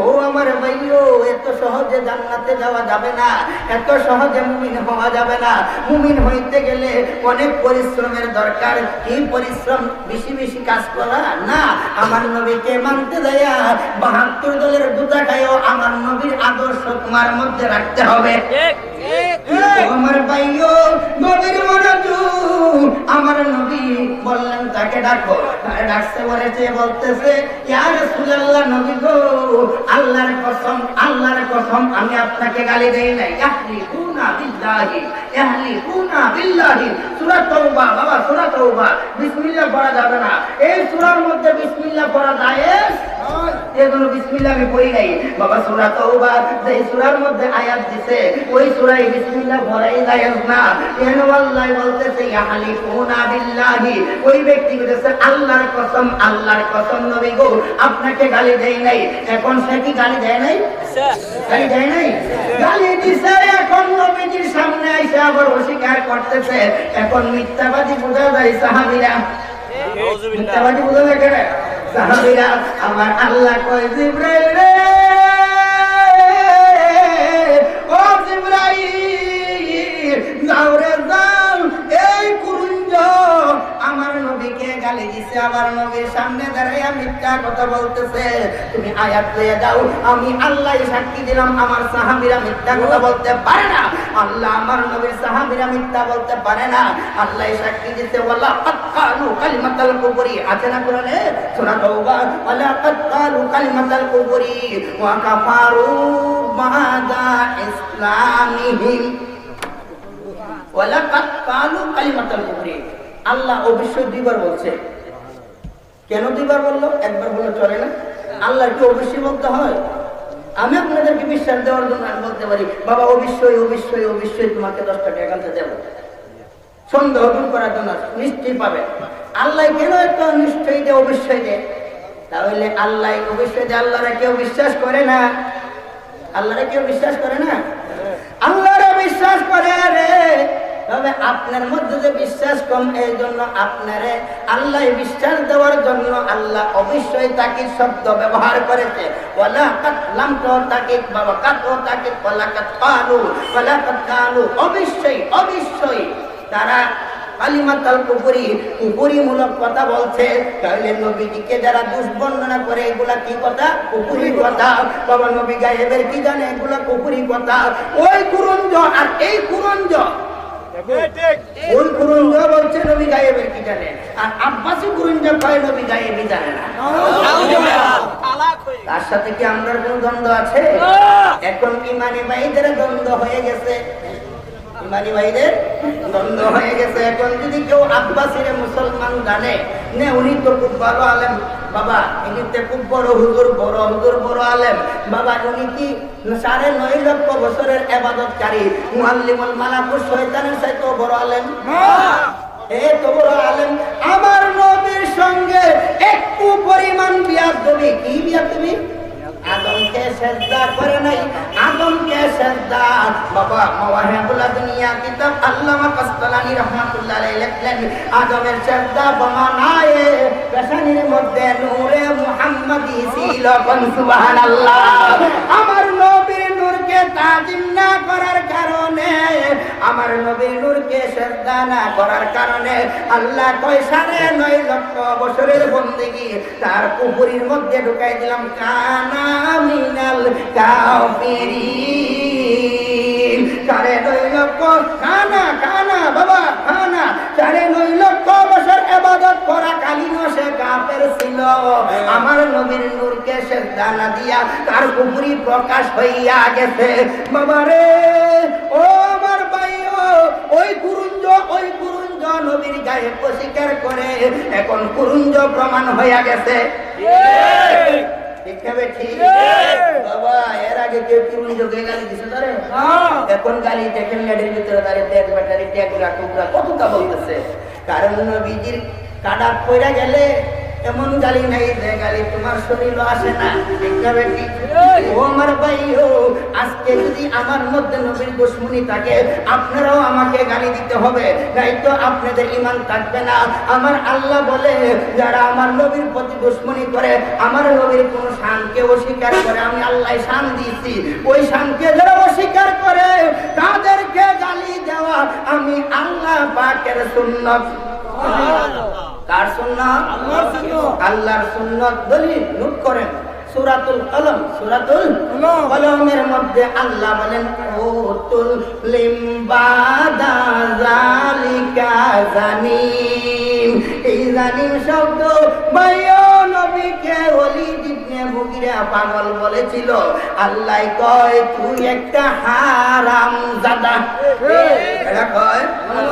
ও আমার ভাইও, এত সহজে জান্নাতে যাওয়া যাবে না, এত সহজে মুমিন হওয়া যাবে না। মুমিন হইতে গেলে অনেক পরিশ্রমের দরকার। কি পরিশ্রম? বেশি বেশি কাজ করা না, আমার নবীকে মানতে যাইয়া 72 দলের দুধা খাইও আমার নবীর আদর্শ তোমার মধ্যে রাখতে হবে। আমার ভাইও, নবীর মনোযোগ, আমার নবী বললেন তাকে ডাকো। তাকে ডাকছে, বলেছে, বলতেছে ইয়া রাসূলুল্লাহ, নবী গো আল্লাহর কসম, আল্লাহর কসম আমি আপনাকে গালি দেই নাই। ইয়াহলিকুনা বিল্লাহি, ইয়াহলিকুনা বিল্লাহি। সূরা তাওবা বাবা, সূরা তাওবা বিসমিল্লাহ পড়া যাবে না। এই সূরার মধ্যে বিসমিল্লাহ পড়া জায়েজ এজন্য বিসমিল্লাহ আমি পড়ি নাই বাবা। সূরা তাওবা যে সূরার মধ্যে আয়াত দিছে ওই সূরায় বিসমিল্লাহ পড়াই যায় না। কেন আল্লাহ বলতেছে ইয়াহলিকুনা বিল্লাহি, ওই ব্যক্তি বলতেছে আল্লাহর কসম, আল্লাহর কসম নবী গো আপনাকে গালি দেই নাই। এখন সে কি গালি দেয় নাই? গালি দেয় নাই, গালি দিছে। এখন নবীজির সামনে আইসা আবার অস্বীকার করতেছে। এখন মিথ্যাবাদী বোঝা যায় সাহাবীরা, মিথ্যাবাদী বোঝা যায় কেন? সাহাবীরা আমার আল্লাহ কয় জিবরাইল রে, ও জিবরাইল যাও রে যাও, এই কুরুঞ্জ আমার নবীকে গালি দিছে, আমার নবীর সামনে দাঁড়াইয়া মিথ্যা কথা বলতেছে। তুমি আয়াত লইয়া যাও, আমি আল্লাহ সাক্ষী দিলাম আমার সাহাবীরা মিথ্যা কথা বলতে পারে না। আল্লাহ আমার নবীর সাহাবীরা মিথ্যা বলতে পারে না। আল্লাহ সাক্ষী দিতে ওয়ালা কাদ কালু কালিমাতাল কুফরি, আছে না কোরআনে সূরা তাওবা, ওয়ালা কাদ কালু কালিমাতাল কুফরি ওয়া কাফারু বাদা ইসলামিহিম, ওয়ালা কাদ কালু কালিমাতাল কুফরি। আল্লাহ অবশ্যই দুইবার বলছে। কেন দুইবার বললো? একবার বলে চলে না? আল্লাহর কি অবশ্যই বলতে হয়? আমি আপনাদেরকে বিশ্বাস দেওয়ার জন্য আমি বলতে পারি বাবা অবশ্যই অবশ্যই অবশ্যই তোমাকে 10 টাকা একান্তে দেবো, সন্দেহ দূর করার জন্য নিশ্চয়ই পাবে। আল্লাহ কেন একটা নিশ্চয়ই দে, অবশ্যই দে? তাহলে আল্লাহ অবশ্যই দে। আল্লাহরা কেউ বিশ্বাস করে না, আল্লাহরা কেউ বিশ্বাস করে না, আল্লাহরা বিশ্বাস করে রে। তবে আপনার মধ্যে যে বিশ্বাস কম, এই জন্য আপনারে আল্লাহ বিশ্বাস দেওয়ার জন্য আল্লাহ অবশ্যই তাকিদ শব্দ ব্যবহার করেছে। ওয়ালা কাদ লাম তো তাকিদ বাবা, কাদ ও তাকিদ, ওয়ালা কাদ কালু, ওয়ালা কাদ কালু, অবশ্যই অবশ্যই তারা কালিমাতাল কুফরি, কুফরি মূলক কথা বলছে। তাহলে নবীজিকে যারা দুষ্বর্ণনা করে এগুলা কি কথা? কুফরি কথা। বাবা নবী গায়েবের কি জানে? এগুলা কুফরি কথা। ওই কুরঞ্জ আর এই কুরঞ্জ, ওই কুরঞ্জ বলছে নবী গায়েবের কি জানে, আর আব্বাসী কুরঞ্জ কয় নবী গায়েবই জানে না। তার সাথে কি আমরা কোন দ্বন্দ্ব আছে? এখন ইমানি ভাইদের দ্বন্দ্ব হয়ে গেছে, ইমানি ভাইদের দ্বন্দ্ব হয়ে গেছে। এখন যদি কেউ আব্বাসীর মুসলমান জানে না, উনি তো খুব ভালো আলেম বাবা, ইনিতে খুব বড় হুজুর, বড় হুজুর, বড় আলেম বাবা, উনি কি 9.5 লক্ষ বছরের ইবাদতকারী মুআল্লিমুল মালাকুস শয়তানের চাইতে বড় আলেম, এত বড় আলেম। আমার নবীর সঙ্গে একটু পরিমাণ বিয়াদবি, কি বিয়াদবি? আদমকে সেজদা করে নাই, আদমকে সেজদা বাবা মাওয়াহিবুল দুনিয়া কিতাব আল্লামা কাসতালানী রাহমাতুল্লাহ আলাইহি লিখলেন, আদমের সেজদা বমানায় পেশানির মধ্যে নূরে মুহাম্মাদি ছিল। সুবহানাল্লাহ। আমার নবীর নূরকে তাজিম না করার কারণে, আমার নবীর নূরকে সেজদা না করার কারণে আল্লাহ কয় 9.5 লক্ষ বছরের বন্দেগী তার কুফরির মধ্যে ঢুকাই দিলাম। কানা মিনাল কাফিরিন, 9.5 লক্ষ খানা খানা বাবা খানা, 9.5 লক্ষ বছর ইবাদত করা কালীন সে কাফের ছিল। আমার নবীর নূরকে সেজদা না দিয়া তার কুফরি প্রকাশ হইয়া গেছে বাবা রে। ও আমার ভাই, ওই কুরুঞ্জ, ওই কুরুঞ্জ নবীর গায়ে অস্বীকার করে, এখন কুরুঞ্জ প্রমাণ হইয়া গেছে। বাবা এর আগে কেউ কুরুঞ্জকে গালি দিছে তারে, এখন গালি দেখেন গাড়ির ভিতরে দাঁড়িয়ে দেখ ব্যাটারি ট্যাগুলা টুকরা কতটা বলতেছে। কারণ নবীজির কাটা পড়া গেলে এমন গালি নাই যে গালি তোমার শরীর আসে না। ও আমার ভাই, আজকে যদি আমার মধ্যে নবীর দুশমনি থাকে আপনারাও আমাকে গালি দিতে হবে, নাই তো আপনাদের ঈমান থাকবে না। আমার আল্লাহ বলে যারা আমার নবীর প্রতি দুশমনি করে, আমার নবীর কোন শানকে অস্বীকার করে, আমি আল্লাহ শান দিয়েছি, ওই শানকে যারা অস্বীকার করে তাদেরকে গালি দেওয়া আমি আল্লাহ পাকের সুন্নাত। কার সুন্নাত? আল্লাহর সুন্নাত। দলিল নোট করেন সূরাতুল কলম, সূরাতুল কলমের মধ্যে আল্লাহ বলেন উতুল লিমবাদা যালিকা জানিম। এই জানিম শব্দ বায়ো নবীকে ওলিদ ইবনে মুগিরা নবীরা পাগল বলেছিল, আল্লাহ কয় তুই একটা হারামজাদা। এটা কয়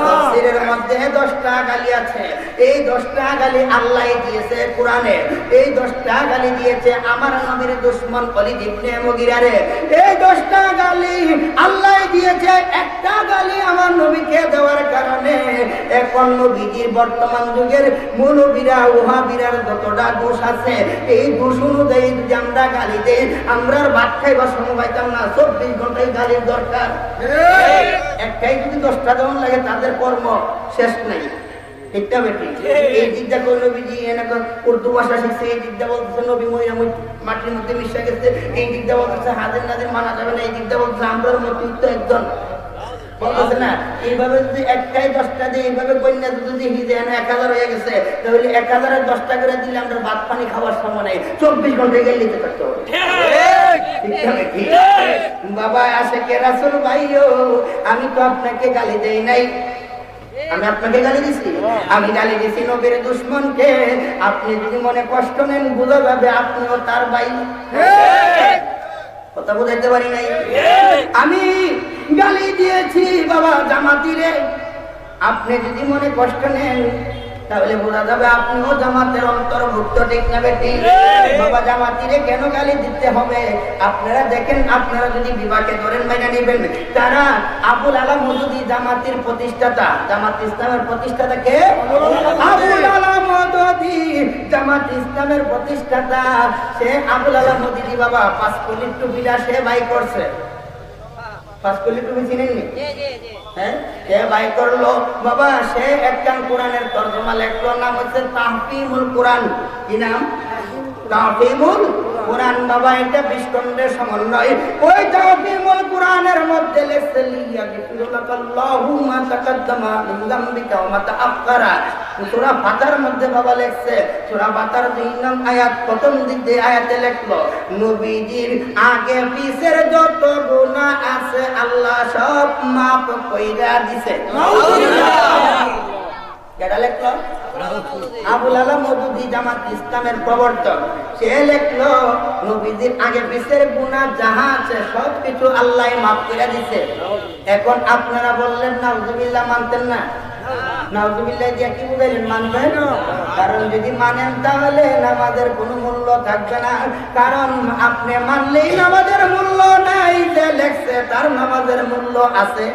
তাফসীরের মধ্যে 10টা গালি আছে। এই 10টা গালি আল্লাহ দিয়েছে কোরআনে, এই 10টা গালি দিয়েছে আমার নবীর দুশমন ওলীদ ইবনে মুগীরারে। এই 10টা গালি আল্লাহ দিয়েছে, একটা গালি আমার নবীকে দেওয়ার কারণে এখন নবীজির বর্তমান যুগের মৌলবীরা ওহাবীরার যতটা দোষ আছে, এই দোষ অনুযায়ী যদি আমরা গালি দেই, আমরা আর ভাত খাইবার সময় পাইতাম না। 24 ঘন্টায় গালির দরকার। একটাই যদি 10টা দেওয়ান লাগে তাদের কর্ম শেষ নাই। ঠিকটা বেটি এই দিকটা কোন নবীজি এনেক উর্দু ভাষা শিখছে, এই দিকটা বলতেছে নবী মহিলা মাটির মধ্যে মিশে গেছে, এই দিকটা বলতেছে হাজির নাজির মানা যাবে না, এই দিকটা বলতেছে আমরার মতো একজন বলতেছে না। এইভাবে যদি একটাই 10টা দিয়ে এইভাবে কন্যা যদি হিজে 1000 হয়ে গেছে, তাহলে 1000-এর 10টা করে দিলে আমরা ভাত পানি খাওয়ার সময় নেই, 24 ঘন্টায় গেলে দিতে পারতে হবে। বাবা আশিকে রাসূল ভাইও, আমি তো আপনাকে গালি দেই নাই, আমি আপনাকে গালি দিছি? আমি গালি দিছি নবীর দুশমনকে। আপনি যদি মনে কষ্ট নেন, বুঝা যাবে আপনিও তার ভাই। কথা বুঝাইতে পারি নাই? আমি গালি দিয়েছি বাবা জামাতিরে। আপনি যদি মনে কষ্ট নেন, তাহলে বোঝা যাবে আপনিও জামাতের অন্তর্ভুক্ত। ঠিক না বেটি? বাবা জামাতিরে কেন গালি দিতে হবে? আপনারা দেখেন, আপনারা যদি বিভাগে ধরেন মেনে নেবেন, তারা আবুল আলা মওদুদী জামাতের প্রতিষ্ঠাতা। জামাত ইসলামের প্রতিষ্ঠাতা কে? আবুল আলা মওদুদী জামাত ইসলামের প্রতিষ্ঠাতা। সে আবুল আলা মওদুদী বাবা 5 কলির টুপিটা সে বাই করছে। 5 কলির টুপি চিনেননি? হ্যাঁ, সে বাই করলো বাবা। সে একটা কোরআনের তরজমা লেখলো, নাম হচ্ছে তাহফিমুল কোরআন। কি নাম? তাহফিমুল কোরআন। বাবা এটা 20 খণ্ডের সমন্বয়। ওই তাহফিমুল কোরআনের মধ্যে লেখছে লিয়াগফিরুলাকাল্লাহু মা তাকাদ্দামা মিন যামবিকা ওয়া মা তাআখারা। সূরা ফাতিহার মধ্যে বাবা লেখছে, সূরা ফাতিহার 2 নং আয়াত প্রথম দিক দিয়ে আয়াতে লেখলো, নবীজির আগে পিছের যত গুনাহ আছে আল্লাহ সব মাফ কইরা দিছে। কেডা লেখলো? আবুল আলা মওদুদী জামাত ইসলামের প্রবর্তক। সে লেখলো নবীজির আগে পিছের গুনাহ যাহা আছে সব কিছু আল্লাহ মাফ করে দিছে। এখন আপনারা বললেন নাউজুবিল্লাহ, মানতেন না? নাউজুবিল্লাহ দিয়ে কি বুঝাইলেন? মানবেন? কারণ যদি মানেন তাহলে নামাজের কোনো মূল্য থাকবে না। কারণ আপনি মানলেই নামাজের মূল্য নাই, যে লেখছে তার নামাজের মূল্য আছে।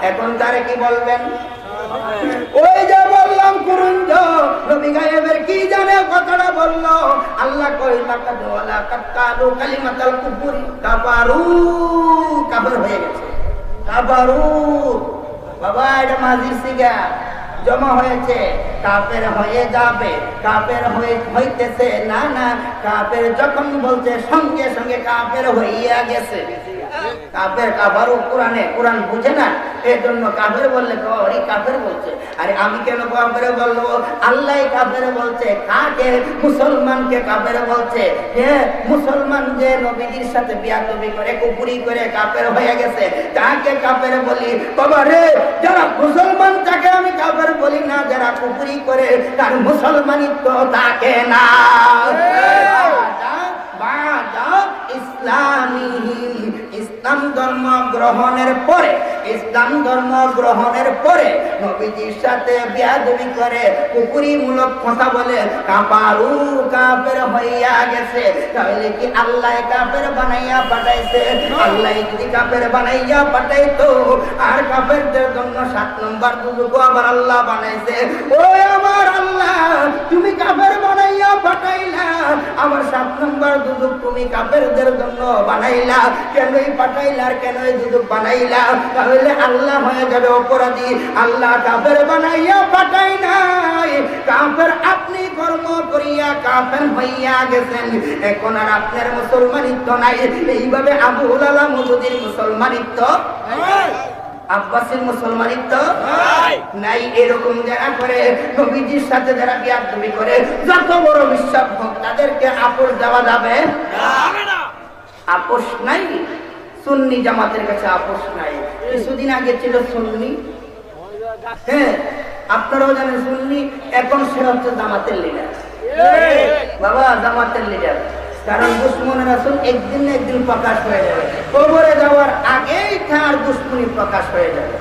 এখন তারে কি বলবেন? ওই যে বললাম কুরুঞ্জ নবী গায়েবের কি জানে কথাটা বললো। আল্লাহ কই লাকাদ ওয়ালা কাতালু কালিমাতাল কুফরি কাফারু, কাফের হয়ে গেছে। কাফারু বাবা এটা মাজির সিগা জমা হয়েছে, কাফের হয়ে যাবে, কাফের হইতেছে না। না, কাফের যখন বলছে সঙ্গে সঙ্গে কাফের হইয়া গেছে। কাফের কাফারু কোরআনে, কোরআন বুঝে না, এই জন্য কাফের বললে কাফের বলছে। আরে আমি কেন কাফের বলবো? আল্লাহ কাফের বলছে। কাকে? মুসলমানকে কাফের বলছে। হ্যাঁ, মুসলমান যে নবীজির সাথে বিয়াদবি করে কুফরি করে কাফের হয়ে গেছে, তাকে কাফের বলি। বাবা রে, যারা মুসলমান তাকে আমি কাফের বলি না, যারা কুফরি করে তার মুসলমানিত্ব তাকে না। ইসলাম ধর্ম গ্রহণের পরে, ইসলাম ধর্ম গ্রহণের পরে নবীজির সাথে বিয়াদবি করে কুফরিমূলক কথা বলে কাফারু, কাফের হইয়া গেছে। তাহলে কি আল্লাহ কাফের বানাইয়া পাঠাইছে? আল্লাহ যদি কাফের বানাইয়া পাঠাইতো, আর কাফেরদের জন্য 7 নম্বর দুজক আবার আল্লাহ বানাইছে। ওই আমার আল্লাহ, তুমি কাফের বানাইয়া পাঠাইলা, আমার 7 নম্বর দুজক তুমি কাফেরদের জন্য বানাইলা। কেনই পাঠাইলা, আর কেনই দুজক বানাইলা? তাহলে আল্লাহ হয়ে যাবে অপরাধী। আল্লাহ কাফের বানাইয়া পাঠাই নাই, কাফের আপনি কর্ম করিয়া কাফের হইয়া গেছেন। এখন আর আপনার মুসলমানিত্ব নাই। এইভাবে আবুল আলা মওদুদীর মুসলমানিত্ব, আব্বাসের মুসলমানিত্ব নাই। এরকম যারা করে, নবীজির সাথে যারা বিয়াদবি করে, যত বড় বিশ্বাস হোক, তাদেরকে আপোষ দেওয়া যাবে না। আপোষ নাই। সুন্নি জামাতের কাছে আপোষ নাই। কিছুদিন আগে ছিল সুন্নি, হ্যাঁ আপনারাও জানেন সুন্নি, এখন সে হচ্ছে জামাতের লিডার। বাবা জামাতের লিডার কারণ দুশ্মন রাসূল একদিন না একদিন প্রকাশ হয়ে যাবে, কবরে যাওয়ার আগেই তার দুশ্মনী প্রকাশ হয়ে যাবে।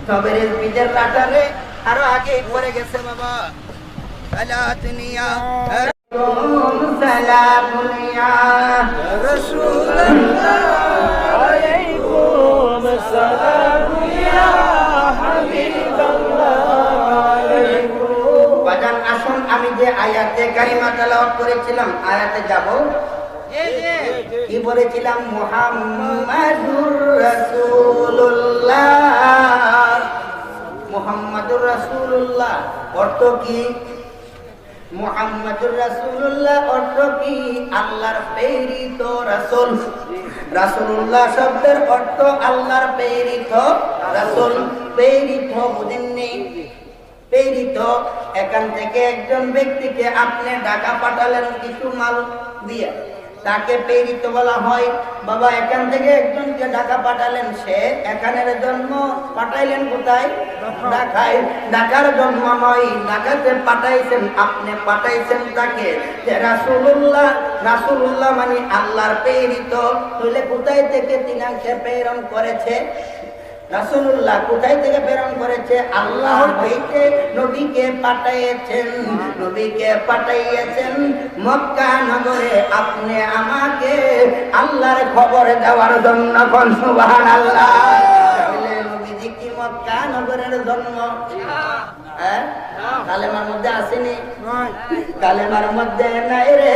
তবে রেজবিদের রাটারে আরো আগে পড়ে গেছে বাবা সালাতুনিয়া সালাতুনিয়া রাসূলুল্লাহ আলাইকুম সালাতুনিয়া হাবিবাল্লাহ। বাজান আসুন আমি যে আয়াতে কারিমা তেলাওয়াত করেছিলাম আয়াতে যাব। কি বলেছিলাম? মুহাম্মাদুর রাসূলুল্লাহ, মুহাম্মাদুর রাসূলুল্লাহ অর্থ কি? মুহাম্মাদুর রাসূলুল্লাহ অর্থ কি? আল্লাহর প্রেরিত রাসূল। রাসূলুল্লাহ শব্দের অর্থ আল্লাহর প্রেরিত রাসূল। প্রেরিত বুঝেননি? প্রেরিত এখান থেকে একজন ব্যক্তিকে আপনি ঢাকা পাঠালেন কিছু মাল দিয়ে, তাকে প্রেরিত বলা হয়। বাবা এখান থেকে একজনকে ঢাকা পাঠালেন, সে এখানের জন্ম পাঠাইলেন কোথায়? ঢাকায়। ঢাকার জন্ম নয়, ঢাকাতে পাঠাইছেন আপনি, পাঠাইছেন তাকে। রাসূলুল্লাহ, রাসূলুল্লাহ মানে আল্লাহর প্রেরিত। তাহলে কোথায় থেকে তিনাকে প্রেরণ করেছে? রাসূলুল্লাহ কোথায় থেকে প্রেরণ করেছে? আল্লাহ হইতে নবীকে পাঠাইয়েছেন। নবীকে পাঠাইয়েছেন মক্কা নগরে আপনি আমাকে আল্লাহর খবর দেওয়ার জন্য। সুবহানাল্লাহ। তাহলে নবীজি কি মক্কা নগরের জন্ম? হ্যাঁ, কালেমার মধ্যে আসেনি? কালেমার মধ্যে নাই রে।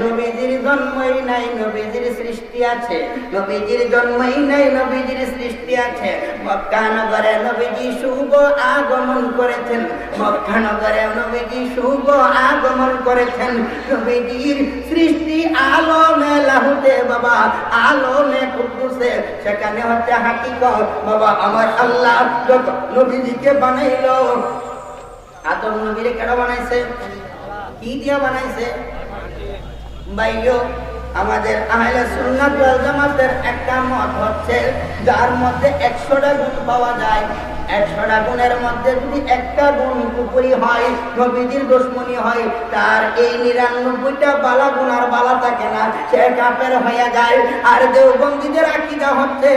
নবীজির জন্মই নাই, নবীজির সৃষ্টি আছে। নবীজির জন্মই নাই, নবীজির সৃষ্টি আছে। মক্কা নগরে নবীজি শুভ আগমন করেছেন। মক্কা নগরে নবীজি শুভ আগমন করেছেন। নবীজির সৃষ্টি আলমে লাহুতে বাবা, আলমে কুদ্দুসে, সেখানে হচ্ছে হাকিকত বাবা। আমার আল্লাহ যত নবীজিকে বানাইলো, আদম নবীরে কেন বানাইছে? কি দিয়া বানাইছে? ভাইও আমাদের আহলে সুন্নাত ওয়াল জামাতের একটা মত হচ্ছে, যার মধ্যে 100টা গুণ পাওয়া যায়, 100টা গুণের মধ্যে যদি একটা গুণ কুপুরি হয়, নবীজির দুশমনী হয়, তার এই 99টা বালা গুণ আর বালা থাকে না, সে কাফের হয়ে যায়। আর দেওবন্দীদের আকীদা হচ্ছে,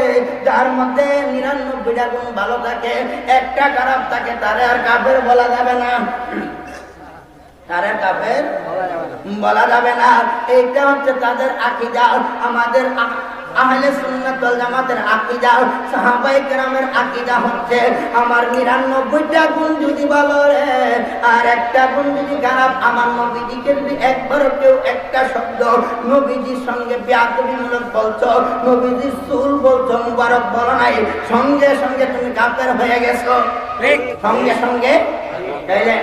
যার মধ্যে 99টা গুণ ভালো থাকে, একটা খারাপ থাকে, তারে আর কাফের বলা যাবে না, তারে কাফের বলা যাবে না। এইটা হচ্ছে তাদের আকীদা। আমাদের আহলে সুন্নাত ওয়াল জামাতের আকীদা, সাহাবায়ে কেরামের আকীদা হচ্ছে, আমার 99টা গুণ যদি ভালো রে আর একটা গুণ যদি খারাপ, আমার নবীজিকে যদি একবার কেউ একটা শব্দ নবীজির সঙ্গে বেয়াদবিমূলক বলছো, নবীজির চুল বলছো, মুবারক বলো নাই, সঙ্গে সঙ্গে তুমি কাফের হয়ে গেছো। সঙ্গে সঙ্গে তাইলে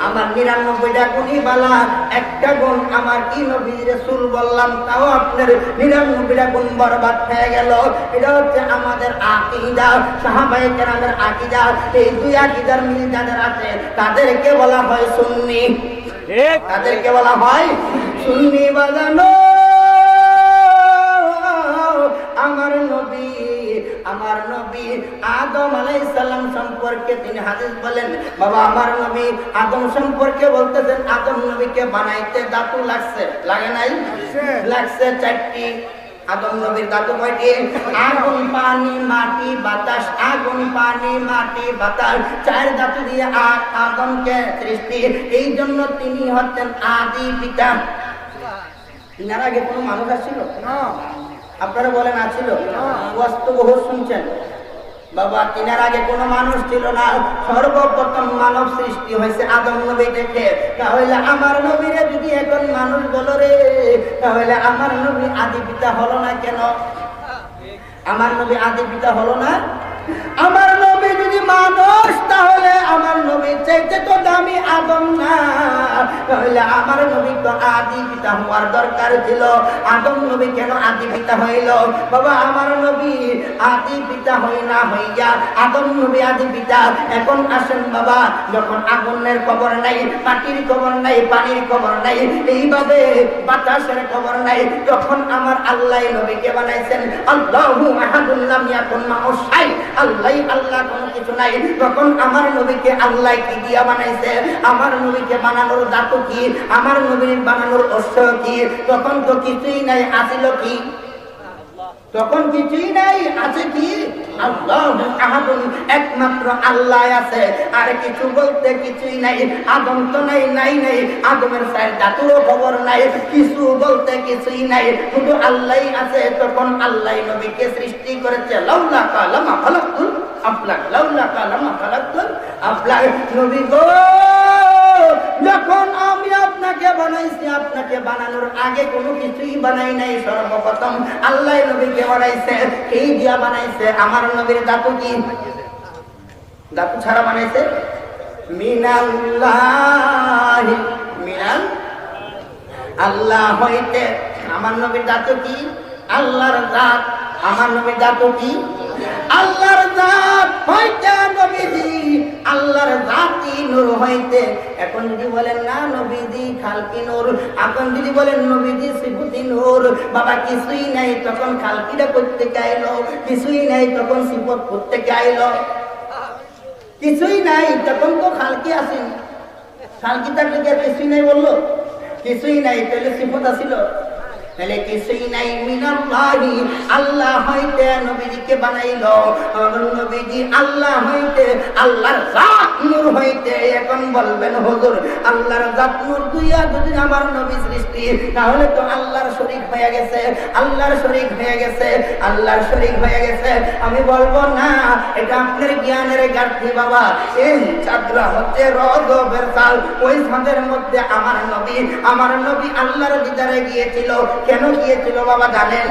আমার 99টা গুণই বালা, একটা গুণ আমার কি নবীর রাসূল বললাম, তাও আপনার 99টা গুণ বরবাদ হয়ে গেল। এটা হচ্ছে আমাদের আকীদা, সাহাবায়ে কেরামের আকীদা। এই দুই আকীদার মিল যাদের আছে তাদেরকে বলা হয় সুন্নি। তাদেরকে বলা হয় সুন্নি। বাজানো আমার নবী, আমার নবী আদম আলাইহিস সালাম সম্পর্কে তিনি হাদিস বলেন, বাবা আমার নবী আদম সম্পর্কে বলতেছেন, আদম নবীকে বানাইতে দাঁত লাগছে, লাগে নাই? লাগছে 4টি। আদম নবীর দাঁত কয়টি? আগুন, পানি, মাটি, বাতাস। আগুন, পানি, মাটি, বাতাস, 4 দাঁত দিয়ে আদমকে সৃষ্টি। এই জন্য তিনি হচ্ছেন আদি পিতা। তিনার আগে কোনো মানুষ আসছিল না? আপনারা বলেন আছিল? বাস্তব বহু শুনছেন বাবা, তিনার আগে কোনো মানুষ ছিল না। সর্বপ্রথম মানব সৃষ্টি হয়েছে আদম নবী থেকে। তাহলে আমার নবীরে যদি এখন মানুষ বলো রে, তাহলে আমার নবী আদি পিতা হলো না কেন? আমার নবী আদি পিতা হলো না? আমার নবী যদি মানুষ, তাহলে আমার নবী চাইতে তো দামি আদম না, তাহলে আমার নবী তো আদি পিতা হওয়ার দরকার ছিল। আদম নবী কেন আদি পিতা হইল? বাবা আমার নবী আদি পিতা হই না হইয়া আদম নবী আদি পিতা। এখন আসেন বাবা, যখন আগুনের খবর নাই, মাটির খবর নাই, পানির খবর নাই, এইভাবে বাতাসের খবর নাই, তখন আমার আল্লাহ নবীকে বানাইছেন। আল্লাহু আহাদুন লাম ইয়াকুন মা'হু শাই, আল্লাহ আল্লাহ কোনো কিছু নাই। তখন আমার নবীকে আল্লাহ কি দিয়া বানাইছে, আমার নবীকে বানানোর ধাতু কি, আমার নবীর বানানোর অশ্ব কি? তখন তো কিছুই নাই, আছিল কি? তখন কিছুই নাই, আছে কি? আল্লাহু আহাদুন, একমাত্র আল্লাহ আছে, আর কিছু বলতে কিছুই নাই। আদম তো নাই, নাই নাই, আদমের সাইড দাতুরও খবর নাই, কিছু বলতে কিছুই নাই, শুধু আল্লাহই আছে। তখন আল্লাহ নবীকে সৃষ্টি করেছে। লাউলা কালামা খালাকুল আফলাক, লাউলা কালামা খালাকুল আফলাক। নবী গো, যখন আমি আপনাকে বানাইছি, আপনাকে বানানোর আগে কোনো কিছুই বানাই নাই। সর্বপ্রথম আল্লাহ নবীকে বানাইছে। এই দিয়া বানাইছে। আমার নবীর দাতু কি? দাতু ছাড়া বানাইছে? মিনাল্লাহি, মিনাল আল্লাহ হইতে। আমার নবীর দাতু কি? আল্লাহর জাত। আমার নবীর দাতু কি? আল্লাহর জাত হইতে নবীজি, আল্লাহর জাতি নূর হইতে। এখন যদি বলেন না নবীজি খালকি নূর, এখন যদি বলেন নবীজি সিফতি নূর, বাবা কিছুই নাই তখন খালকিটা করতে চাইলো, কিছুই নাই তখন সিফত করতে চাইলো, কিছুই নাই তখন তো খালকি আসেন। খালকি থাকলে কি আর কিছুই নাই বললো? কিছুই নাই, তাহলে সিফত আসিল? তাহলে কিছুই নাই। মিনাল্লাহি, আল্লাহ হইতে নবীজিকে বানাইলো। নবীজি আল্লাহ হইতে, আল্লাহর জাত নূর হইতে। এখন বলবেন হুজুর আল্লাহর জাত নূর দুইয়া যদি আমার নবী সৃষ্টি, তাহলে তো আল্লাহর শরীক হয়ে গেছে, আল্লাহর শরীক হয়ে গেছে, আল্লাহর শরীক হয়ে গেছে। আমি বলবো না, এটা আপনার জ্ঞানের ঘাটতি বাবা। এই চাঁদরা হচ্ছে রজবের চাল, ওই চাঁদের মধ্যে আমার নবী আল্লাহর দিদারে গিয়েছিল। কেন গিয়েছিল বাবা জানেন?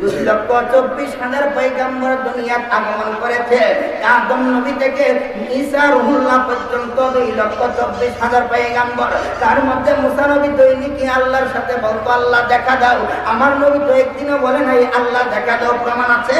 2,24,000 পয়গম্বর দুনিয়াত আগমন করেছে। আদম নবী থেকে ঈসা রুহুল্লাহ পর্যন্ত 2,24,000 পয়গম্বর। তার মধ্যে মুসা নবী দৈনিকই আল্লাহর সাথে বলতো আল্লাহ দেখা দাও। আমার নবী তো একদিনও বলে নাই আল্লাহ দেখা দাও। প্রমাণ আছে?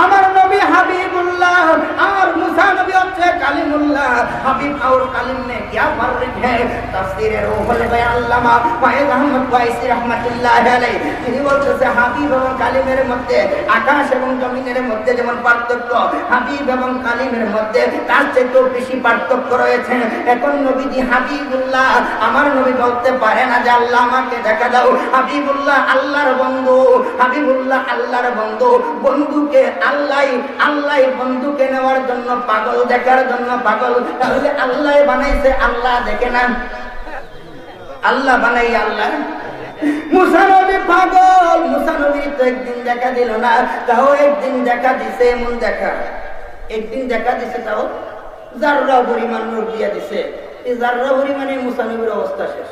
আমার নবী হাবিবুল্লাহ আর মুসা নবী হচ্ছে কালিমুল্লাহ। হাবিব और কালিম में क्या फर्क है? तफसीर रूहुल बयान আল্লামা ওয়াহিদ আহমদ ওয়াইসি রাহমাতুল্লাহ আলাইহি তিনি বলতেছে হাবিব এবং কালিমের মধ্যে, আকাশ এবং জমিনের মধ্যে যেমন পার্থক্য, হাবিব এবং কালিমের মধ্যে তার চেয়েও বেশি পার্থক্য রয়েছে। এখন নবীজি হাবিবুল্লাহ, আমার নবী বলতে পারে না যে আল্লাহ আমাকে দেখা দাও। হাবিবুল্লাহ আল্লাহর বন্ধু, হাবিবুল্লাহ আল্লাহর বন্ধু। বন্ধুকে আল্লাহ বন্ধুকে নেওয়ার জন্য পাগল, দেখার জন্য পাগল। তাহলে আল্লাহ বানাইছে, আল্লাহ দেখে না? আল্লাহ বানাই আল্লাহ। মুসা নবী পাগল, মুসা নবী তো একদিন দেখা দিল না, তাও একদিন দেখা দিছে। এমন দেখা একদিন দেখা দিছে, তাও জাররা পরিমাণ নূর দিয়া দিছে। এই জাররা পরিমাণে মুসা নবীর অবস্থা শেষ,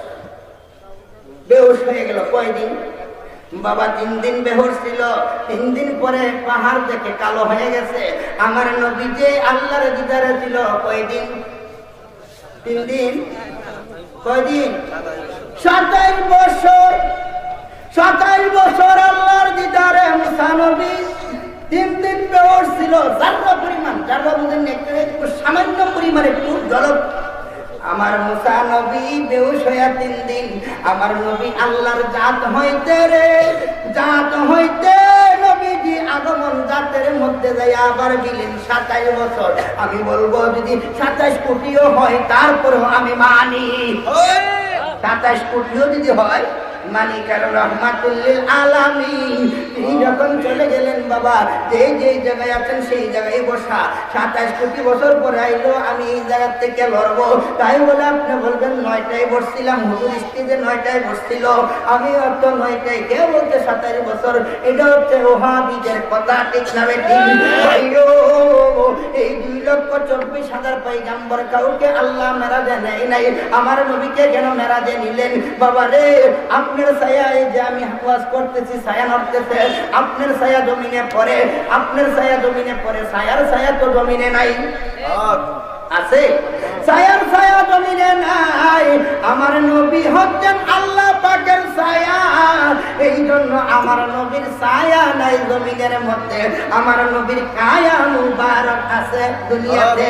বেহুশ হয়ে গেল। কয়দিন বাবা? 3 দিন বেহুশ ছিল। 3 দিন পরে পাহাড় দেখে কালো হয়ে গেছে। আমার নবী যে আল্লাহর দিদারে ছিল কয়দিন? 3 দিন। কয়দিন? 27 বছর। 27 বছর আল্লাহর দিদারে মুসা নবী 3 দিন বেহুশ ছিল। জাররা পরিমাণ, জাররা বুঝেন একটু সামান্য পরিমাণ, একটু জলক। আমার মুসা নবী বেহুশ হইয়া 3 দিন। আমার নবী আল্লাহর জাত হইতে রে, জাত হইতে নবীজি আগমন জাতের মধ্যে যাই আবার বিলীন 27 বছর। আমি বলবো যদি 27 কোটিও হয় তারপরেও আমি মানি। 27 কোটিও যদি হয় মানি, কারণ রহমাতুল্লিল আলামিন তিনি যখন চলে গেলেন বাবা, যে জায়গায় আছেন সেই জায়গায় বসা। 27 কোটি বছর পরে আইলো, আমি এই জায়গা থেকে লড়বো। তাই বলে আপনি বলবেন 9টায় বসছিলাম, হুজুর স্টেজে 9টায় বসছিল, আমি অত 9টায়। কে বলতে 27 বছর? এটা হচ্ছে ওহাবীদের কথা, ঠিক না বেঠিক? এই 2,24,000 পয়গম্বর কাউকে আল্লাহ মেরাজে নেয় নাই। আমার নবীকে কেন মেরাজে নিলেন বাবা রে? আপনার ছায়া, এই যে আমি ওয়াজ করতেছি, ছায়া নড়তেছে, আপনার ছায়া জমিনে পড়ে, আপনার ছায়া জমিনে পড়ে, ছায়ার ছায়া তো জমিনে নাই। আছে ছায়ার ছায়া জমিনে নাই। আমার নবী হচ্ছেন আল্লাহ পাকের ছায়া, এই জন্য আমার নবীর ছায়া নাই জমিনের মধ্যে। আমার নবীর কায়া মুবারক আছে দুনিয়াতে।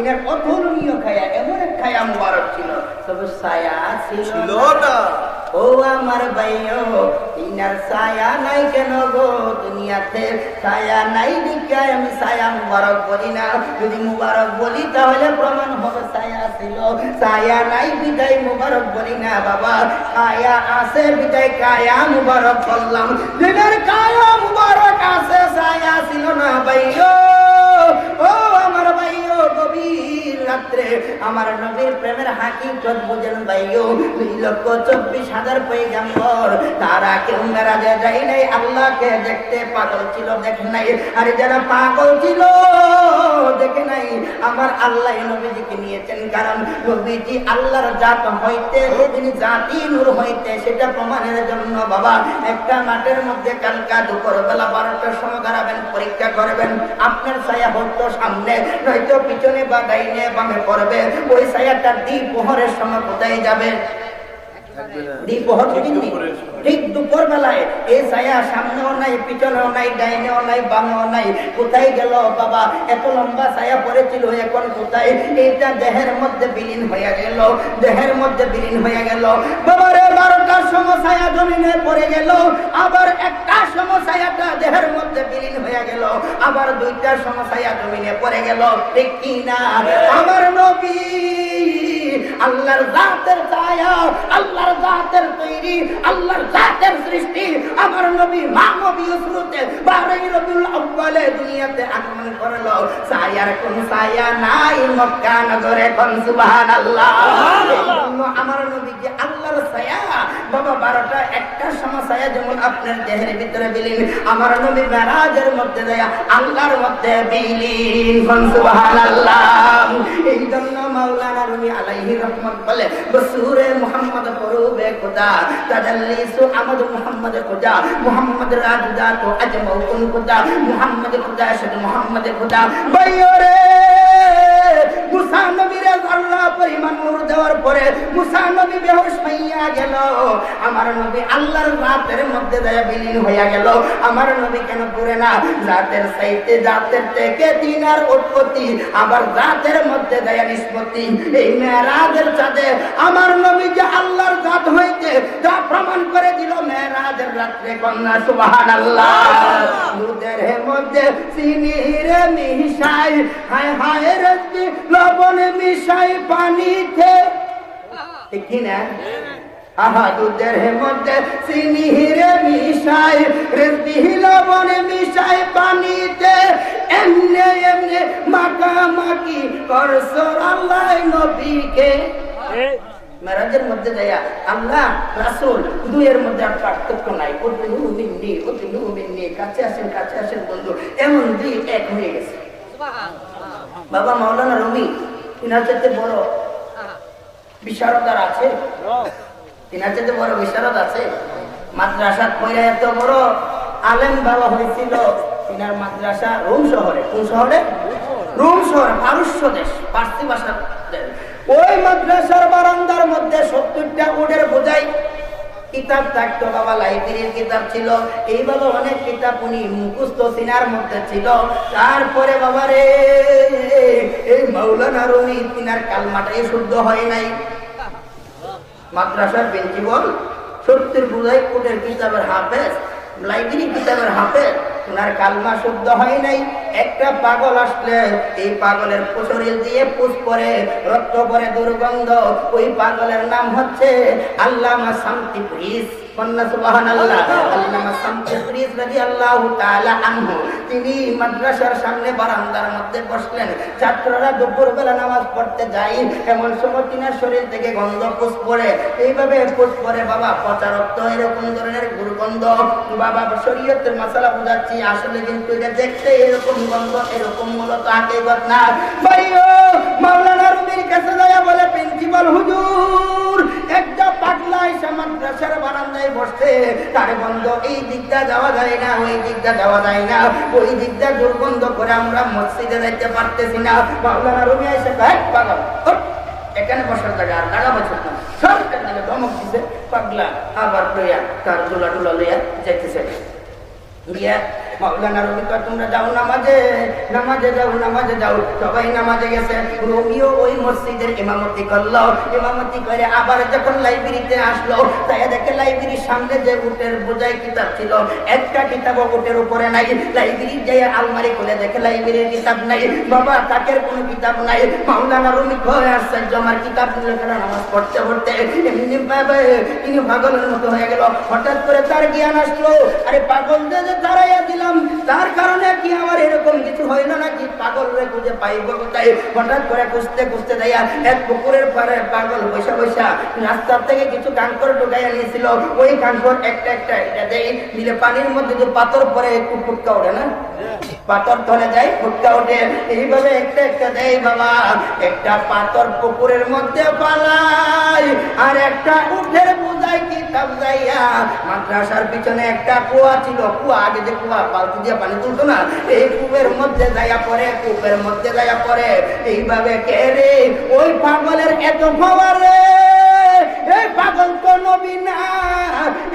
ইনার অতুলনীয় খায়া, এমন এক খায়া মুবারক ছিল, তবে ছায়া ছিল না। ও আমার ভাইও, ইনার ছায়া নাই কেন গো দুনিয়াতে? ছায়া নাই দিকে আমি ছায়া মুবারক বলি না। যদি মুবারক বলি তাহলে প্রমাণ হবে ছায়া ছিল। ছায়া নাই বিদায় মুবারক বলি না বাবা, ছায়া আছে বিদায় কায়া মুবারক বললাম। দিনের কায়া মুবারক আছে, ছায়া ছিল না ভাইও। ও আমার ভাইও, গভীর রাত্রে আমার নবীর প্রেমের হাকিকত বুঝেন ভাইও। 2,24,000 পয়গম্বর, তারা কেউ মেরাজে যায় নাই, আল্লাহকে দেখতে পাগল ছিল, দেখে নাই। আর যারা পাগল ছিল দেখে নাই, আমার আল্লাহ নবীজিকে নিয়েছেন। কারণ নবীজি আল্লাহর জাত হইতে, তিনি জাতি নূর হইতে, সেটা প্রমাণের জন্য বাবা একটা মাঠের মধ্যে কালকা দুপুর বেলা 12টার সময় দাঁড়াবেন, পরীক্ষা করবেন। আপনার ছায়া হয়তো সামনে, নয়তো পিছনে বা ডাইনে বামে পড়বে। ওই ছায়াটা দ্বিপ্রহরের সময় কোথায় যাবে? ঠিক দুপুর বেলায় এই ছায়া সামনেও নাই, পিছনেও নাই, ডাইনেও নাই, বামেও নাই। কোথায় গেল বাবা? এত লম্বা ছায়া পড়েছিল, এখন কোথায়? এইটা দেহের মধ্যে বিলীন হয়ে গেল, দেহের মধ্যে বিলীন হয়ে গেল। বাবারে 12টার সময় ছায়া জমিনে পড়ে গেল, আবার 1টার সময় ছায়াটা দেহের মধ্যে বিলীন হয়ে গেল, আবার 2টার সময় ছায়া জমিনে পড়ে গেল। ঠিক কি না? আমার নবী আল্লাহর জাতের ছায়া, আল্লাহর জাতের তৈরি, আল্লাহর জাতের সৃষ্টি। আমার নবী মানবীয় স্রোতে 12 রবিউল আউয়ালে দুনিয়াতে আগমন করলো। ছায়ার কোন ছায়া নাই মক্কা নগরে, কোন সুবহানাল্লাহ। আমার নবী যে আল্লাহর ছায়া বাবা, 12টা 1টার সময় ছায়া যেমন আপনার দেহের ভিতরে বিলীন, আমার নবী মেরাজের মধ্যে যায় আল্লাহর মধ্যে বিলীন, কোন সুবহানাল্লাহ। এই জন্য মাওলানা রুমি আলাইহি রহমত বলে, বসুরে মুহাম্মদ পরবে খোদা, তাজাল্লিসু আমদ মুহাম্মদ খোদা, মুহাম্মদ রাজদা তো আজমাউ কুন খোদা, মুহাম্মদ খোদা শুধু মুহাম্মদ খোদা। ভাইরে মুসা নবীর আল্লাহ পরিমাণ নূর দেওয়ার পরে মুসা নবী বেহুশ হইয়া গেল, আমার নবী আল্লাহর রাতের মধ্যে যায় বিলীন হইয়া গেল। আমার নবী কেন করে না? রাতের চাইতে জাতের থেকে দিনার উৎপত্তি, আবার রাতের মধ্যে যায় নিষ্পত্তি। এই মেরাজের চাঁদে আমার নবী যে আল্লাহর জাত হইতে তা প্রমাণ করে দিল মেরাজের রাত্রে, কন্যা সুবহানাল্লাহ। দুধের মধ্যে চিনির মিশাই, হায় হায় রে লবণ মিশাই পানিতে, ঠিক কি না? আহা, দুধের মধ্যে চিনির মিশাই, রেজবি লবণ মিশাই পানিতে, এমনে এমনে মাখামাখি করছো আল্লাহ নবীকে। মেরাজের মধ্যে যাইয়া আল্লাহ রাসূল দুইয়ের মধ্যে আর পার্থক্য নাই। উদনু মিন্নি, কাছে আসেন বন্ধু, এমন দুই এক হয়ে গেছে। বাবা মাওলানা রুমি তিনার চাইতে বড় বিশারদার আছে? তিনার চাইতে বড় বিশারদ আছে? মাদ্রাসা কইরা এত বড় আলেম বাবা হয়েছিল। তিনার মাদ্রাসা রোম শহরে। কোন শহরে? রোম শহরে, পারস্য দেশ, পার্সি ভাষার দেশ। ওই মাদ্রাসার বারান্দার মধ্যে 70টা উটের বোঝাই কিতাব থাকতো বাবা, লাইব্রেরির কিতাব ছিল। এইভাবে অনেক কিতাব উনি মুখস্থ সিনার মধ্যে ছিল। তারপরে বাবা রে, এই মাওলানা রুমি তিনার কালমাটাই শুদ্ধ হয় নাই। মাদ্রাসার প্রিন্সিপাল 70 বোঝাই উটের কিতাবের হাফেজ, লাইব্রেরি কিতাবের হাফেজ, ওনার কালমা শুদ্ধ হয় নাই। একটা পাগল আসলে এই পাগলের শরীর দিয়ে পুষ পরে, রক্ত পরে, দুর্গন্ধ। ওই পাগলের নাম হচ্ছে আল্লামা শামতি প্রিস, কন্যা সুবহানাল্লাহ। আল্লামা শামতি প্রিস রাদিয়াল্লাহু তাআলা আনহু, তিনি মাদ্রাসার সামনে বারান্দার মধ্যে বসলেন। ছাত্ররা দুপুরবেলা নামাজ পড়তে যায়, এমন সময় তিনার শরীর থেকে গন্ধ পুষ পড়ে। এইভাবে পুষ পড়ে বাবা, পচা রক্ত, এরকম ধরনের দুর্গন্ধ। বাবা শরীয়তের মাসালা বোঝাচ্ছি, আসলে কিন্তু এটা দেখতে এরকম গন্ধ, এরকম মূলত হাকিকত না। ভাইও মাওলানা রুমির কাছে যায় বলে, প্রিন্সিপাল হুজুর, একটা পাগলা এসে মাদ্রাসার বারান্দায় বসছে, তার গন্ধ এই দিকটা যাওয়া যায় না, ওই দিকটা যাওয়া যায় না, ওই দিকটা দুর্গন্ধ করে আমরা মসজিদে যাইতে পারতেছি না। মাওলানা রুমি এসে পাগল, এখানে বসার জায়গা আর লাগা বছর না, সব দিকে ধমক দিছে। পাগলা আবার লইয়া তার দুলা টুলা লইয়া যাইতেছে। গিয়া মাওলানা রুমি কয় তোমরা যাও নামাজে, নামাজে যাও, নামাজে যাও। সবাই নামাজে গেছে। রুমিও ওই মসজিদের ইমামতি করলো। ইমামতি করে আবার যখন লাইব্রেরিতে আসলো, তাই দেখে লাইব্রেরির সামনে যে উটের বোঝাই কিতাব ছিল, একটা কিতাবও উটের উপরে নাই। লাইব্রেরি যাই আলমারি খুলে দেখে লাইব্রেরির কিতাব নাই, বাবা তাকের কোনো কিতাব নাই। মাওলানা রুমি কয় আশ্চর্য, আমার কিতাব লেখার নামাজ পড়তে পড়তে এমনি ভাবে তিনি পাগলের মতো হয়ে গেল। হঠাৎ করে তার জ্ঞান আসলো, আরে পাগল যে দাঁড়াইয়া দিলাম তার কারণে কি আমার এরকম কিছু হইল নাকি? পাগল রে খুঁজে পাইব কোথায়? হঠাৎ করে খুঁজতে খুঁজতে যাইয়া এক পুকুরের পারে পাগল বৈশা বৈশা রাস্তার থেকে কিছু কাঙ্কর ঢুকাইয়া নিয়েছিল। ওই কাঙ্কর একটা একটা এটা দেয় দিলে পানির মধ্যে যে পাথর পরে একটু ফুটকা ওঠে না, পাথর ধরে যায় ফুটকা ওঠে, এইভাবে একটা একটা দেয় বাবা। একটা পাথর পুকুরের মধ্যে পালাই, আর একটা উঠের বোঝায় কিতাব যাইয়া মাদ্রাসার পিছনে একটা কুয়া ছিল, কুয়া আগে যে কুয়া বালতি দিয়ে পানি তুলতো না, এই কূপের মধ্যে যাইয়া পড়ে, কূপের মধ্যে যাইয়া পড়ে। এইভাবে কে রে? ওই পাগলের এত পাওয়ার রে! এই পাগল তো নবী না,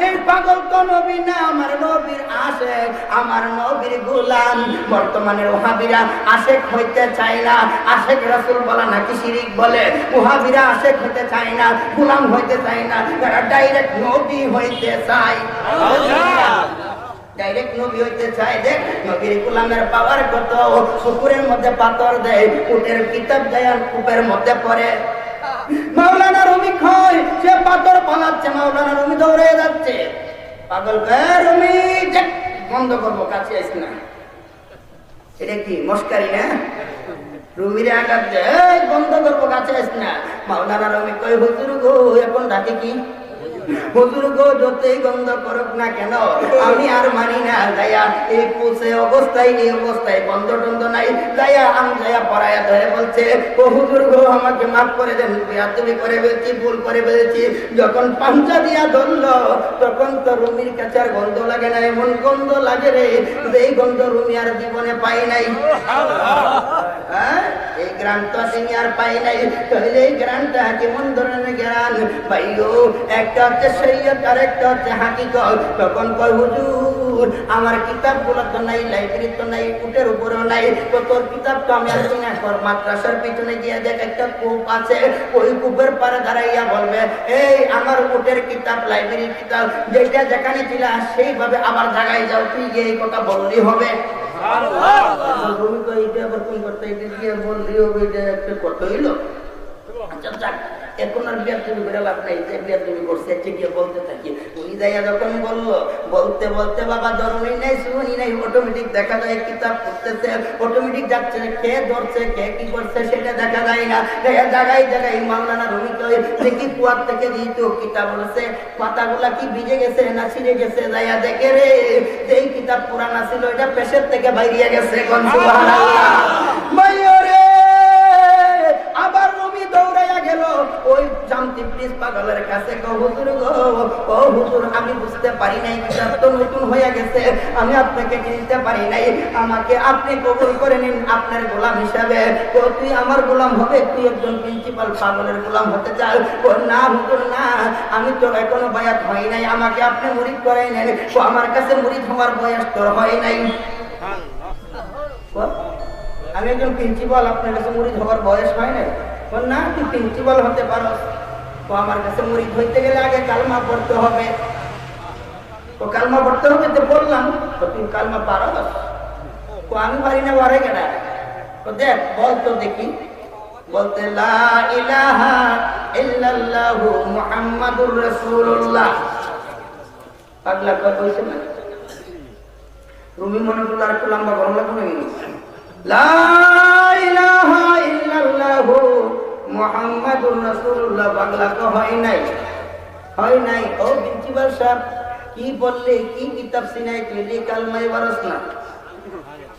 এই পাগল তো নবী না, আমার নবীর আশেক, আমার নবীর গোলাম। বর্তমানের ওহাবিরা আশেক হইতে চায় না, আশেক রাসূল বলা নাকি শিরিক বলে। ওহাবিরা আশেক হইতে চায় না, গোলাম হইতে চায় না, তারা ডাইরেক্ট নবী হইতে চায়, ডাইরেক্ট নবী হইতে চায়। দেখ নবীর গোলামের পাওয়ার কত! পুকুরের মধ্যে পাথর দেয়, উটের কিতাব যায় কূপের মধ্যে পড়ে। মাওলানা রুমি কয় সে পাথর পালাচ্ছে, মাওলানা রুমি দৌড়ে যাচ্ছে। পাগল কয় রুমি বন্ধ করবো, কাছে আইস না। এটা কি মস্কারি না? রুমিরে আঘাত দেয়, বন্ধ করবো, কাছে আইস না। মাওলানা রুমি কয় হুজুর গো এখন ডাকে কি? হুজুর গো যতই গন্ধ করুক না কেন আমি আর মানি না। যাইয়া এই পুষে অবস্থায়, এই অবস্থায় গন্ধ টন্ধ নাই, যাইয়া আম যাইয়া পড়াইয়া ধরে বলছে ও হুজুর গো আমাকে মাফ করে দেন, বেয়াদবি করে ফেলেছি, ভুল করে ফেলেছি। যখন পাঞ্জা দিয়া ধরলো তখন তো রুমির কাছে আর গন্ধ লাগে না, এমন গন্ধ লাগে রে এই গন্ধ রুমি আর জীবনে পাই নাই। হ্যাঁ এই গ্রাম তো তিনি আর পাই নাই। তাহলে এই গ্রামটা কেমন ধরনের গ্রাম ভাইও? একটা হচ্ছে শরীয়ত আর একটা হচ্ছে হাকিকত। তখন কয় হুজুর আমার কিতাব গুলো তো নাই, লাইব্রেরি তো নাই, উটের উপরেও নাই, তো তোর কিতাব তো আমি আর চিনা কর। মাদ্রাসার পিছনে গিয়ে দেখ একটা কূপ আছে, ওই কূপের পারে দাঁড়াইয়া বলবে এই আমার উটের কিতাব, লাইব্রেরির কিতাব যেটা যেখানে ছিল সেইভাবে আবার জায়গায় যাও, তুই গিয়ে এই কথা বললেই হবে। এখন আর বিয়ার তুমি বেড়ে লাভ নাই, যে বিয়ার তুমি করছে গিয়ে বলতে থাকি। উনি যাইয়া যখন বললো, বলতে বলতে বাবা ধরনি নাই, শুনি নাই, অটোমেটিক দেখা যায় কিতাব পড়তেছে, অটোমেটিক যাচ্ছে, কে ধরছে কে কি করছে সেটা দেখা যায় না। জায়গায় জায়গায় মাওলানা রুমি কয় দেখি কুয়ার থেকে যেহেতু কিতাব বলছে পাতাগুলা কি ভিজে গেছে না ছিঁড়ে গেছে, যাইয়া দেখে রে যেই কিতাব পুরানা ছিল এটা পেশের থেকে বাইরিয়া গেছে। আবার রুমি দৌড়াইয়া গেল ওই জামতি প্লিজ পাগলের কাছে, হুজুর গো ও হুজুর আমি বুঝতে পারি নাই, কিতাব তো নতুন হয়ে গেছে, আমি আপনাকে চিনতে পারি নাই, আমাকে আপনি কবুল করে নিন আপনার গোলাম হিসাবে। ও তুই আমার গোলাম হবে? তুই একজন প্রিন্সিপাল পাগলের গোলাম হতে চাও? ও না হুজুর না, আমি তো এখনো বায়াত হয় নাই, আমাকে আপনি মুরিদ করাই নেন। ও আমার কাছে মুরিদ হওয়ার বয়স তোর হয় নাই। আমি একজন প্রিন্সিপাল, আপনার কাছে মুরিদ হওয়ার বয়স হয় নাই? না তুই প্রিন্সিপাল হতে পারো, তো আমার কাছে মুরিদ হইতে গেলে আগে কালমা পড়তে হবে। তো কালমা পড়তে হবে, তো বললাম তো তুই কালমা পারো? তো আমি পারি না, পারে কেনা? তো দেখ বল তো দেখি। বলতে লা ইলাহা ইল্লাল্লাহু মুহাম্মাদুর রাসূলুল্লাহ। পাগলা কথা কইছে না? রুমি মনে করলো আর একটু লম্বা গরম লাগবে নাকি? লা ইলাহা ইল্লাল্লাহু মুহাম্মাদুর রাসূলুল্লাহ। পাগলা তো হয় নাই, হয় নাই। ও প্রিন্সিপাল সাহেব কি বললে, কি কিতাব সিনাই তুই কালমাই পারস না?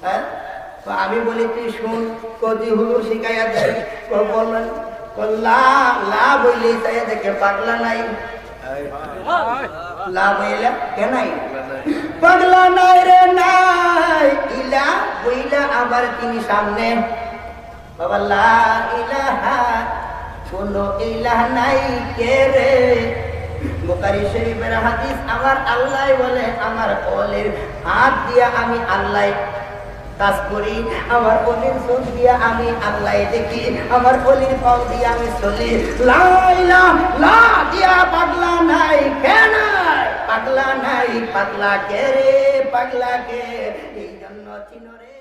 হ্যাঁ আমি বলি তুই শুন, কদি হুজুর শিখাইয়া দেয়। বললেন লা লা বইলে চাই দেখে পাগলা নাই, লা বইলা কে নাই, পাগলা নাই রে নাই। ইলা বইলা আবার তিনি সামনে, বাবা লা ইলাহা, কোন ইলাহ নাই কে রে, বুখারী শরীফের হাদিস, আমার আল্লাহ বলে আমার ওলির হাত দিয়া আমি আল্লাহ কাজ করি, আমার ওলির চোখ দিয়া আমি আল্লাহ দেখি, আমার ওলির পাও দিয়া আমি চলি। লা ইলাহা লা দিয়া পাগলা নাই কেন, পাগলা নাই, পাগলা কে রে, পাগলা কে, এই জন্য চিনো রে।